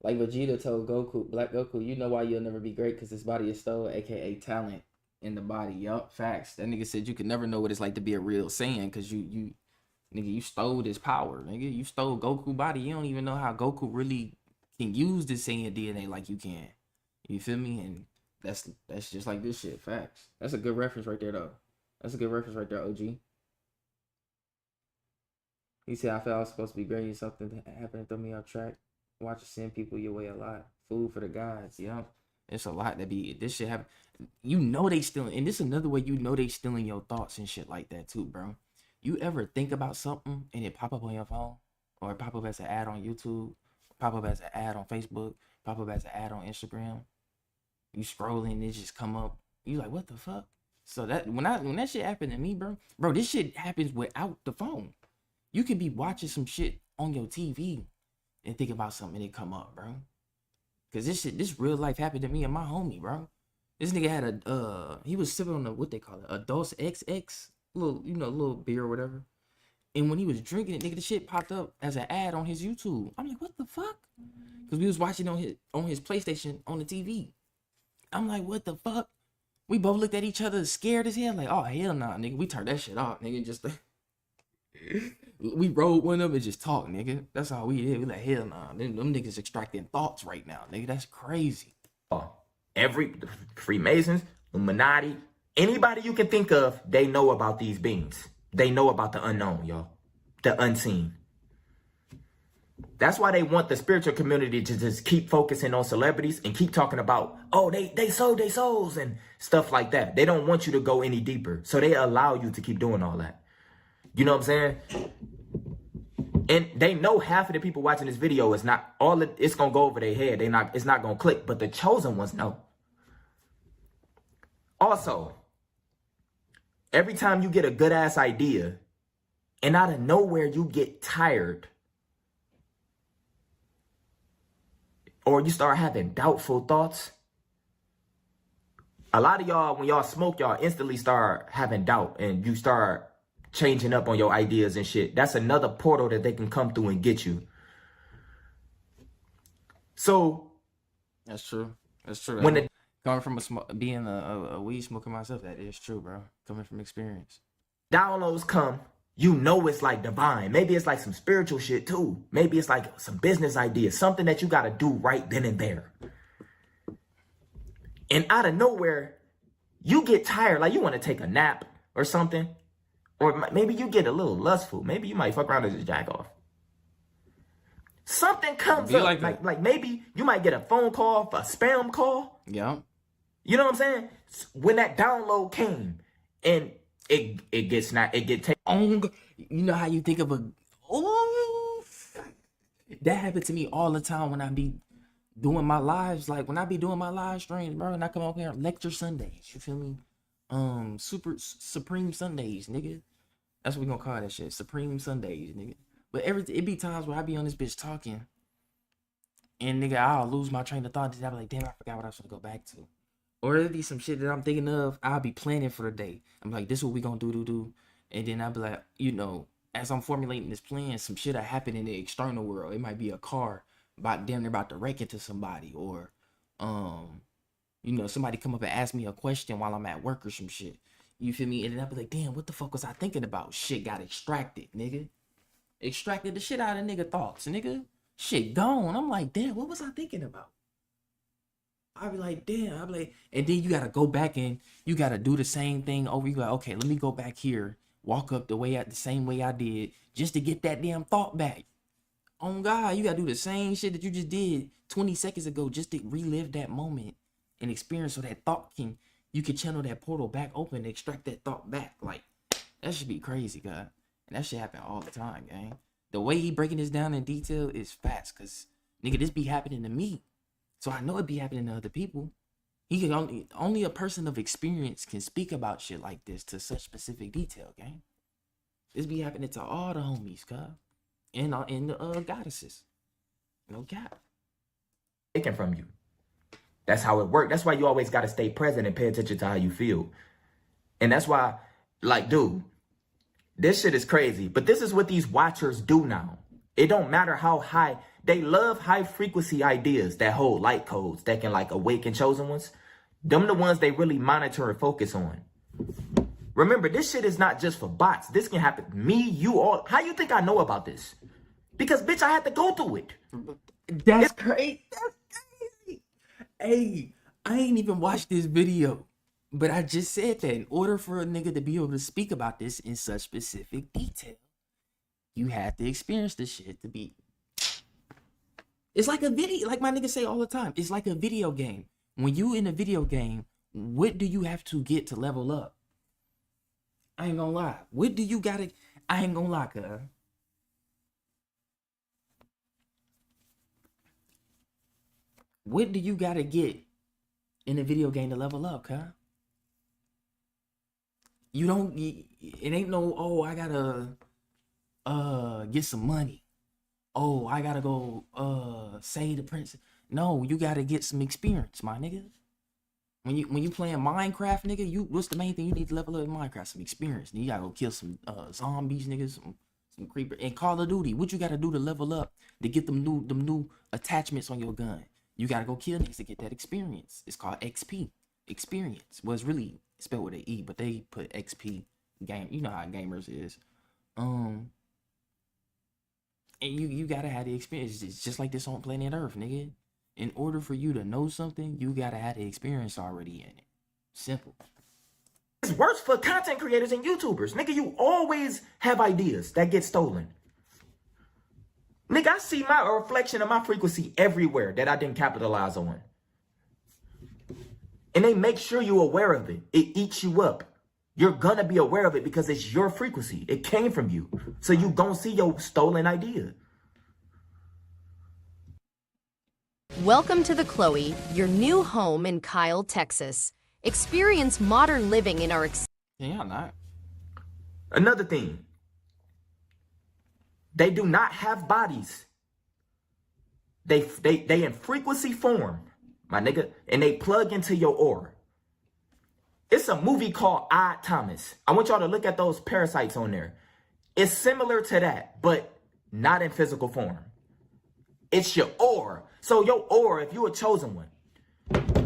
[SPEAKER 1] like Vegeta told Goku, Black Goku, you know why you'll never be great? Because his body is stole, aka talent in the body. Yup, facts. That nigga said you could never know what it's like to be a real Saiyan because you stole this power, nigga. You stole Goku body. You don't even know how Goku really can use the Saiyan DNA like you can. You feel me? And that's just like this shit. Facts. That's a good reference right there, though. That's a good reference right there, OG. He said, I felt I was supposed to be great and something happened to throw me off track. Watch it send people your way a lot. Food for the gods, you know? It's a lot that be, this shit happen. You know they stealing, and this is another way you know they stealing your thoughts and shit like that too, bro. You ever think about something and it pop up on your phone? Or it pop up as an ad on YouTube? Pop up as an ad on Facebook? Pop up as an ad on Instagram? You scrolling and it just come up. You like, what the fuck? So that when that shit happened to me, bro, this shit happens without the phone. You could be watching some shit on your TV and think about something and it come up, bro. Cause this real life happened to me and my homie, bro. This nigga had he was sipping on what they call it, a Dos XX, little beer or whatever. And when he was drinking it, nigga, the shit popped up as an ad on his YouTube. I'm like, what the fuck? Cause we was watching on his PlayStation on the TV. I'm like, what the fuck? We both looked at each other scared as hell, like, oh hell nah, nigga. We turned that shit off, nigga. Just we rolled one up and just talk, nigga. That's all we did. We like, hell nah. Them niggas extracting thoughts right now, nigga. That's crazy.
[SPEAKER 3] Every Freemasons, Illuminati, anybody you can think of, they know about these beings. They know about the unknown, y'all. The unseen. That's why they want the spiritual community to just keep focusing on celebrities and keep talking about, oh, they sold their souls and stuff like that. They don't want you to go any deeper. So they allow you to keep doing all that. You know what I'm saying? And they know half of the people watching this video is not all it's gonna go over their head. It's not gonna click, but the chosen ones know. Also, every time you get a good ass idea and out of nowhere you get tired or you start having doubtful thoughts, a lot of y'all, when y'all smoke, y'all instantly start having doubt and you start changing up on your ideas and shit. That's another portal that they can come through and get you. So
[SPEAKER 1] that's true. That's true.
[SPEAKER 3] When
[SPEAKER 1] coming from being a weed smoker myself, that is true, bro. Coming from experience.
[SPEAKER 3] Downloads come, you know it's like divine. Maybe it's like some spiritual shit too. Maybe it's like some business ideas, something that you got to do right then and there. And out of nowhere, you get tired, like you want to take a nap or something. Or maybe you get a little lustful. Maybe you might fuck around and just jack off. Something comes up. Like maybe you might get a phone call, a spam call.
[SPEAKER 1] Yeah.
[SPEAKER 3] You know what I'm saying? When that download came and it gets taken.
[SPEAKER 1] You know how you think of that happened to me all the time when I be doing my lives. Like when I be doing my live streams, bro, and I come up here lecture Sundays. You feel me? Supreme Sundays, nigga. That's what we gonna call that shit. Supreme Sundays, nigga. But it be times where I be on this bitch talking, and nigga, I'll lose my train of thought. I'll be like, damn, I forgot what I was gonna go back to. Or it'll be some shit that I'm thinking of. I'll be planning for the day. I'm like, this is what we gonna do. And then I'll be like, as I'm formulating this plan, some shit that happened in the external world. It might be a car about to wreck into somebody, or somebody come up and ask me a question while I'm at work or some shit. You feel me? And then I'll be like, damn, what the fuck was I thinking about? Shit got extracted, nigga. Extracted the shit out of nigga thoughts, nigga. Shit gone. I'm like, damn, what was I thinking about? I be like, damn. I be like, and then you gotta go back and you gotta do the same thing over. You go, okay, let me go back here, walk up the same way I did, just to get that damn thought back. Oh God, you gotta do the same shit that you just did 20 seconds ago, just to relive that moment and experience, so that you can channel that portal back open and extract that thought back. Like, that should be crazy, God. And that shit happen all the time, gang. The way he breaking this down in detail is fast, cause nigga, this be happening to me. So I know it be happening to other people. He can only a person of experience can speak about shit like this to such specific detail, gang. This be happening to all the homies, cuz. And the goddesses. No cap.
[SPEAKER 3] Taken from you. That's how it works. That's why you always got to stay present and pay attention to how you feel. And that's why, like, dude, this shit is crazy. But this is what these watchers do now. It don't matter how high. They love high frequency ideas that hold light codes that can, like, awaken chosen ones. Them the ones they really monitor and focus on. Remember, this shit is not just for bots. This can happen to me, you, all. How you think I know about this? Because, bitch, I had to go through it.
[SPEAKER 1] That's crazy. That's crazy. Hey, I ain't even watched this video, but I just said that in order for a nigga to be able to speak about this in such specific detail, you have to experience this shit to be. It's like a video, like my niggas say all the time. It's like a video game. When you in a video game, what do you have to get to level up? I ain't gonna lie. What do you gotta? I ain't gonna lie, cuz. What do you gotta get in a video game to level up, cuz? You don't. It ain't no. Oh, I gotta get some money. Oh, I gotta go save the princess. No, you gotta get some experience, my nigga. When you playing Minecraft, nigga, what's the main thing you need to level up in Minecraft? Some experience. You gotta go kill some zombies, niggas, some creeper. And Call of Duty, what you gotta do to level up to get them new attachments on your gun? You gotta go kill niggas to get that experience. It's called XP, experience. Well, it's really spelled with an E, but they put XP game. You know how gamers is. And you gotta have the experience. It's just like this on planet Earth, nigga. In order for you to know something, you gotta have the experience already in it. Simple.
[SPEAKER 3] It's worse for content creators and YouTubers. Nigga, you always have ideas that get stolen. Nigga, I see my reflection of my frequency everywhere that I didn't capitalize on. And they make sure you're aware of it. It eats you up. You're gonna be aware of it because it's your frequency. It came from you. So you gonna see your stolen idea.
[SPEAKER 6] Welcome to the Chloe, your new home in Kyle, Texas. Experience modern living in our...
[SPEAKER 1] Yeah, not.
[SPEAKER 3] Another thing. They do not have bodies. They in frequency form, my nigga, and they plug into your aura. It's a movie called Odd Thomas. I want y'all to look at those parasites on there. It's similar to that, but not in physical form. It's your aura. So your aura, if you a chosen one,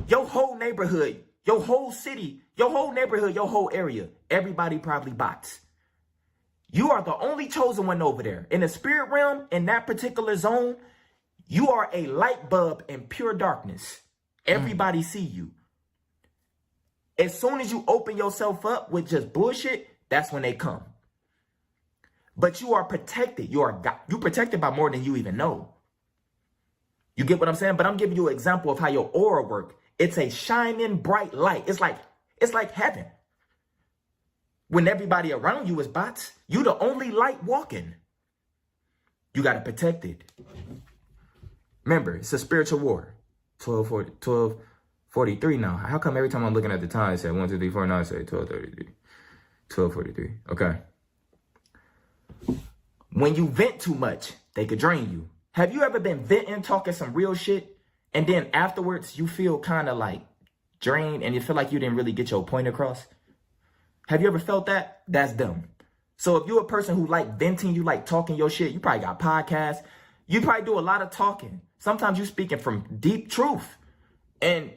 [SPEAKER 3] your whole neighborhood, your whole city, your whole neighborhood, your whole area, everybody probably bots. You are the only chosen one over there. In the spirit realm, in that particular zone, you are a light bulb in pure darkness. Everybody see you. As soon as you open yourself up with just bullshit, that's when they come. But you are protected. You protected by more than you even know. You get what I'm saying? But I'm giving you an example of how your aura works. It's a shining bright light. It's like heaven. When everybody around you is bots, you the only light walking. You got to protect it. Remember, it's a spiritual war. 12:43 now. How come every time I'm looking at the time, it said 1, 2, 3, 4, now it said 12:33. 12:43. Okay. When you vent too much, they could drain you. Have you ever been venting, talking some real shit, and then afterwards you feel kind of like drained and you feel like you didn't really get your point across? Have you ever felt that? That's them. So if you're a person who like venting, you like talking your shit, you probably got podcasts. You probably do a lot of talking. Sometimes you speaking from deep truth. And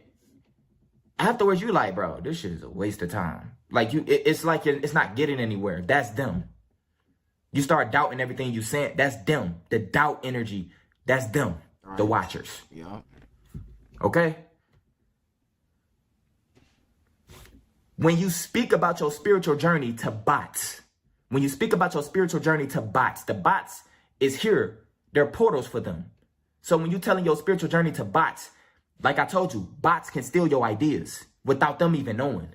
[SPEAKER 3] afterwards you like, bro, this shit is a waste of time. Like it's like it's not getting anywhere. That's them. You start doubting everything you said. That's them. The doubt energy. That's them. Right. The watchers.
[SPEAKER 1] Yeah.
[SPEAKER 3] Okay? When you speak about your spiritual journey to bots, the bots is here. They're portals for them. So when you're telling your spiritual journey to bots, like I told you, bots can steal your ideas without them even knowing.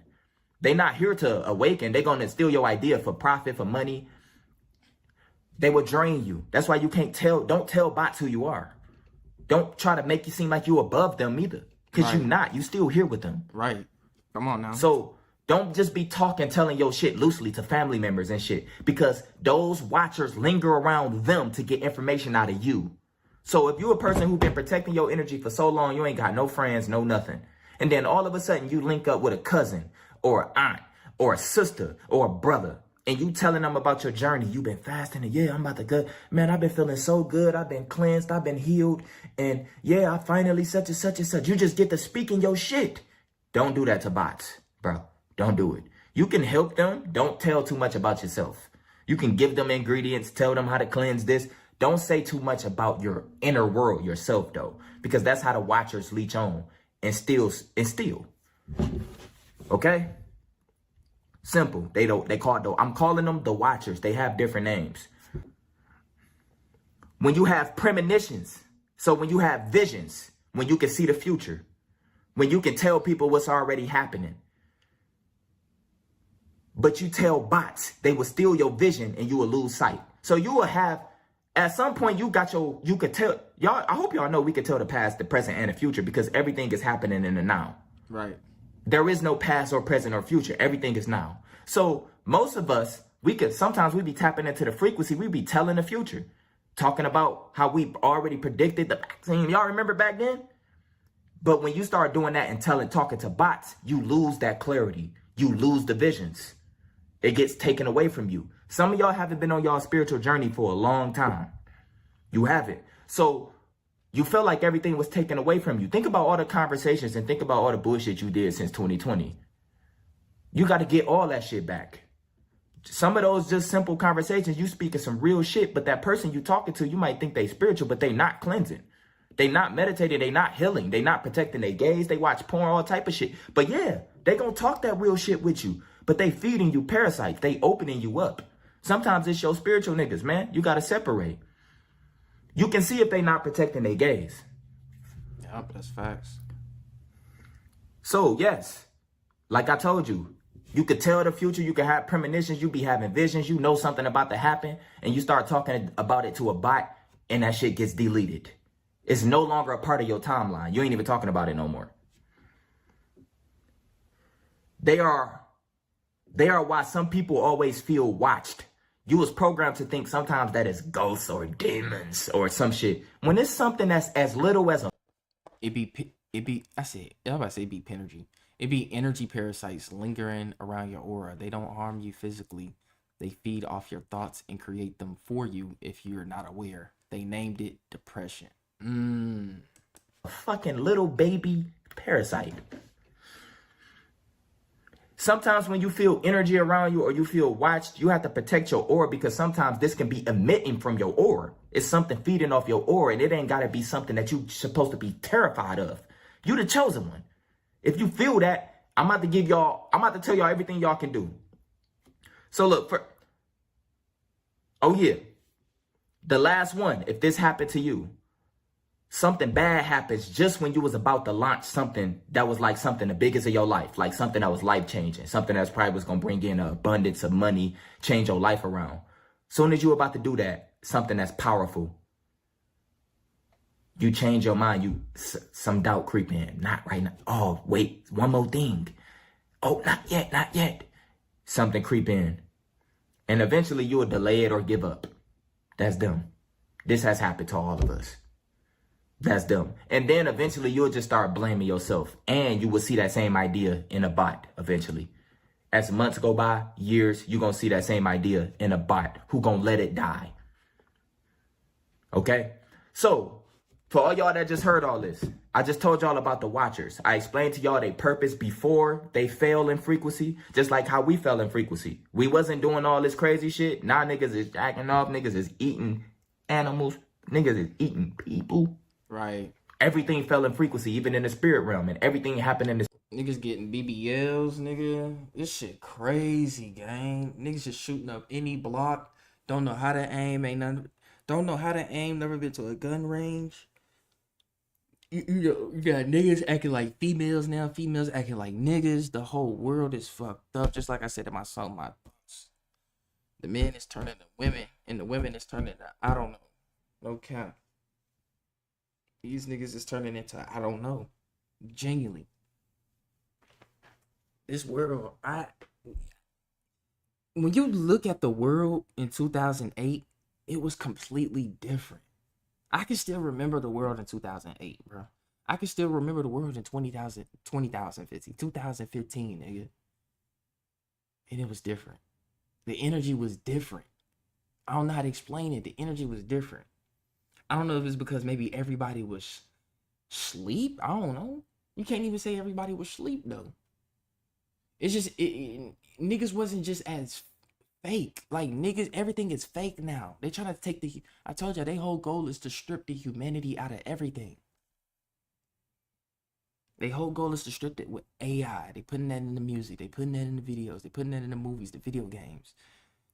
[SPEAKER 3] They're not here to awaken. They're going to steal your idea for profit, for money. They will drain you. That's why you don't tell bots who you are. Don't try to make you seem like you above them either. Because you're not. You still here with them.
[SPEAKER 1] Right. Come on now.
[SPEAKER 3] So don't just be telling your shit loosely to family members and shit. Because those watchers linger around them to get information out of you. So if you're a person who's been protecting your energy for so long, you ain't got no friends, no nothing. And then all of a sudden you link up with a cousin or an aunt or a sister or a brother. And you telling them about your journey. You've been fasting and yeah, I'm about to go. Man, I've been feeling so good. I've been cleansed. I've been healed. And yeah, I finally such and such and such. You just get to speaking your shit. Don't do that to bots, bro. Don't do it. You can help them. Don't tell too much about yourself. You can give them ingredients. Tell them how to cleanse this. Don't say too much about your inner world, yourself, though. Because that's how the watchers leech on and steal. Okay? Simple. I'm calling them the watchers. They have different names. When you have premonitions, so when you have visions, when you can see the future, when you can tell people what's already happening, but you tell bots, they will steal your vision and you will lose sight. So you will have, at some point you could tell, y'all, I hope y'all know we could tell the past, the present, and the future because everything is happening in the now.
[SPEAKER 1] Right.
[SPEAKER 3] There is no past or present or future. Everything is now. So most of us, sometimes we be tapping into the frequency. We be telling the future, talking about how we already predicted the vaccine. Y'all remember back then? But when you start doing that and talking to bots, you lose that clarity. You lose the visions. It gets taken away from you. Some of y'all haven't been on y'all spiritual journey for a long time. You haven't. So you feel like everything was taken away from you. Think about all the conversations and think about all the bullshit you did since 2020. You got to get all that shit back. Some of those just simple conversations, you speaking some real shit, but that person you talking to, you might think they spiritual, but they not cleansing. They not meditating. They not healing. They not protecting their gaze. They watch porn, all type of shit. But yeah, they gonna talk that real shit with you, but they feeding you parasites. They opening you up. Sometimes it's your spiritual niggas, man. You got to separate. You can see if they not protecting their gaze.
[SPEAKER 1] Yep, that's facts.
[SPEAKER 3] So yes, like I told you, you could tell the future, you could have premonitions, you be having visions, you know something about to happen, and you start talking about it to a bot, and that shit gets deleted. It's no longer a part of your timeline. You ain't even talking about it no more. They are why some people always feel watched. You was programmed to think sometimes that it's ghosts or demons or some shit. When it's something that's as little as a...
[SPEAKER 1] It be Penergy. It be energy parasites lingering around your aura. They don't harm you physically. They feed off your thoughts and create them for you if you're not aware. They named it depression.
[SPEAKER 3] A fucking little baby parasite. Sometimes when you feel energy around you or you feel watched, you have to protect your aura because sometimes this can be emitting from your aura. It's something feeding off your aura and it ain't got to be something that you're supposed to be terrified of. You the chosen one. If you feel that, I'm about to tell y'all everything y'all can do. So look, the last one, if this happened to you, something bad happens just when you was about to launch something that was like something the biggest of your life, like something that was life-changing, something that's probably was going to bring in an abundance of money, change your life around. Soon as you're about to do that, something that's powerful, you change your mind, some doubt creep in. Not right now. Oh, wait, one more thing. Oh, not yet. Something creep in. And eventually you will delay it or give up. That's dumb. This has happened to all of us. That's dumb. And then eventually you'll just start blaming yourself. And you will see that same idea in a bot eventually. As months go by, years, you're going to see that same idea in a bot who going to let it die. Okay? So, for all y'all that just heard all this, I just told y'all about the watchers. I explained to y'all their purpose before they fell in frequency, just like how we fell in frequency. We wasn't doing all this crazy shit. Now niggas is jacking off. Niggas is eating animals. Niggas is eating people.
[SPEAKER 1] Right.
[SPEAKER 3] Everything fell in frequency, even in the spirit realm, and everything happened in the...
[SPEAKER 1] Niggas getting BBLs, nigga. This shit crazy, gang. Niggas just shooting up any block. Don't know how to aim. Don't know how to aim. Never been to a gun range. You got niggas acting like females now. Females acting like niggas. The whole world is fucked up. Just like I said in my song, my thoughts. The men is turning to women, and the women is turning to I don't know. No cap. These niggas is turning into I don't know. Genuinely. This world, when you look at the world in 2008, it was completely different. I can still remember the world in 2008, bro. I can still remember the world in 2015, nigga. And it was different. The energy was different. I don't know how to explain it. The energy was different. I don't know if it's because maybe everybody was asleep. I don't know. You can't even say everybody was asleep, though. It's just, niggas wasn't just as fake. Like, niggas, everything is fake now. They trying to take I told you, their whole goal is to strip the humanity out of everything. Their whole goal is to strip it with AI. They putting that in the music. They putting that in the videos. They putting that in the movies, the video games.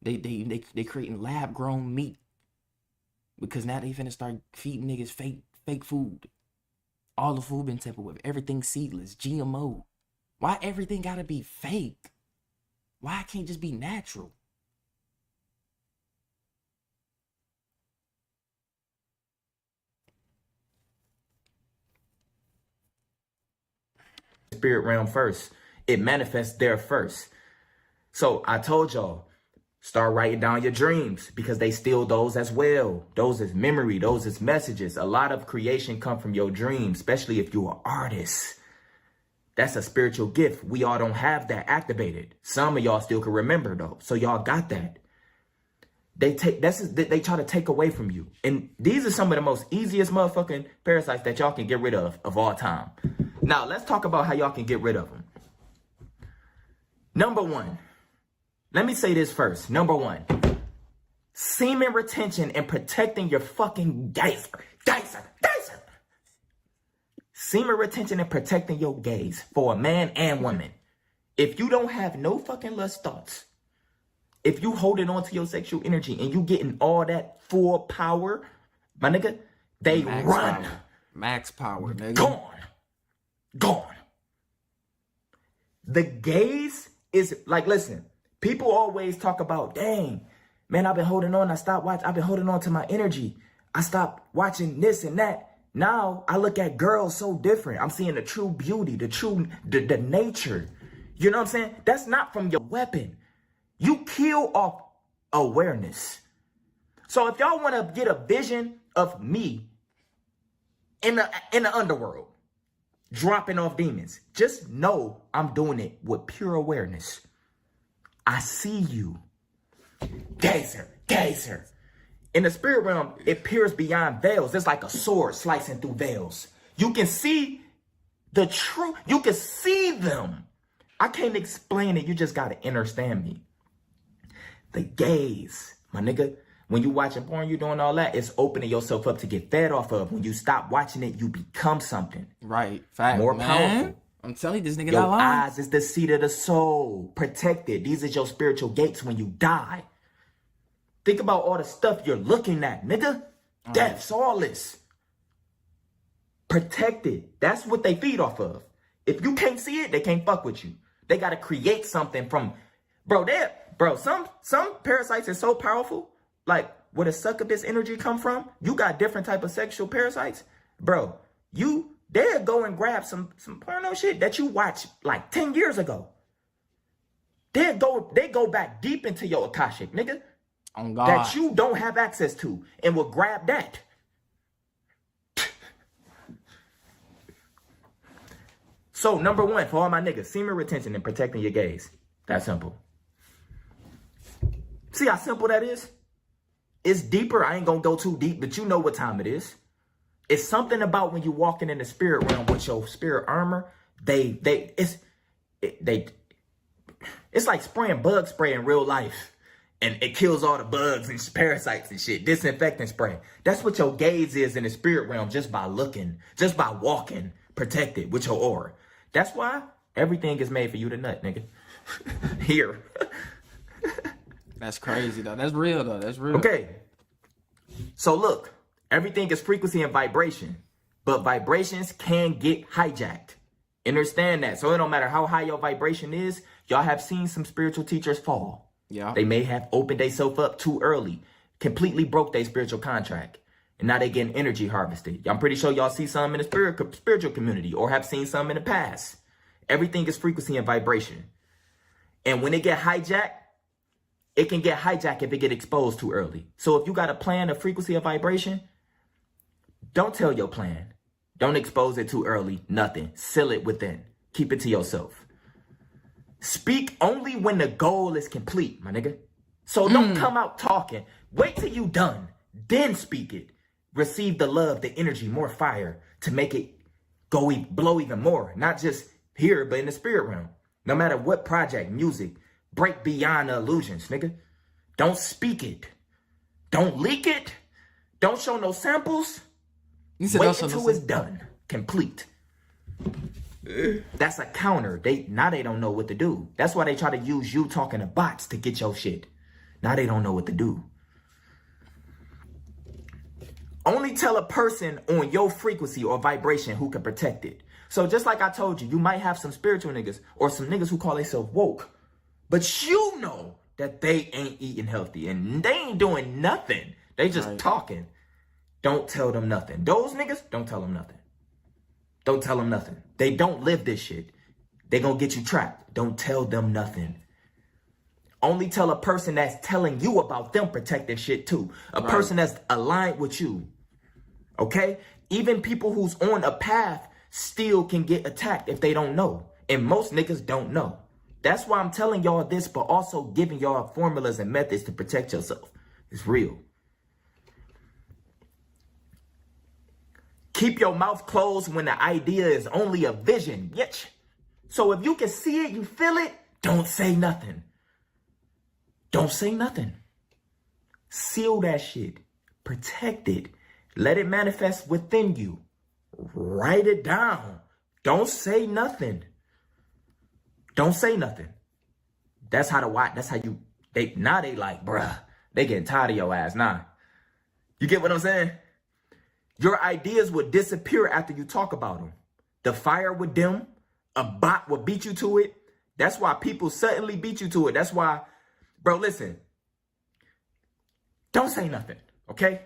[SPEAKER 1] They creating lab-grown meat. Because now they finna start feeding niggas fake food. All the food been tampered with. Everything seedless, GMO. Why everything gotta be fake? Why it can't just be natural?
[SPEAKER 3] Spirit realm first. It manifests there first. So I told y'all, start writing down your dreams because they steal those as well. Those is memory. Those is messages. A lot of creation come from your dreams, especially if you're an artist. That's a spiritual gift. We all don't have that activated. Some of y'all still can remember though. So y'all got that. They try to take away from you. And these are some of the most easiest motherfucking parasites that y'all can get rid of all time. Now let's talk about how y'all can get rid of them. Number one. Let me say this first. Number one. Semen retention and protecting your fucking geyser. Semen retention and protecting your gaze for a man and woman. If you don't have no fucking lust thoughts, if you holding on to your sexual energy and you getting all that full power, my nigga, they
[SPEAKER 1] Max
[SPEAKER 3] run.
[SPEAKER 1] Power. Max power, nigga.
[SPEAKER 3] Gone. The gaze is like, listen, people always talk about, dang, man, I've been holding on. I've been holding on to my energy. I stopped watching this and that. Now I look at girls so different. I'm seeing the true beauty, the nature. You know what I'm saying? That's not from your weapon. You kill off awareness. So if y'all want to get a vision of me in the underworld, dropping off demons, just know I'm doing it with pure awareness. I see you. Gazer. In the spirit realm, it peers beyond veils. It's like a sword slicing through veils. You can see the truth. You can see them. I can't explain it. You just got to understand me. The gaze, my nigga. When you watching porn, you doing all that, it's opening yourself up to get fed off of. When you stop watching it, you become something.
[SPEAKER 1] Right. Fact,
[SPEAKER 3] more
[SPEAKER 1] man.
[SPEAKER 3] powerful.
[SPEAKER 1] I'm telling you, this nigga
[SPEAKER 3] Your
[SPEAKER 1] not lying.
[SPEAKER 3] eyes is the seat of the soul. Protected. These is your spiritual gates when you die. Think about all the stuff you're looking at, nigga. Death's all this. Protected. That's what they feed off of. If you can't see it, they can't fuck with you. They got to create something from... some parasites are so powerful. Like, where the succubus energy come from, you got different type of sexual parasites. Bro, they'll go and grab some porno shit that you watched like 10 years ago. They go back deep into your Akashic, nigga.
[SPEAKER 1] On God.
[SPEAKER 3] That you don't have access to and will grab that. So, number one, for all my niggas, semen retention and protecting your gaze. That's simple. See how simple that is? It's deeper. I ain't gonna go too deep, but you know what time it is. It's something about when you walking in the spirit realm with your spirit armor. It's like spraying bug spray in real life. And it kills all the bugs and parasites and shit. Disinfectant spray. That's what your gaze is in the spirit realm just by looking, just by walking, protected with your aura. That's why Everything is made for you to nut, nigga. Here.
[SPEAKER 1] That's crazy though. That's real though. That's real.
[SPEAKER 3] Okay. So look, everything is frequency and vibration, but vibrations can get hijacked. Understand that. So it don't matter how high your vibration is. Y'all have seen some spiritual teachers fall.
[SPEAKER 1] Yeah.
[SPEAKER 3] They may have opened themselves up too early, completely broke their spiritual contract, and now they getting energy harvested. I'm pretty sure y'all see some in the spiritual community or have seen some in the past. Everything is frequency and vibration. And when it get hijacked, it can get hijacked if it get exposed too early. So if you got a plan of frequency or vibration, don't tell your plan. Don't expose it too early. Nothing. Seal it within. Keep it to yourself. Speak only when the goal is complete, my nigga. So don't come out talking. Wait till you done. Then speak it. Receive the love, the energy, more fire to make it blow even more. Not just here, but in the spirit realm. No matter what project, music, break beyond the illusions, nigga. Don't speak it. Don't leak it. Don't show no samples. Wait until it's done. Complete. That's a counter. Now they don't know what to do. That's why they try to use you talking to bots to get your shit. Now they don't know what to do. Only tell a person on your frequency or vibration who can protect it. So just like I told you, you might have some spiritual niggas or some niggas who call themselves woke. But you know that they ain't eating healthy and they ain't doing nothing. They just talking. Don't tell them nothing. Those niggas, don't tell them nothing. Don't tell them nothing. They don't live this shit. They gonna get you trapped. Don't tell them nothing. Only tell a person that's telling you about them protecting shit too. A person that's aligned with you. Okay? Even people who's on a path still can get attacked if they don't know. And most niggas don't know. That's why I'm telling y'all this, but also giving y'all formulas and methods to protect yourself. It's real. Keep your mouth closed when the idea is only a vision. Yitch. So if you can see it, you feel it, don't say nothing. Don't say nothing. Seal that shit. Protect it. Let it manifest within you. Write it down. Don't say nothing. Don't say nothing. That's how now they like, bruh, they getting tired of your ass. Nah. You get what I'm saying? Your ideas would disappear after you talk about them. The fire would dim. A bot would beat you to it. That's why people suddenly beat you to it. That's why, bro, listen. Don't say nothing, okay?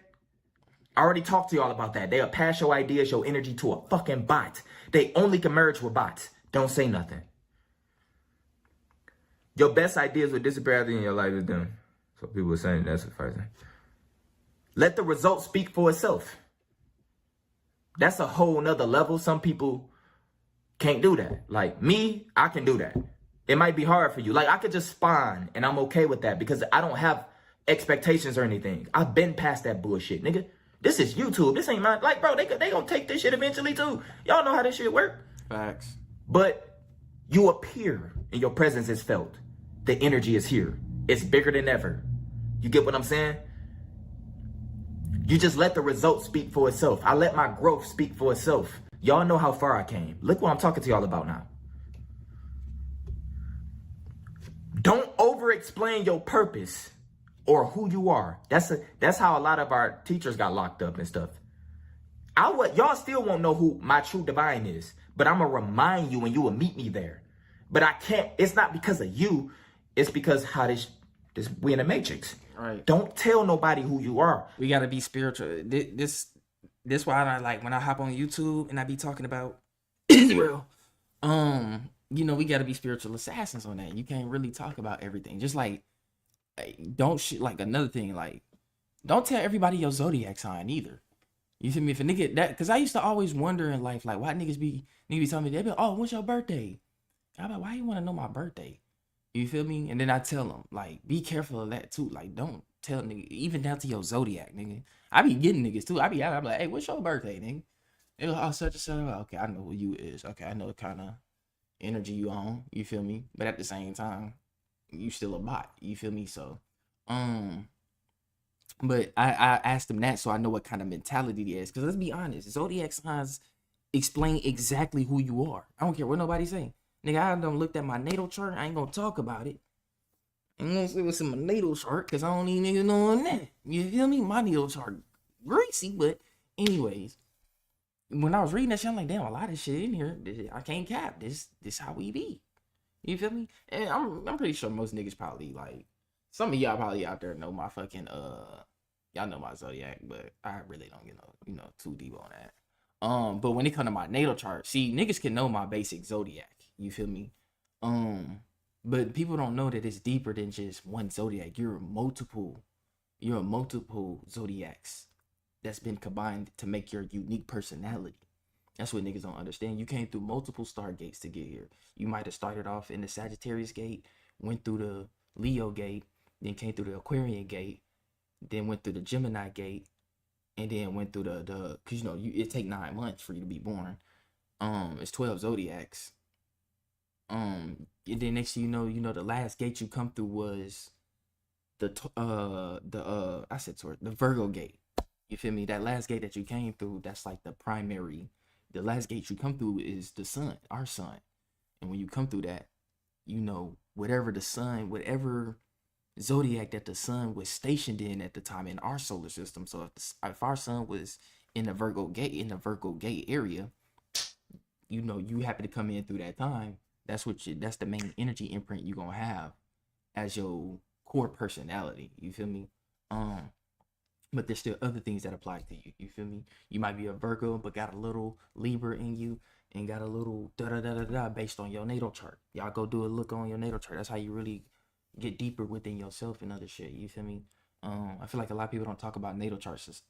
[SPEAKER 3] I already talked to y'all about that. They'll pass your ideas, your energy to a fucking bot. They only can merge with bots. Don't say nothing. Your best ideas will disappear after your life is done. So people are saying that's sufficing. Let the result speak for itself. That's a whole nother level. Some people can't do that. Like me, I can do that. It might be hard for you. Like I could just spawn and I'm okay with that because I don't have expectations or anything. I've been past that bullshit, nigga. This is YouTube. This ain't mine. Like, bro, they gonna take this shit eventually too. Y'all know how this shit work.
[SPEAKER 1] Facts.
[SPEAKER 3] But you appear and your presence is felt. The energy is here. It's bigger than ever. You get what I'm saying? You just let the result speak for itself. I let my growth speak for itself. Y'all know how far I came. Look what I'm talking to y'all about now. Don't over-explain your purpose or who you are. That's how a lot of our teachers got locked up and stuff. Y'all still won't know who my true divine is, but I'm going to remind you and you will meet me there. But I can't, it's not because of you. It's because how we in the matrix.
[SPEAKER 1] Right.
[SPEAKER 3] Don't tell nobody who you are.
[SPEAKER 1] We gotta be spiritual. This why I like when I hop on YouTube and I be talking about Israel. You know, we gotta be spiritual assassins on that. You can't really talk about everything. Just like like another thing, like don't tell everybody your zodiac sign either. You feel me? If a nigga because I used to always wonder in life, like why niggas be telling me, they be like, oh, what's your birthday? I'm like, why you want to know my birthday? You feel me? And then I tell them, like, be careful of that too. Like, don't tell nigga, even down to your zodiac, nigga. I be getting niggas too. I'm like, hey, what's your birthday, nigga? They go, oh, such and such. Okay, I know who you is. Okay, I know the kind of energy you on. You feel me? But at the same time, you still a bot. You feel me? So, but I asked them that so I know what kind of mentality it is. Because let's be honest, zodiac signs explain exactly who you are. I don't care what nobody say. Nigga, I done looked at my natal chart. I ain't gonna talk about it. I ain't gonna say what's in my natal chart because I don't even niggas know on that. You feel me? My natal chart greasy, but anyways, when I was reading that shit, I'm like, damn, a lot of shit in here. I can't cap. This how we be. You feel me? And I'm pretty sure most niggas probably like some of y'all probably out there know my fucking y'all know my zodiac, but I really don't get too deep on that. But when it come to my natal chart, see, niggas can know my basic zodiac. You feel me? But people don't know that it's deeper than just one zodiac. You're multiple zodiacs that's been combined to make your unique personality. That's what niggas don't understand. You came through multiple star gates to get here. You might have started off in the Sagittarius gate, went through the Leo gate, then came through the Aquarian gate, then went through the Gemini gate, and then went through the cause it take 9 months for you to be born. It's 12 zodiacs. And then next thing you know, the last gate you come through was the Virgo gate. You feel me? That last gate that you came through, that's like the primary. The last gate you come through is the sun, our sun. And when you come through that, whatever zodiac that the sun was stationed in at the time in our solar system. So if our sun was in the Virgo gate area, you happen to come in through that time. That's the main energy imprint you're gonna have as your core personality. You feel me? But there's still other things that apply to you. You feel me? You might be a Virgo, but got a little Libra in you and got a little da based on your natal chart. Y'all go do a look on your natal chart. That's how you really get deeper within yourself and other shit. You feel me? I feel like a lot of people don't talk about natal charts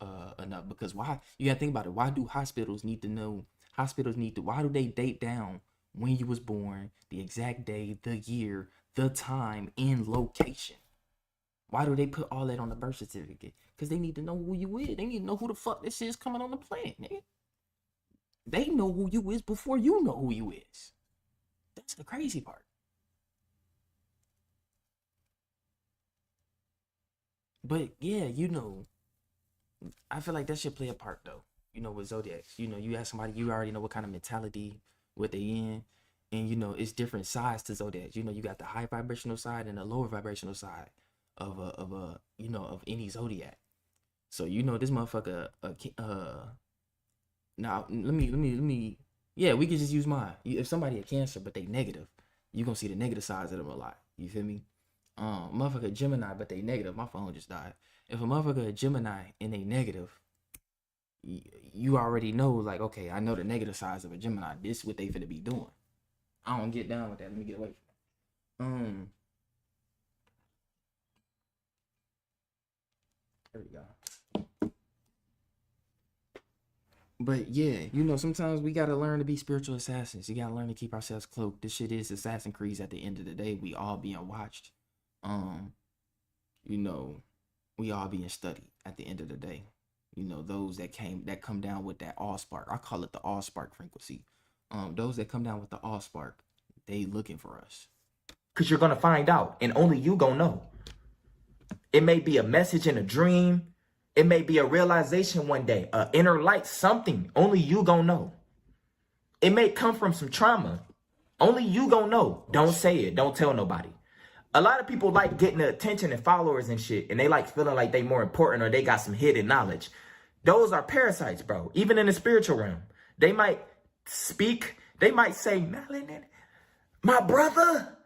[SPEAKER 1] enough, because why? You gotta think about it. Why do hospitals need to know? Why do they date down when you was born, the exact day, the year, the time, and location? Why do they put all that on the birth certificate? Because they need to know who you is. They need to know who the fuck this is coming on the planet, nigga. They know who you is before you know who you is. That's the crazy part. But yeah, I feel like that should play a part though. With zodiacs, you ask somebody, you already know what kind of mentality, what they in, and it's different sides to zodiacs. You got the high vibrational side and the lower vibrational side of any zodiac. So this motherfucker. Now let me. Yeah, we could just use mine. If somebody a Cancer but they negative, you gonna see the negative sides of them a lot. You feel me? Motherfucker Gemini but they negative. My phone just died. If a motherfucker a Gemini and they negative, you already know, like, okay, I know the negative sides of a Gemini. This is what they finna be doing. I don't get down with that. Let me get away from that. There we go. But yeah, sometimes we gotta learn to be spiritual assassins. You gotta learn to keep ourselves cloaked. This shit is Assassin's Creed. At the end of the day, we all being watched. We all being studied at the end of the day. Those that come down with that all-spark. I call it the all-spark frequency. Those that come down with the all-spark, they looking for us.
[SPEAKER 3] Because you're going to find out, and only you going to know. It may be a message in a dream. It may be a realization one day, an inner light, something. Only you going to know. It may come from some trauma. Only you going to know. Don't say it. Don't tell nobody. A lot of people like getting the attention and followers and shit, and they like feeling like they more important or they got some hidden knowledge. Those are parasites, bro. Even in the spiritual realm, they might speak, they might say, my brother,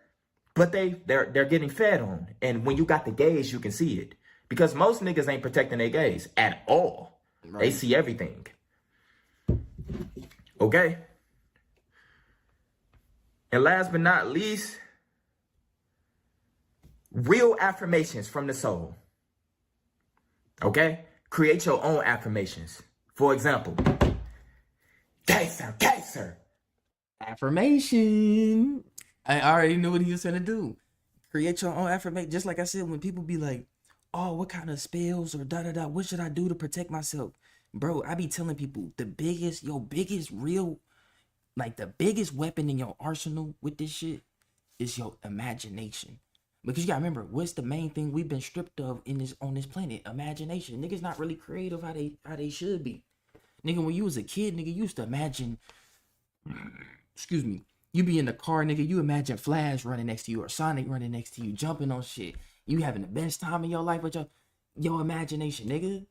[SPEAKER 3] but they're getting fed on. And when you got the gaze, you can see it, because most niggas ain't protecting their gaze at all. Right. They see everything. Okay. And last but not least, real affirmations from the soul. Okay? Create your own affirmations. For example, Cancer.
[SPEAKER 1] Affirmation. I already knew what he was gonna do. Create your own affirmation. Just like I said, when people be like, oh, what kind of spells or da-da-da, what should I do to protect myself? Bro, I be telling people the biggest weapon in your arsenal with this shit is your imagination. Because you gotta remember, what's the main thing we've been stripped of on this planet? Imagination. Niggas not really creative how they should be. Nigga, when you was a kid, nigga, you used to imagine, excuse me, You be in the car, nigga. You imagine Flash running next to you or Sonic running next to you, jumping on shit. You having the best time in your life with your imagination, nigga.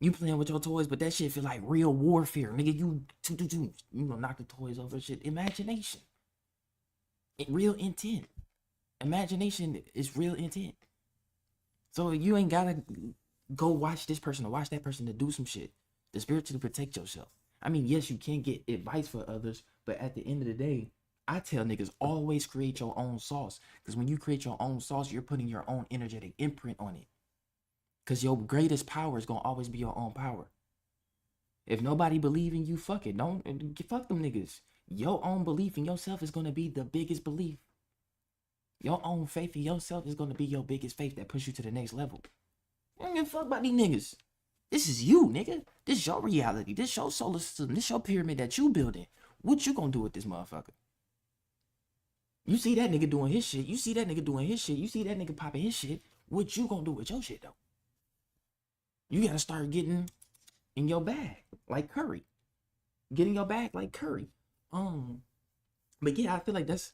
[SPEAKER 1] You playing with your toys, but that shit feel like real warfare, nigga. You know, knock the toys over, shit. Imagination, real intent. Imagination is real intent. So you ain't gotta go watch this person or watch that person to do some shit to spiritually protect yourself. I mean, yes, you can get advice for others, but at the end of the day, I tell niggas always create your own sauce. Because when you create your own sauce, you're putting your own energetic imprint on it. Because your greatest power is going to always be your own power. If nobody believe in you, fuck it. Fuck them niggas. Your own belief in yourself is going to be the biggest belief. Your own faith in yourself is going to be your biggest faith that push you to the next level. I don't give a fuck about these niggas. This is you, nigga. This is your reality. This is your solar system. This is your pyramid that you building. What you gonna do with this motherfucker? You see that nigga doing his shit. You see that nigga doing his shit. You see that nigga popping his shit. What you gonna do with your shit, though? You gotta start getting in your bag like Curry. Get in your bag like Curry. But yeah, I feel like that's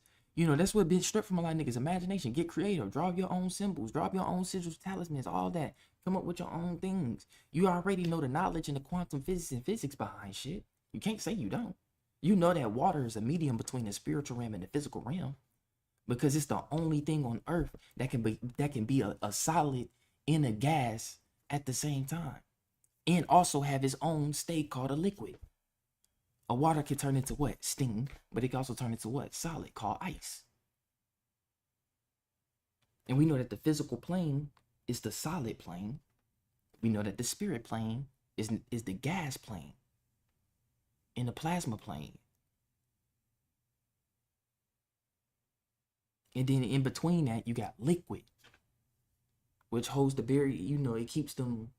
[SPEAKER 1] what been stripped from a lot of niggas' imagination. Get creative. Draw your own symbols. Draw your own sigils, talismans, all that. Come up with your own things. You already know the knowledge and the quantum physics and physics behind shit. You can't say you don't. You know that water is a medium between the spiritual realm and the physical realm, because it's the only thing on earth that can be a solid and a gas at the same time, and also have its own state called a liquid. A water can turn into what? Steam, but it can also turn into what? Solid, called ice. And we know that the physical plane is the solid plane. We know that the spirit plane is the gas plane and the plasma plane. And then in between that, you got liquid, which holds the barrier, it keeps them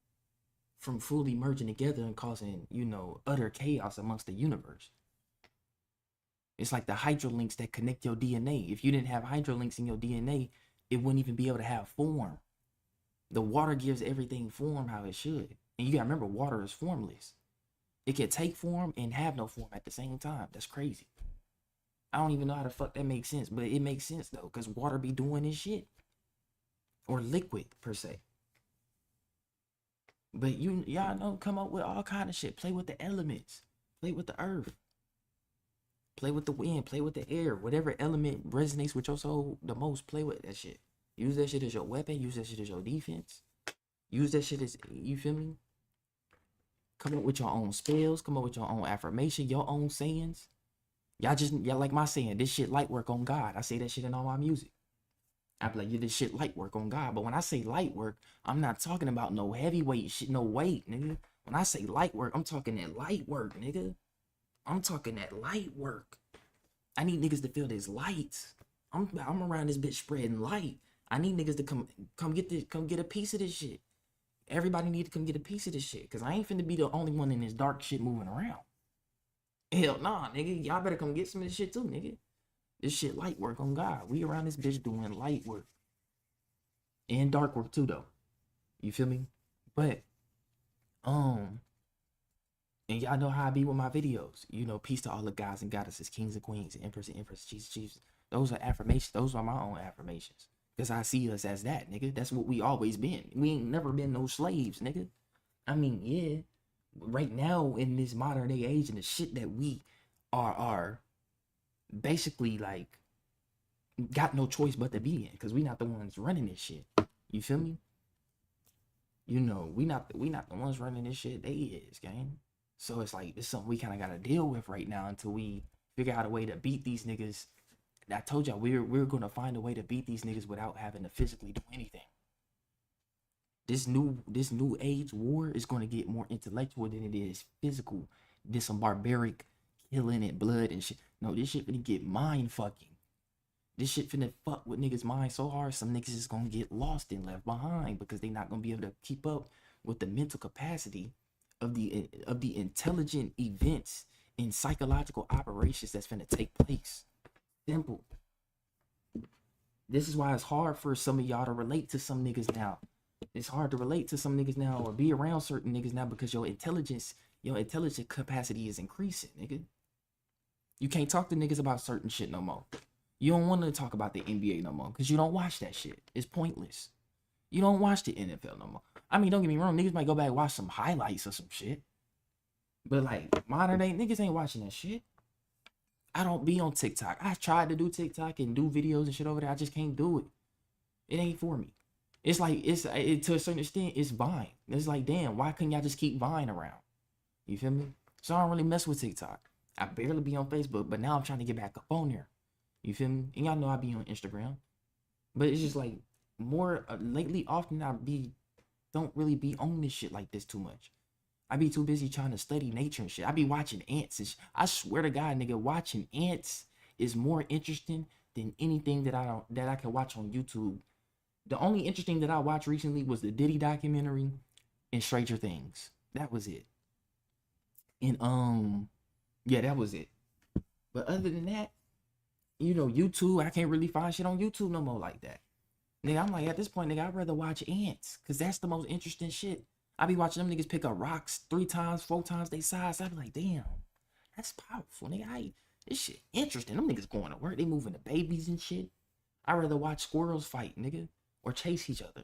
[SPEAKER 1] from fully merging together and causing, utter chaos amongst the universe. It's like the hydrolinks that connect your DNA. If you didn't have hydrolinks in your DNA, it wouldn't even be able to have form. The water gives everything form how it should. And you gotta remember, water is formless. It can take form and have no form at the same time. That's crazy. I don't even know how the fuck that makes sense, but it makes sense though, because water be doing this shit. Or liquid, per se. But y'all know, come up with all kind of shit. Play with the elements. Play with the earth. Play with the wind. Play with the air. Whatever element resonates with your soul the most, play with that shit. Use that shit as your weapon. Use that shit as your defense. Use that shit as, you feel me? Come up with your own spells. Come up with your own affirmation. Your own sayings. Y'all like my saying, this shit light work on God. I say that shit in all my music. I be like, yeah, this shit light work on God. But when I say light work, I'm not talking about no heavyweight shit, no weight, nigga. When I say light work, I'm talking that light work, nigga. I'm talking that light work. I need niggas to feel this light. I'm around this bitch spreading light. I need niggas to come get a piece of this shit. Everybody need to come get a piece of this shit, because I ain't finna be the only one in this dark shit moving around. Hell nah, nigga. Y'all better come get some of this shit too, nigga. This shit light work on God. We around this bitch doing light work. And dark work too, though. You feel me? But, and y'all know how I be with my videos. Peace to all the gods and goddesses, kings and queens, and emperors and empresses, chiefs. Those are affirmations. Those are my own affirmations. Because I see us as that, nigga. That's what we always been. We ain't never been no slaves, nigga. I mean, yeah. Right now, in this modern day age, and the shit that we are basically like got no choice but to be in, because we not the ones running this shit. You feel me? We not the ones running this shit. They is, gang. So it's like, it's something we kind of gotta deal with right now until we figure out a way to beat these niggas. I told y'all we're gonna find a way to beat these niggas without having to physically do anything. This new age war is gonna get more intellectual than it is physical. This some barbaric killing and blood and shit. No, this shit finna get mind fucking. This shit finna fuck with niggas' mind so hard, some niggas is gonna get lost and left behind, because they not gonna be able to keep up with the mental capacity of the intelligent events and psychological operations that's finna take place. Simple. This is why it's hard for some of y'all to relate to some niggas now. It's hard to relate to some niggas now or be around certain niggas now, because your intelligence capacity is increasing, nigga. You can't talk to niggas about certain shit no more. You don't want to talk about the NBA no more because you don't watch that shit. It's pointless. You don't watch the NFL no more. I mean, don't get me wrong. Niggas might go back and watch some highlights or some shit. But like modern day niggas ain't watching that shit. I don't be on TikTok. I tried to do TikTok and do videos and shit over there. I just can't do it. It ain't for me. It's like to a certain extent, it's Vine. It's like, damn, why couldn't y'all just keep Vine around? You feel me? So I don't really mess with TikTok. I barely be on Facebook, but now I'm trying to get back up on there. You feel me? And y'all know I be on Instagram. But it's just like more lately, often don't really be on this shit like this too much. I be too busy trying to study nature and shit. I be watching ants. I swear to God, nigga, watching ants is more interesting than anything that I can watch on YouTube. The only interesting that I watched recently was the Diddy documentary and Stranger Things. That was it. And yeah, that was it. But other than that, you know, YouTube, I can't really find shit on YouTube no more like that. Nigga, I'm like, at this point, nigga, I'd rather watch ants, because that's the most interesting shit. I be watching them niggas pick up rocks 3 times, 4 times they size. I be like, damn, that's powerful, nigga. This shit interesting. Them niggas going to work. They moving the babies and shit. I'd rather watch squirrels fight, nigga, or chase each other.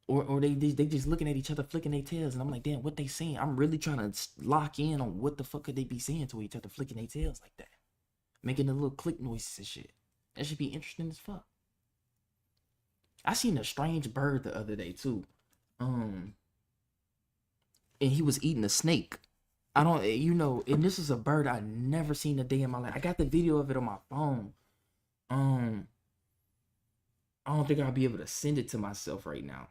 [SPEAKER 1] Or they just looking at each other, flicking their tails, and I'm like, damn, what they saying? I'm really trying to lock in on what the fuck could they be saying to each other, flicking their tails like that, making the little click noises and shit. That should be interesting as fuck. I seen a strange bird the other day too, and he was eating a snake. I don't, you know, and this is a bird I never seen a day in my life. I got the video of it on my phone. I don't think I'll be able to send it to myself right now.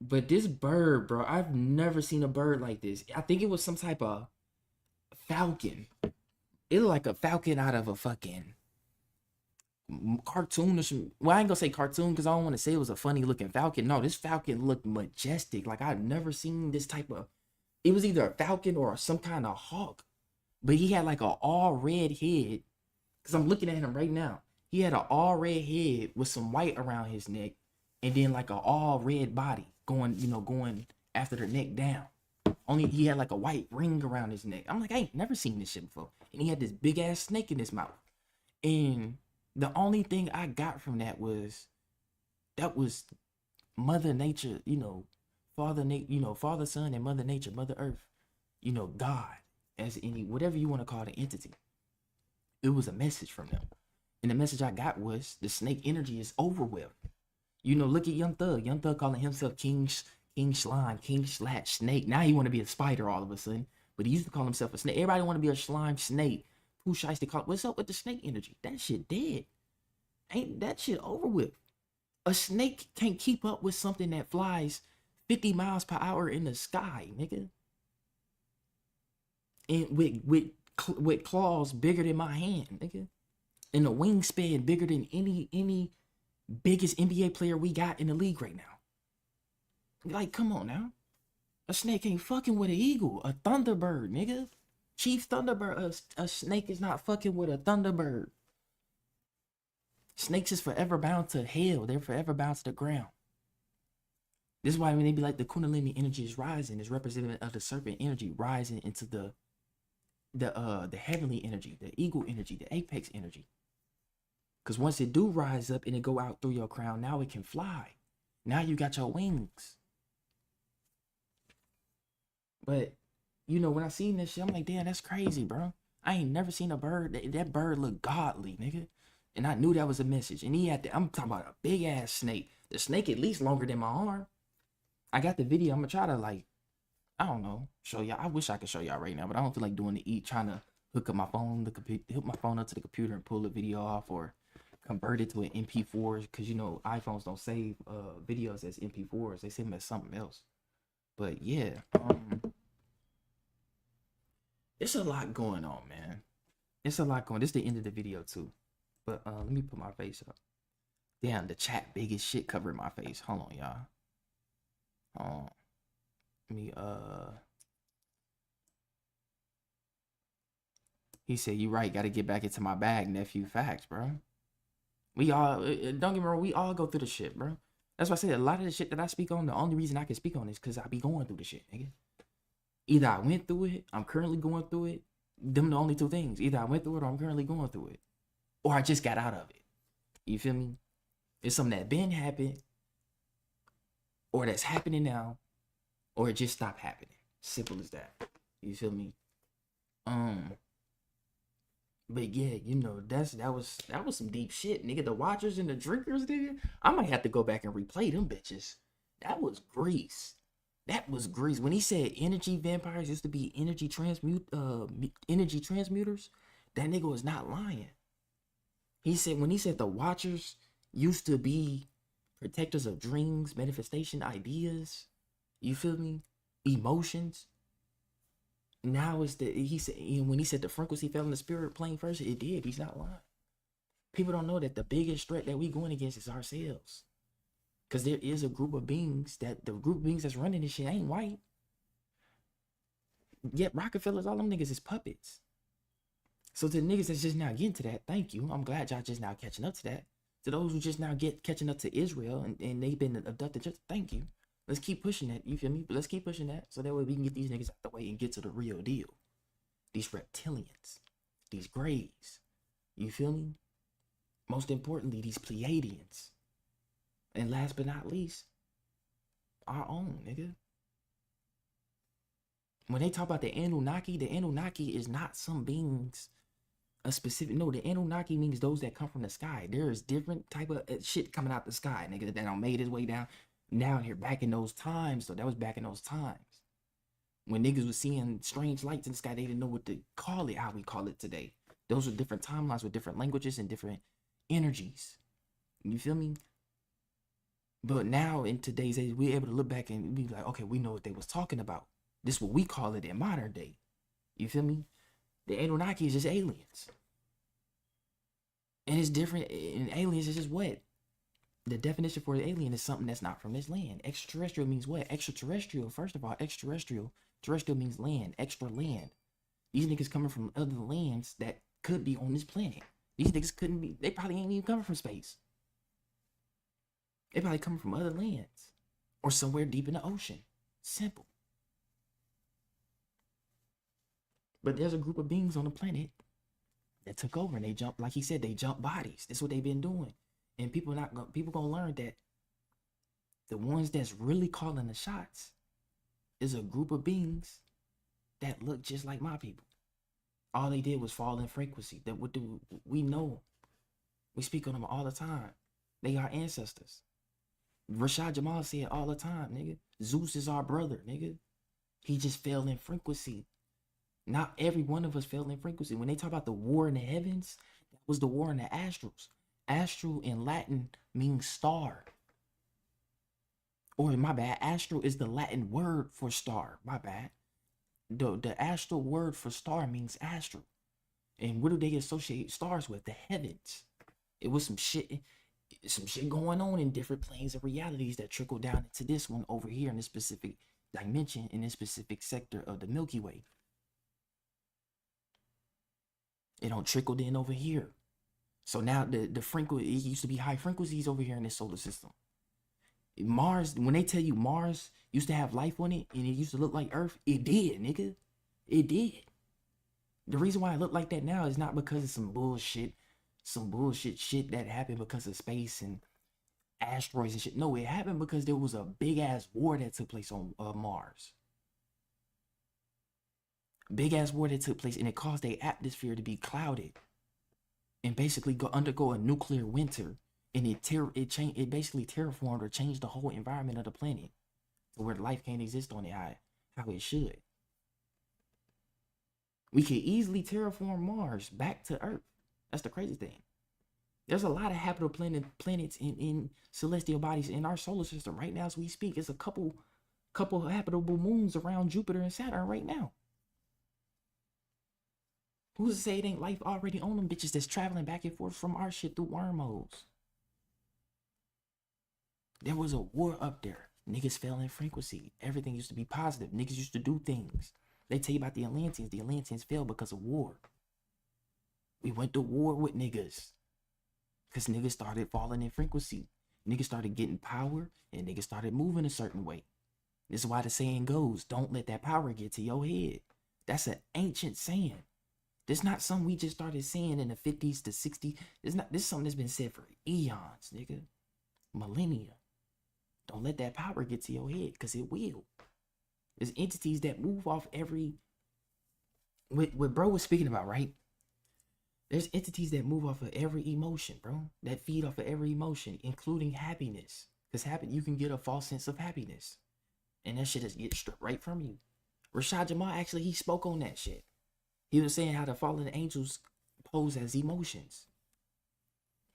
[SPEAKER 1] But this bird, bro, I've never seen a bird like this. I think it was some type of falcon. It looked like a falcon out of a fucking cartoon or some. Well, I ain't gonna say cartoon because I don't want to say it was a funny looking falcon. No, this falcon looked majestic. Like I've never seen this type of. It was either a falcon or some kind of hawk, but he had like a all red head. Cause I'm looking at him right now. He had an all red head with some white around his neck, and then like an all red body going after the neck down. Only he had like a white ring around his neck. I'm like, I ain't never seen this shit before. And he had this big ass snake in his mouth. And the only thing I got from that was Mother Nature, Father, Son, and Mother Nature, Mother Earth, God, as any, whatever you want to call the entity. It was a message from them. And the message I got was the snake energy is overwhelmed. Look at Young Thug. Young Thug calling himself King Slime, King Slash Snake. Now he want to be a spider all of a sudden. But he used to call himself a snake. Everybody want to be a slime snake. Who shies to call? What's up with the snake energy? That shit dead. Ain't that shit over with? A snake can't keep up with something that flies 50 miles per hour in the sky, nigga. And with claws bigger than my hand, nigga. And a wingspan bigger than any biggest NBA player we got in the league right now. Like, come on now. A snake ain't fucking with an eagle. A thunderbird, nigga. Chief Thunderbird. A snake is not fucking with a thunderbird. Snakes is forever bound to hell. They're forever bound to the ground. This is why when they be like the Kundalini energy is rising, is representative of the serpent energy rising into the heavenly energy, the eagle energy, the apex energy. Because once it do rise up and it go out through your crown, now it can fly. Now you got your wings. But, when I seen this shit, I'm like, damn, that's crazy, bro. I ain't never seen a bird. That bird look godly, nigga. And I knew that was a message. And I'm talking about a big ass snake. The snake at least longer than my arm. I got the video. I'm going to try to, I don't know, show y'all. I wish I could show y'all right now, but I don't feel like doing trying to hook up my phone, hook my phone up to the computer and pull the video off or convert it to an MP4, because iPhones don't save videos as MP4s. They save them as something else. But yeah, it's a lot going on, man. It's a lot going. This is the end of the video too. But let me put my face up. Damn, the chat big as shit covering my face. Hold on, y'all. Hold on. Let me He said, "You right. Got to get back into my bag, nephew." Facts, bro. We all, don't get me wrong, we all go through the shit, bro. That's why I said a lot of the shit that I speak on, the only reason I can speak on is because I be going through the shit, nigga. Either I went through it, I'm currently going through it. Them the only two things. Either I went through it or I'm currently going through it. Or I just got out of it. You feel me? It's something that been happened, or that's happening now, or it just stopped happening. Simple as that. You feel me? But yeah, you know, that was some deep shit, nigga. The watchers and the drinkers, nigga. I might have to go back and replay them bitches. That was grease. That was grease. When he said energy vampires used to be energy transmuters, that nigga was not lying. He said when he said the watchers used to be protectors of dreams, manifestation, ideas, you feel me? Emotions. Now it's he said when he said the frequency fell in the spirit plane first, it did. He's not lying. People don't know that the biggest threat that we going against is ourselves. Cause there is a group of beings the group of beings that's running this shit ain't white. Yet Rockefellers, all them niggas is puppets. So to the niggas that's just now getting to that, thank you. I'm glad y'all just now catching up to that. To those who just now catching up to Israel and they've been abducted, just thank you. Let's keep pushing that. You feel me? But let's keep pushing that so that way we can get these niggas out the way and get to the real deal. These reptilians, these grays. You feel me? Most importantly, these Pleiadians. And last but not least, our own, nigga. When they talk about the Anunnaki is not some beings, a specific, no, the Anunnaki means those that come from the sky. There is different type of shit coming out the sky, nigga, that don't made its way down here back in those times. So that was back in those times. When niggas was seeing strange lights in the sky, they didn't know what to call it, how we call it today. Those were different timelines with different languages and different energies. You feel me? But now in today's age, we're able to look back and be like, okay, we know what they was talking about. This is what we call it in modern day. You feel me? The Anunnaki is just aliens. And it's different. And aliens is just what? The definition for an alien is something that's not from this land. Extraterrestrial means what? Extraterrestrial. First of all, extraterrestrial. Terrestrial means land. Extra land. These niggas coming from other lands that could be on this planet. These niggas couldn't be. They probably ain't even coming from space. They probably coming from other lands. Or somewhere deep in the ocean. Simple. But there's a group of beings on the planet that took over and they jumped, like he said, they jump bodies. That's what they've been doing. And people gonna learn that the ones that's really calling the shots is a group of beings that look just like my people. All they did was fall in frequency. That what do we know? We speak on them all the time. They are ancestors. Rashad Jamal said all the time, nigga. Zeus is our brother, nigga. He just fell in frequency. Not every one of us fell in frequency. When they talk about the war in the heavens, that was the war in the astrals. Astral in Latin means star. Or my bad, astral is the Latin word for star. My bad. The astral word for star means astral. And what do they associate stars with? The heavens. It was some shit going on in different planes of realities that trickled down into this one over here in this specific dimension, in this specific sector of the Milky Way. It don't trickled in over here. So now the frequency, it used to be high frequencies over here in this solar system. Mars, when they tell you Mars used to have life on it and it used to look like Earth, it did, nigga. It did. The reason why it looked like that now is not because of some bullshit shit that happened because of space and asteroids and shit. No, it happened because there was a big ass war that took place on Mars. Big ass war that took place, and it caused the atmosphere to be clouded and basically undergo a nuclear winter, and it basically terraformed or changed the whole environment of the planet to where life can't exist on it how it should. We could easily terraform Mars back to Earth. That's the crazy thing. There's a lot of habitable planets in celestial bodies in our solar system right now as we speak. It's a couple habitable moons around Jupiter and Saturn right now. Who's to say it ain't life already on them bitches that's traveling back and forth from our shit through wormholes? There was a war up there. Niggas fell in frequency. Everything used to be positive. Niggas used to do things. They tell you about the Atlanteans. The Atlanteans fell because of war. We went to war with niggas. Because niggas started falling in frequency. Niggas started getting power and niggas started moving a certain way. This is why the saying goes, don't let that power get to your head. That's an ancient saying. This not something we just started saying in the 50s to 60s. This is something that's been said for eons, nigga. Millennia. Don't let that power get to your head, because it will. There's entities that move off every... What bro was speaking about, right? There's entities that move off of every emotion, bro. That feed off of every emotion, including happiness. Because you can get a false sense of happiness. And that shit is get stripped right from you. Rashad Jamal, actually, he spoke on that shit. He was saying how the fallen angels pose as emotions.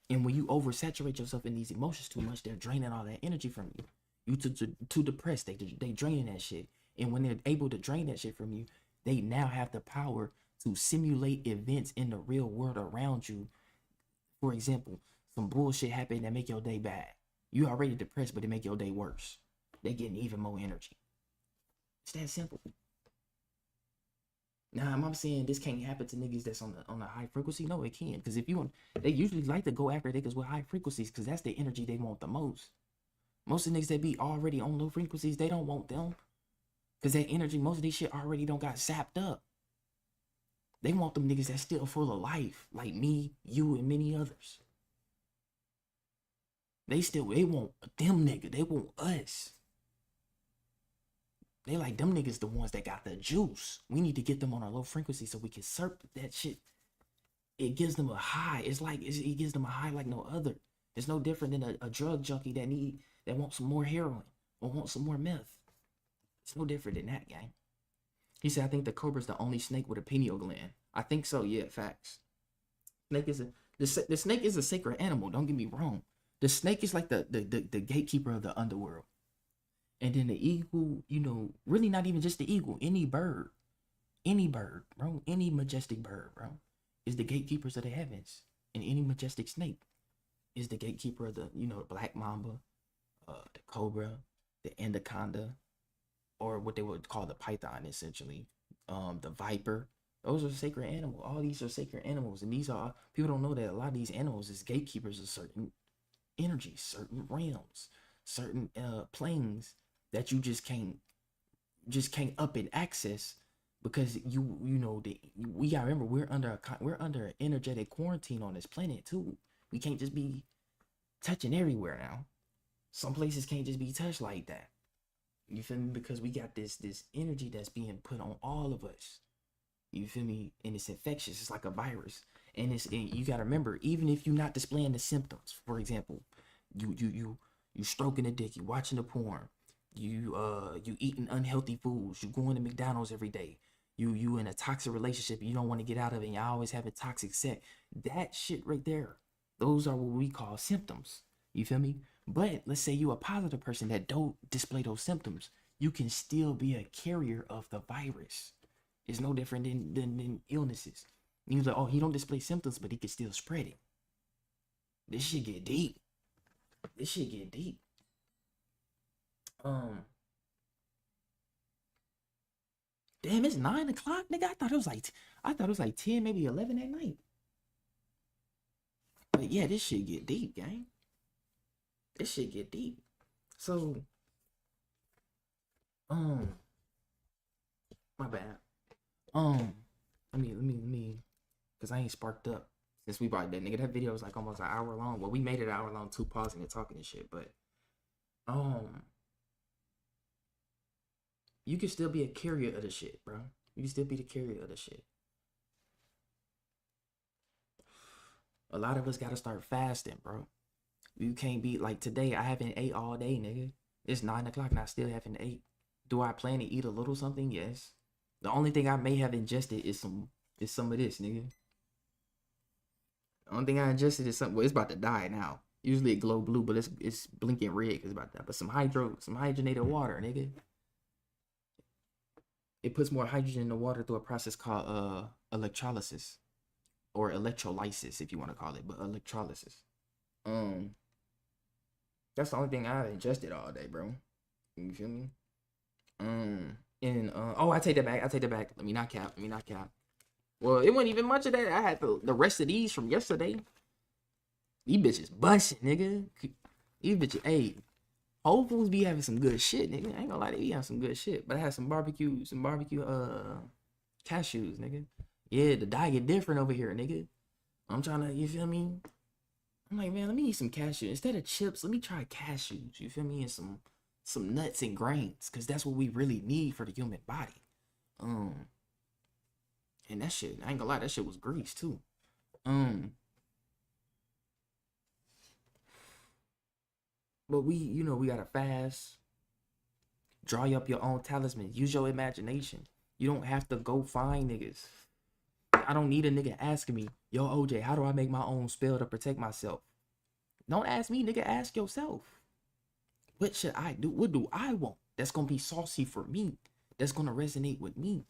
[SPEAKER 1] And when you oversaturate yourself in these emotions too much, they're draining all that energy from you. You too depressed, they draining that shit. And when they're able to drain that shit from you, they now have the power to simulate events in the real world around you. For example, some bullshit happened that make your day bad. You already depressed, but it make your day worse. They getting even more energy. It's that simple. Now, I'm saying this can't happen to niggas that's on a high frequency. No, it can. Because they usually like to go after niggas with high frequencies because that's the energy they want the most. Most of the niggas that be already on low frequencies, they don't want them. Because that energy, most of this shit already don't got sapped up. They want them niggas that's still full of life. Like me, you, and many others. They want them niggas. They want us. They like them niggas the ones that got the juice. We need to get them on a low frequency so we can surf that shit. It gives them a high. It gives them a high like no other. It's no different than a drug junkie that wants some more heroin or wants some more meth. It's no different than that, gang. He said, I think the cobra's the only snake with a pineal gland. I think so, yeah, facts. The snake is a sacred animal, don't get me wrong. The snake is like the gatekeeper of the underworld. And then the eagle, really not even just the eagle, any bird, bro, any majestic bird, bro, is the gatekeepers of the heavens. And any majestic snake is the gatekeeper of the black mamba, the cobra, the anaconda, or what they would call the python, essentially. The viper. Those are sacred animals. All these are sacred animals. And people don't know that a lot of these animals is gatekeepers of certain energies, certain realms, certain planes that you just can't up and access, because we gotta remember we're under an energetic quarantine on this planet too. We can't just be touching everywhere now. Some places can't just be touched like that. You feel me? Because we got this energy that's being put on all of us. You feel me? And it's infectious. It's like a virus. And you gotta remember, even if you're not displaying the symptoms, for example, you stroking a dick, you watching the porn, you eating unhealthy foods, you going to McDonald's every day, you in a toxic relationship, you don't want to get out of it, and you always having toxic sex. That shit right there, those are what we call symptoms. You feel me? But let's say you a positive person that don't display those symptoms, you can still be a carrier of the virus. It's no different than illnesses. You're like, oh, he don't display symptoms, but he can still spread it. This shit get deep. Damn, it's 9 o'clock, nigga. I thought it was like 10, maybe 11 at night. But yeah, this shit get deep, gang. This shit get deep. So, my bad. Let me, cause I ain't sparked up since we brought that nigga. That video was like almost an hour long. Well, we made it an hour long, 2 pausing and talking and shit, but you can still be a carrier of the shit, bro. You can still be the carrier of the shit. A lot of us gotta start fasting, bro. You can't be like today. I haven't ate all day, nigga. It's 9 o'clock and I still haven't ate. Do I plan to eat a little something? Yes. The only thing I may have ingested is some of this, nigga. The only thing I ingested is something. Well, it's about to die now. Usually it glow blue, but it's blinking red because it's about to die. But some hydrogenated water, nigga. It puts more hydrogen in the water through a process called electrolysis, or electrolysis, if you want to call it, but electrolysis. That's the only thing I've ingested all day, bro. You feel me? I take that back. Let me not cap. Well, it wasn't even much of that. I had the rest of these from yesterday. These bitches busting, nigga. These bitches, hey, Whole Foods be having some good shit, nigga. I ain't gonna lie, they be having some good shit. But I had some barbecue cashews, nigga. Yeah, the diet different over here, nigga. I'm trying to, you feel me? I'm like, man, let me eat some cashews. Instead of chips, let me try cashews, you feel me? And some nuts and grains, because that's what we really need for the human body. And that shit, I ain't gonna lie, that shit was grease too. But we gotta fast. Draw up your own talisman. Use your imagination. You don't have to go find niggas. I don't need a nigga asking me, yo, OJ, how do I make my own spell to protect myself? Don't ask me, nigga. Ask yourself. What should I do? What do I want? That's gonna be saucy for me. That's gonna resonate with me.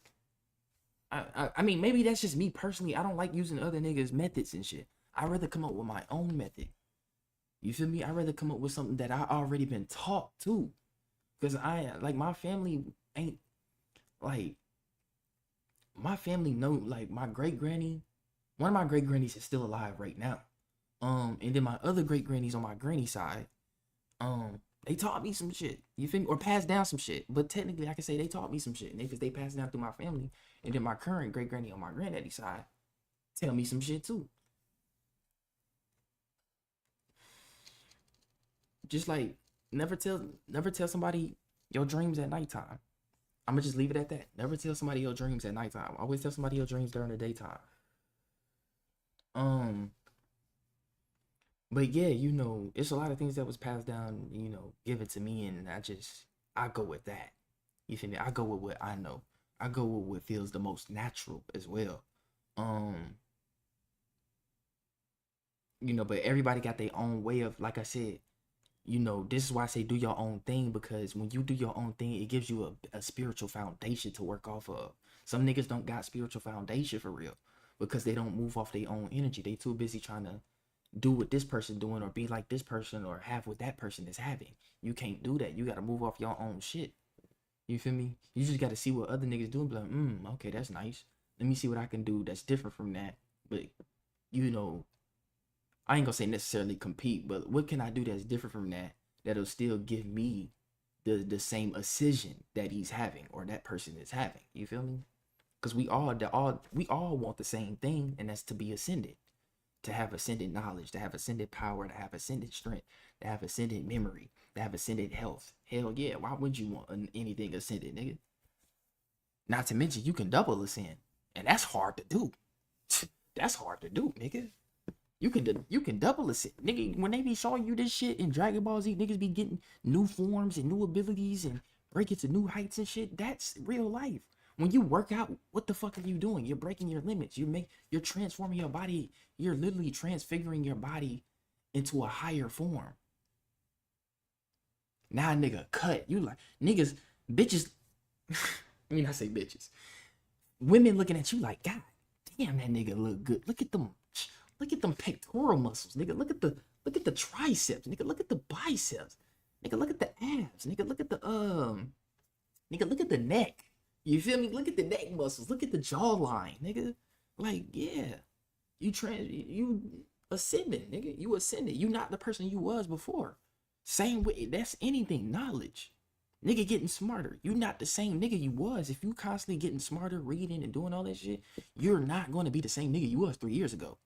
[SPEAKER 1] I mean, maybe that's just me personally. I don't like using other niggas' methods and shit. I'd rather come up with my own method. You feel me? I'd rather come up with something that I already been taught to. Because my family ain't, like, my family know, like, my great granny, one of my great grannies is still alive right now. And then my other great grannies on my granny side, they taught me some shit. You feel me? Or passed down some shit. But technically, I can say they taught me some shit. Because they passed down through my family. And then my current great granny on my granddaddy side tell me some shit too. Just like, never tell somebody your dreams at nighttime. I'm gonna just leave it at that. Never tell somebody your dreams at nighttime. Always tell somebody your dreams during the daytime. But yeah, it's a lot of things that was passed down, given to me, and I go with that. You feel me? I go with what I know. I go with what feels the most natural as well. But everybody got their own way of, like I said, this is why I say do your own thing, because when you do your own thing, it gives you a spiritual foundation to work off of. Some niggas don't got spiritual foundation for real because they don't move off their own energy. They too busy trying to do what this person doing or be like this person or have what that person is having. You can't do that. You got to move off your own shit. You feel me? You just got to see what other niggas do and be like, okay, that's nice. Let me see what I can do that's different from that. But, I ain't gonna say necessarily compete, but what can I do that's different from that that'll still give me the same ascension that he's having or that person is having? You feel me? Because we all want the same thing, and that's to be ascended, to have ascended knowledge, to have ascended power, to have ascended strength, to have ascended memory, to have ascended health. Hell yeah, why would you want anything ascended, nigga? Not to mention you can double ascend, and that's hard to do. That's hard to do, nigga. You can double ascend, nigga. When they be showing you this shit in Dragon Ball Z, niggas be getting new forms and new abilities and breaking to new heights and shit. That's real life. When you work out, what the fuck are you doing? You're breaking your limits. You're transforming your body. You're literally transfiguring your body into a higher form. Now, nigga, cut. You like niggas, bitches. I say bitches. Women looking at you like, God damn, that nigga look good. Look at them pectoral muscles, nigga. Look at the triceps, nigga. Look at the biceps, nigga. Look at the abs, nigga. Look at the neck. You feel me? Look at the neck muscles. Look at the jawline, nigga. Like, yeah, you ascended, nigga. You ascended. You not the person you was before. Same way. That's anything. Knowledge, nigga. Getting smarter. You not the same nigga you was. If you constantly getting smarter, reading and doing all that shit, you're not going to be the same nigga you was 3 years ago.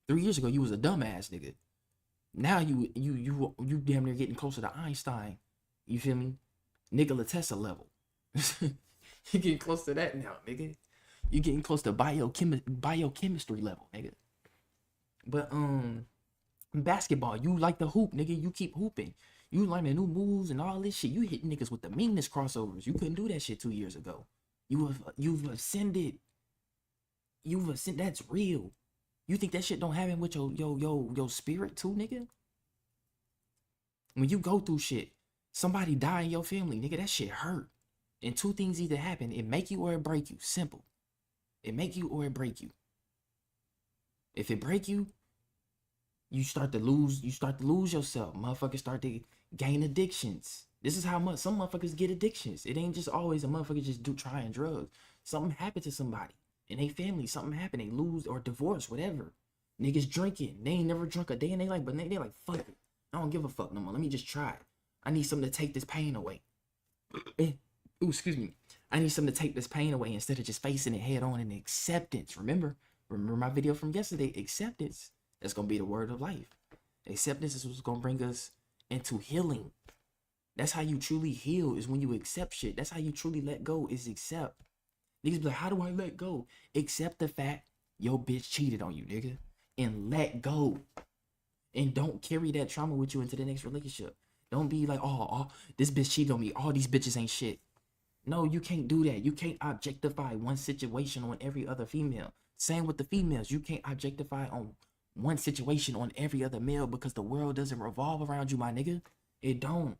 [SPEAKER 1] 3 years ago, you was a dumbass nigga. Now you damn near getting closer to Einstein. You feel me? Nikola Tesla level. You getting close to that now, nigga. You getting close to biochemistry level, nigga. But basketball, you like the hoop, nigga. You keep hooping. You learning new moves and all this shit. You hit niggas with the meanest crossovers. You couldn't do that shit 2 years ago. You've ascended. That's real. You think that shit don't happen with your spirit too, nigga? When you go through shit, somebody die in your family, nigga, that shit hurt. And two things either happen. It make you or it break you. Simple. It make you or it break you. If it break you, you start to lose yourself. Motherfuckers start to gain addictions. This is how much some motherfuckers get addictions. It ain't just always a motherfucker just trying drugs. Something happened to somebody. In their family, something happened, they lose or divorce, whatever. Niggas drinking. They ain't never drunk a day in their life, but they like, fuck it. I don't give a fuck no more. Let me just try it. I need something to take this pain away. Ooh, excuse me. I need something to take this pain away instead of just facing it head on. And acceptance. Remember my video from yesterday? Acceptance. That's gonna be the word of life. Acceptance is what's gonna bring us into healing. That's how you truly heal, is when you accept shit. That's how you truly let go, is accept. Niggas be like, how do I let go? Accept the fact your bitch cheated on you, nigga. And let go. And don't carry that trauma with you into the next relationship. Don't be like, oh, this bitch cheated on me. All these bitches ain't shit. No, you can't do that. You can't objectify one situation on every other female. Same with the females. You can't objectify on one situation on every other male, because the world doesn't revolve around you, my nigga. It don't.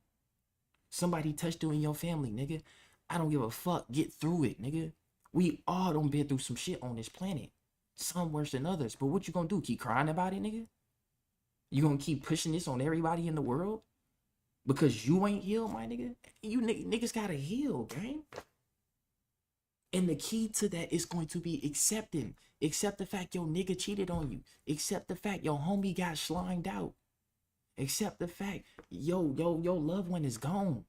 [SPEAKER 1] Somebody touched you in your family, nigga. I don't give a fuck. Get through it, nigga. We all done been through some shit on this planet. Some worse than others. But what you gonna do? Keep crying about it, nigga? You gonna keep pushing this on everybody in the world? Because you ain't healed, my nigga? You niggas gotta heal, gang. And the key to that is going to be accepting. Accept the fact your nigga cheated on you. Accept the fact your homie got slimed out. Accept the fact your loved one is gone.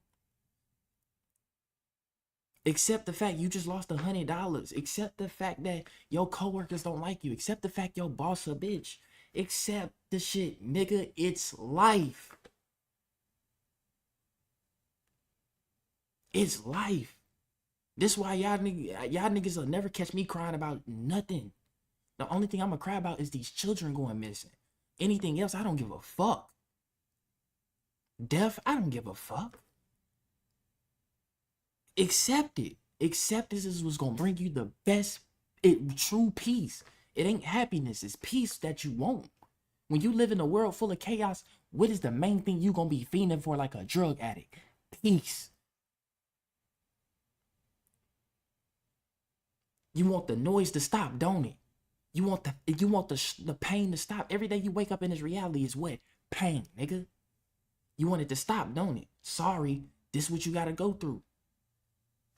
[SPEAKER 1] Accept the fact you just lost $100. Accept the fact that your coworkers don't like you. Accept the fact your boss a bitch. Accept the shit, nigga. It's life. It's life. This why y'all niggas will never catch me crying about nothing. The only thing I'm gonna cry about is these children going missing. Anything else, I don't give a fuck. Death, I don't give a fuck. Accept it. Acceptance is what's gonna bring you the best, true peace. It ain't happiness, it's peace that you want. When you live in a world full of chaos, what is the main thing you gonna be fiending for like a drug addict? Peace. You want the noise to stop, don't it? You want the pain to stop. Every day you wake up in this reality is what? Pain, nigga. You want it to stop, don't it? Sorry, this is what you gotta go through.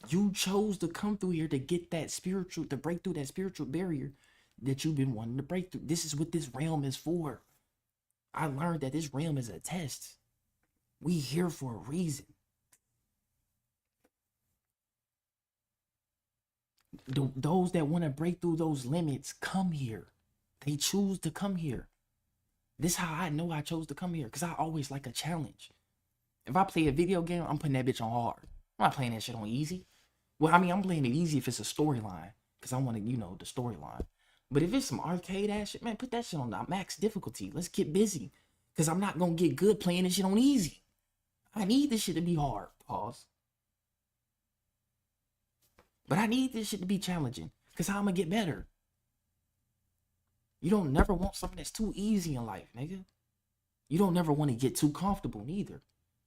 [SPEAKER 1] You chose to come through here to get that spiritual, to break through that spiritual barrier that you've been wanting to break through. This is what this realm is for. I learned that this realm is a test. We here for a reason. Those that want to break through those limits come here. They choose to come here. This is how I know I chose to come here, because I always like a challenge. If I play a video game, I'm putting that bitch on hard. I'm not playing that shit on easy. Well, I mean, I'm playing it easy if it's a storyline, because I want to, the storyline. But if it's some arcade ass shit, man, put that shit on the max difficulty. Let's get busy, because I'm not going to get good playing this shit on easy. I need this shit to be hard. Pause. But I need this shit to be challenging, because how I'm going to get better. You don't never want something that's too easy in life, nigga. You don't never want to get too comfortable neither.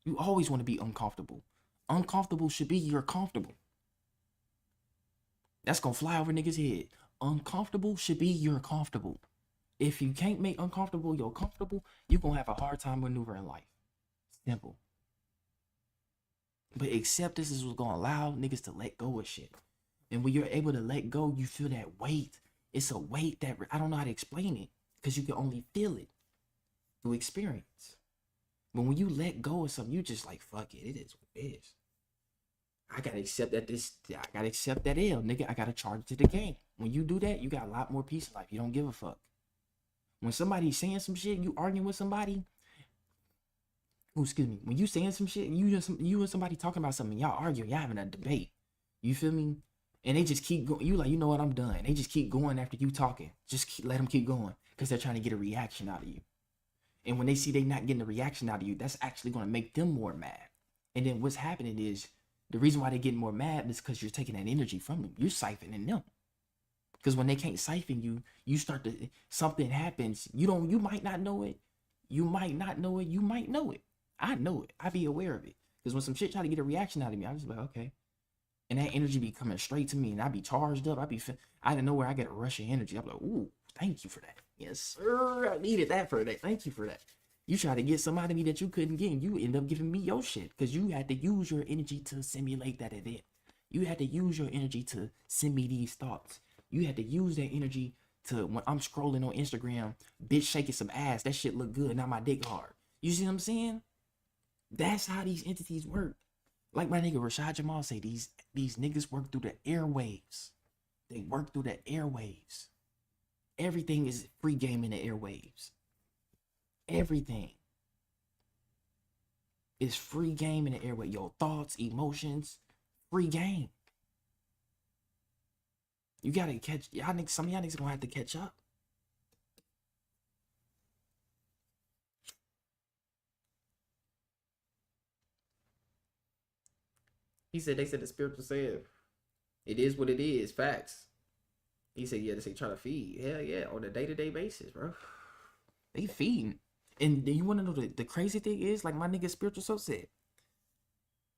[SPEAKER 1] You always want to be uncomfortable. Uncomfortable should be you're comfortable. That's going to fly over niggas' head. Uncomfortable should be you're comfortable. If you can't make uncomfortable you're comfortable, you're going to have a hard time maneuvering life. Simple. But acceptance is what's going to allow niggas to let go of shit. And when you're able to let go, you feel that weight. It's a weight that I don't know how to explain it, because you can only feel it through experience. But when you let go of something, you just like, fuck it. It is what it is. I got to accept that I got to accept that L, nigga. I got to charge it to the game. When you do that, you got a lot more peace in life. You don't give a fuck. When somebody's saying some shit, you arguing with somebody. Oh, excuse me. When you saying some shit, you and somebody talking about something, y'all arguing, y'all having a debate. You feel me? And they just keep going. You like, you know what, I'm done. They just keep going after you talking. Let them keep going, because they're trying to get a reaction out of you. And when they see they not getting a reaction out of you, that's actually going to make them more mad. And then what's happening is, the reason why they're getting more mad is because you're taking that energy from them. You're siphoning them. Because when they can't siphon you, you start to, something happens. You might not know it. You might not know it. You might know it. I know it. I be aware of it. Because when some shit try to get a reaction out of me, I'm just like, okay. And that energy be coming straight to me, and I be charged up. I don't know where I get a rush of energy. I'm like, ooh, thank you for that. Yes, sir. I needed that for that. Thank you for that. You try to get some out of me that you couldn't get, and you end up giving me your shit, because you had to use your energy to simulate that event. You had to use your energy to send me these thoughts. You had to use that energy to, when I'm scrolling on Instagram, bitch shaking some ass, that shit look good, now my dick hard. You see what I'm saying?
[SPEAKER 7] That's how these entities work. Like my nigga Rashad Jamal say, these niggas work through the airwaves. They work through the airwaves. Everything is free game in the airwaves. Everything is free game in the airway. Your thoughts, emotions, free game. You gotta catch y'all niggas. Some of y'all niggas gonna have to catch up.
[SPEAKER 1] He said they said the spiritual said it is what it is. Facts. He said, yeah, they say try to feed. Hell yeah, on a day-to-day basis, bro.
[SPEAKER 7] They feeding. And you wanna know the crazy thing is, like my nigga Spiritual Soul said,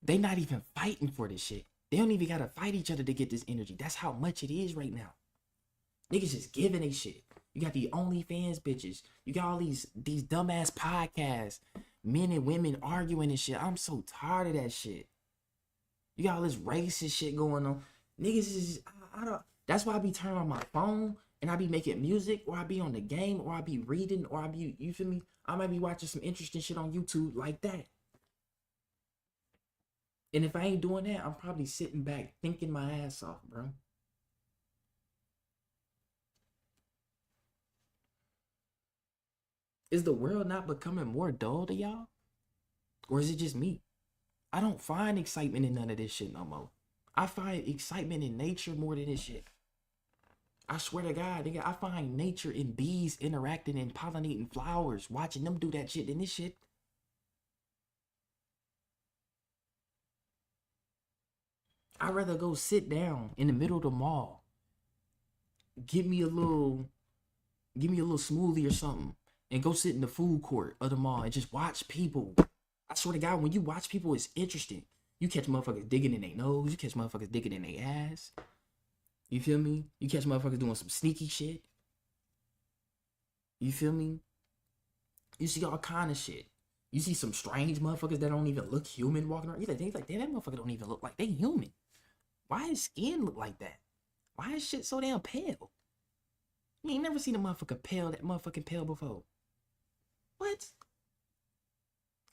[SPEAKER 7] they not even fighting for this shit. They don't even gotta fight each other to get this energy. That's how much it is right now. Niggas just giving they shit. You got the OnlyFans bitches. You got all these dumbass podcasts. Men and women arguing and shit. I'm so tired of that shit. You got all this racist shit going on. Niggas is, I don't, that's why I be turning on my phone and I be making music, or I be on the game, or I be reading, or I be, you feel me? I might be watching some interesting shit on YouTube like that. And if I ain't doing that, I'm probably sitting back thinking my ass off, bro. Is the world not becoming more dull to y'all? Or is it just me? I don't find excitement in none of this shit no more. I find excitement in nature more than this shit. I swear to God, nigga, I find nature in bees interacting and pollinating flowers, watching them do that shit than this shit. I'd rather go sit down in the middle of the mall, give me a little smoothie or something, and go sit in the food court of the mall and just watch people. I swear to God, when you watch people, it's interesting. You catch motherfuckers digging in their nose. You catch motherfuckers digging in their ass. You feel me? You catch motherfuckers doing some sneaky shit. You feel me? You see all kind of shit. You see some strange motherfuckers that don't even look human walking around. You're like, damn, that motherfucker don't even look like they human. Why his skin look like that? Why is shit so damn pale? You ain't never seen a motherfucker pale, that motherfucking pale before. What?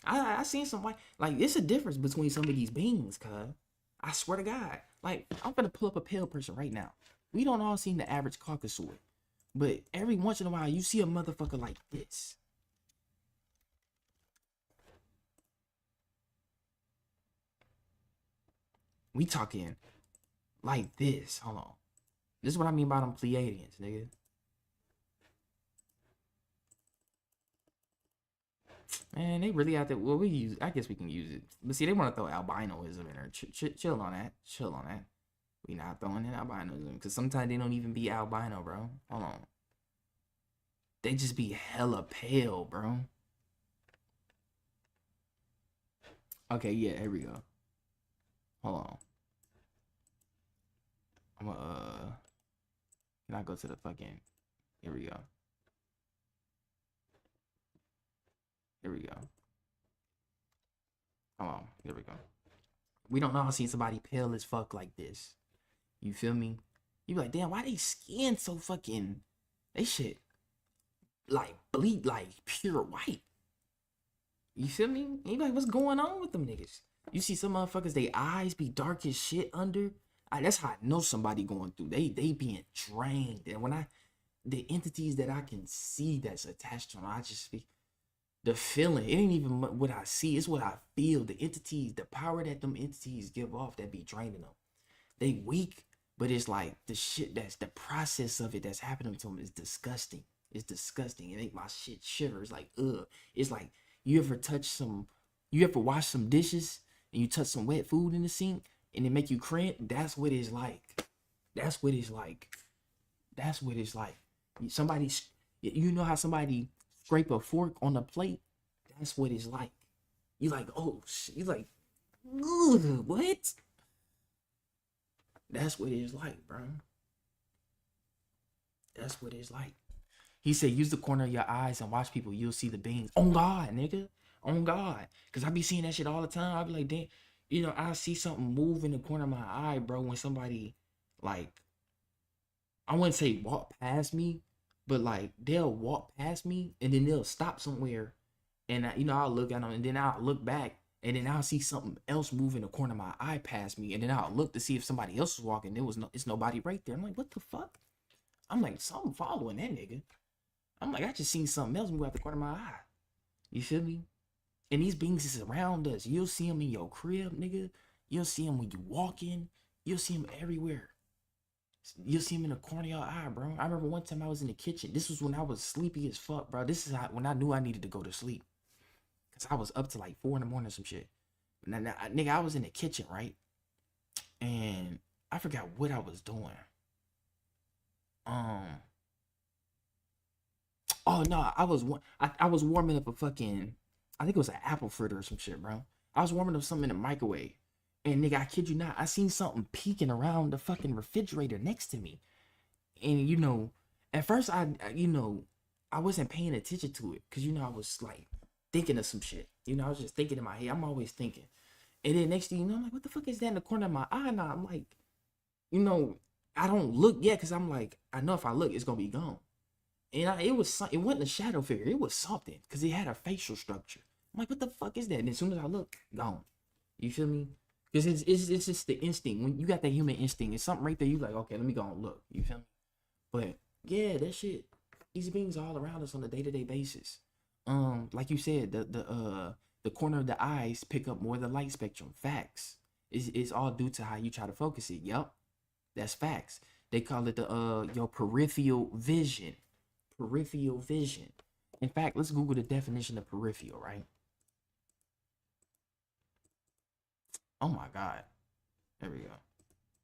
[SPEAKER 7] I seen some white, like, it's a difference between some of these beings, cuz. I swear to God. Like, I'm gonna pull up a pale person right now. We don't all see the average Caucasoid. But every once in a while, you see a motherfucker like this. We talking like this. Hold on. This is what I mean by them Pleiadians, nigga. Man, they really out there. Well, we use. I guess we can use it. But see, they want to throw albinoism in there. Chill on that. Chill on that. We not throwing in albinoism because sometimes they don't even be albino, bro. Hold on. They just be hella pale, bro. Okay, yeah, here we go. Hold on. I'm gonna can I go to the fucking? Here we go. Here we go. Hold on. Here we go. We don't know how to see somebody pale as fuck like this. You feel me? You be like, damn, why they skin so fucking? They shit like bleed like pure white. You feel me? You be like, what's going on with them niggas? You see some motherfuckers, they eyes be dark as shit under. That's how I know somebody going through. They being drained. And when the entities that I can see that's attached to them, I just be the feeling. It ain't even what I see, it's what I feel. The entities, the power that them entities give off that be draining them. They weak, but it's like the shit that's the process of it that's happening to them is disgusting. It's disgusting. It make my shit shiver. It's like, ugh. It's like you ever wash some dishes and you touch some wet food in the sink and it make you cramp? That's what it's like. That's what it's like. That's what it's like. Somebody, you know how somebody scrape a fork on a plate? That's what it's like. You like, oh shit. You like, ugh, what? That's what it's like, bro. That's what it's like. He said, use the corner of your eyes and watch people. You'll see the beings. On God, nigga. On God. Because I be seeing that shit all the time. I be like, damn. You know, I see something move in the corner of my eye, bro, when somebody, like, I wouldn't say walk past me, but, like, they'll walk past me and then they'll stop somewhere. And, you know, I'll look at them and then I'll look back And then I'll see something else move in the corner of my eye past me. And then I'll look to see if somebody else is walking. It's nobody right there. I'm like, what the fuck? I'm like, something following that nigga. I'm like, I just seen something else move out the corner of my eye. You feel me? And these beings is around us. You'll see them in your crib, nigga. You'll see them when you walk in. You'll see them everywhere. You'll see them in the corner of your eye, bro. I remember one time I was in the kitchen. This was when I was sleepy as fuck, bro. This is when I knew I needed to go to sleep. Because I was up to like 4 in the morning or some shit. Now, nigga, I was in the kitchen, right? And I forgot what I was doing. Oh, no, I was warming up a fucking, I think it was an apple fritter or some shit, bro. I was warming up something in the microwave. And nigga, I kid you not, I seen something peeking around the fucking refrigerator next to me. And you know, at first I wasn't paying attention to it. Cause I was like thinking of some shit. I was just thinking in my head. I'm always thinking. And then next thing you know, I'm like, what the fuck is that in the corner of my eye now? I'm like, I don't look yet. Cause I'm like, I know if I look, it's gonna be gone. And it wasn't a shadow figure. It was something. Cause it had a facial structure. I'm like, what the fuck is that? And as soon as I look, gone. You feel me? Because it's just the instinct. When you got that human instinct, it's something right there. You like, okay, let me go and look. You feel me? But yeah, that shit. These beings are all around us on a day-to-day basis. Like you said, the corner of the eyes pick up more of the light spectrum. Facts. It's all due to how you try to focus it. Yup, that's facts. They call it your peripheral vision. Peripheral vision. In fact, let's Google the definition of peripheral, right? Oh my God. There we go.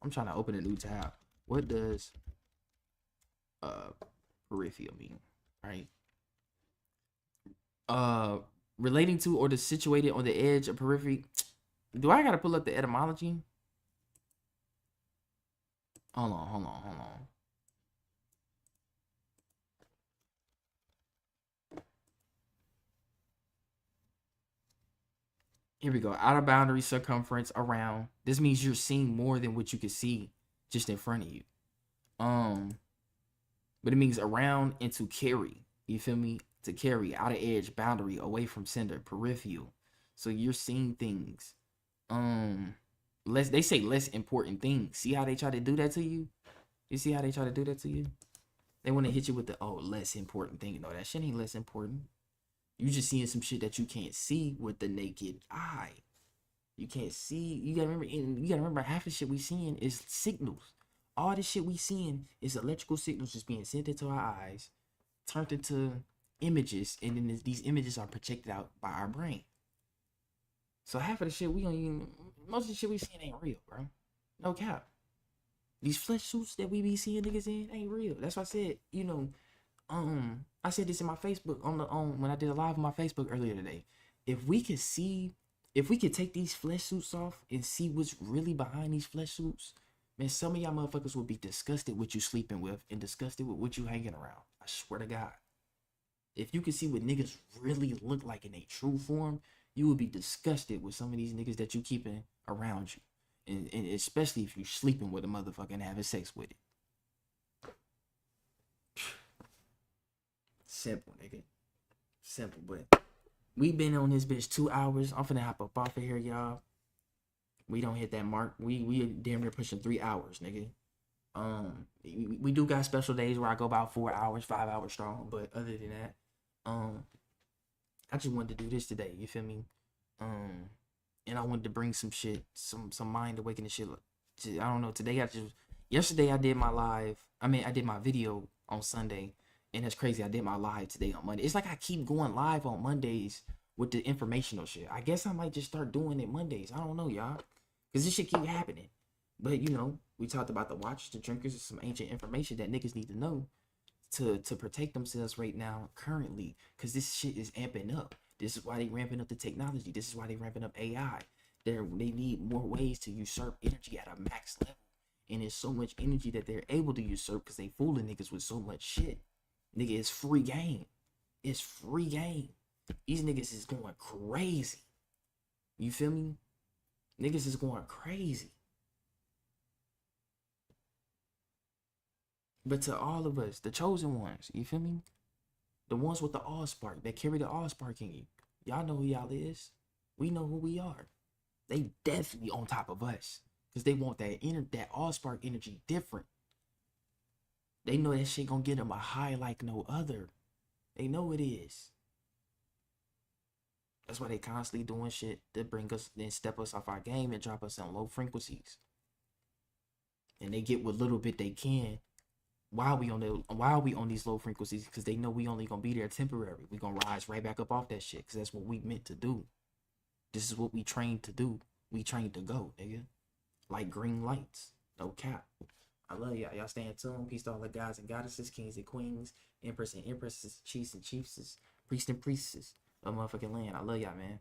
[SPEAKER 7] I'm trying to open a new tab. What does peripheral mean? Right? Relating to or to situated on the edge of periphery. Do I gotta pull up the etymology? Hold on. Here we go. Outer boundary, circumference, around. This means you're seeing more than what you can see just in front of you. But it means around and to carry. You feel me? To carry, outer edge, boundary, away from center, peripheral. So you're seeing things. They say less important things. See how they try to do that to you? You see how they try to do that to you? They want to hit you with the less important thing. No, that shit ain't less important. You just seeing some shit that you can't see with the naked eye. You can't see. You gotta remember half the shit we seeing is signals. All the shit we seeing is electrical signals just being sent into our eyes, turned into images, and then these images are projected out by our brain. So half of the shit most of the shit we seeing ain't real, bro. No cap. These flesh suits that we be seeing niggas in ain't real. That's why I said, I said this in my Facebook when I did a live on my Facebook earlier today. If we could take these flesh suits off and see what's really behind these flesh suits, man, some of y'all motherfuckers would be disgusted with you sleeping with and disgusted with what you hanging around. I swear to God. If you could see what niggas really look like in a true form, you would be disgusted with some of these niggas that you keeping around you. And especially if you sleeping with a motherfucker and having sex with it. Simple, nigga. Simple, but we been on this bitch 2 hours. I'm finna hop up off of here, y'all. We don't hit that mark. We damn near pushing 3 hours, nigga. We do got special days where I go about 4 hours, 5 hours strong. But other than that, I just wanted to do this today. You feel me? And I wanted to bring some shit, some mind awakening shit. I don't know. Yesterday I did my live. I did my video on Sunday. And that's crazy. I did my live today on Monday. It's like I keep going live on Mondays with the informational shit. I guess I might just start doing it Mondays. I don't know, y'all. Because this shit keep happening. But, we talked about the watchers, the drinkers, some ancient information that niggas need to know to protect themselves right now, currently. Because this shit is amping up. This is why they ramping up the technology. This is why they ramping up AI. They need more ways to usurp energy at a max level. And there's so much energy that they're able to usurp because they fooling niggas with so much shit. Nigga, it's free game. It's free game. These niggas is going crazy. You feel me? Niggas is going crazy. But to all of us, the chosen ones, you feel me? The ones with the all spark that carry the all spark in you. Y'all know who y'all is. We know who we are. They definitely on top of us. Because they want that all-spark energy different. They know that shit gonna get them a high like no other. They know it is. That's why they constantly doing shit to bring us, then step us off our game and drop us on low frequencies. And they get what little bit they can while we on these low frequencies, because they know we only gonna be there temporary. We gonna rise right back up off that shit, because that's what we meant to do. This is what we trained to do. We trained to go, nigga. Like green lights. No cap. I love y'all. Y'all stay in tune. Peace to all the gods and goddesses, kings and queens, empress and empresses, chiefs and chiefesses, priests and priestesses of motherfucking land. I love y'all, man.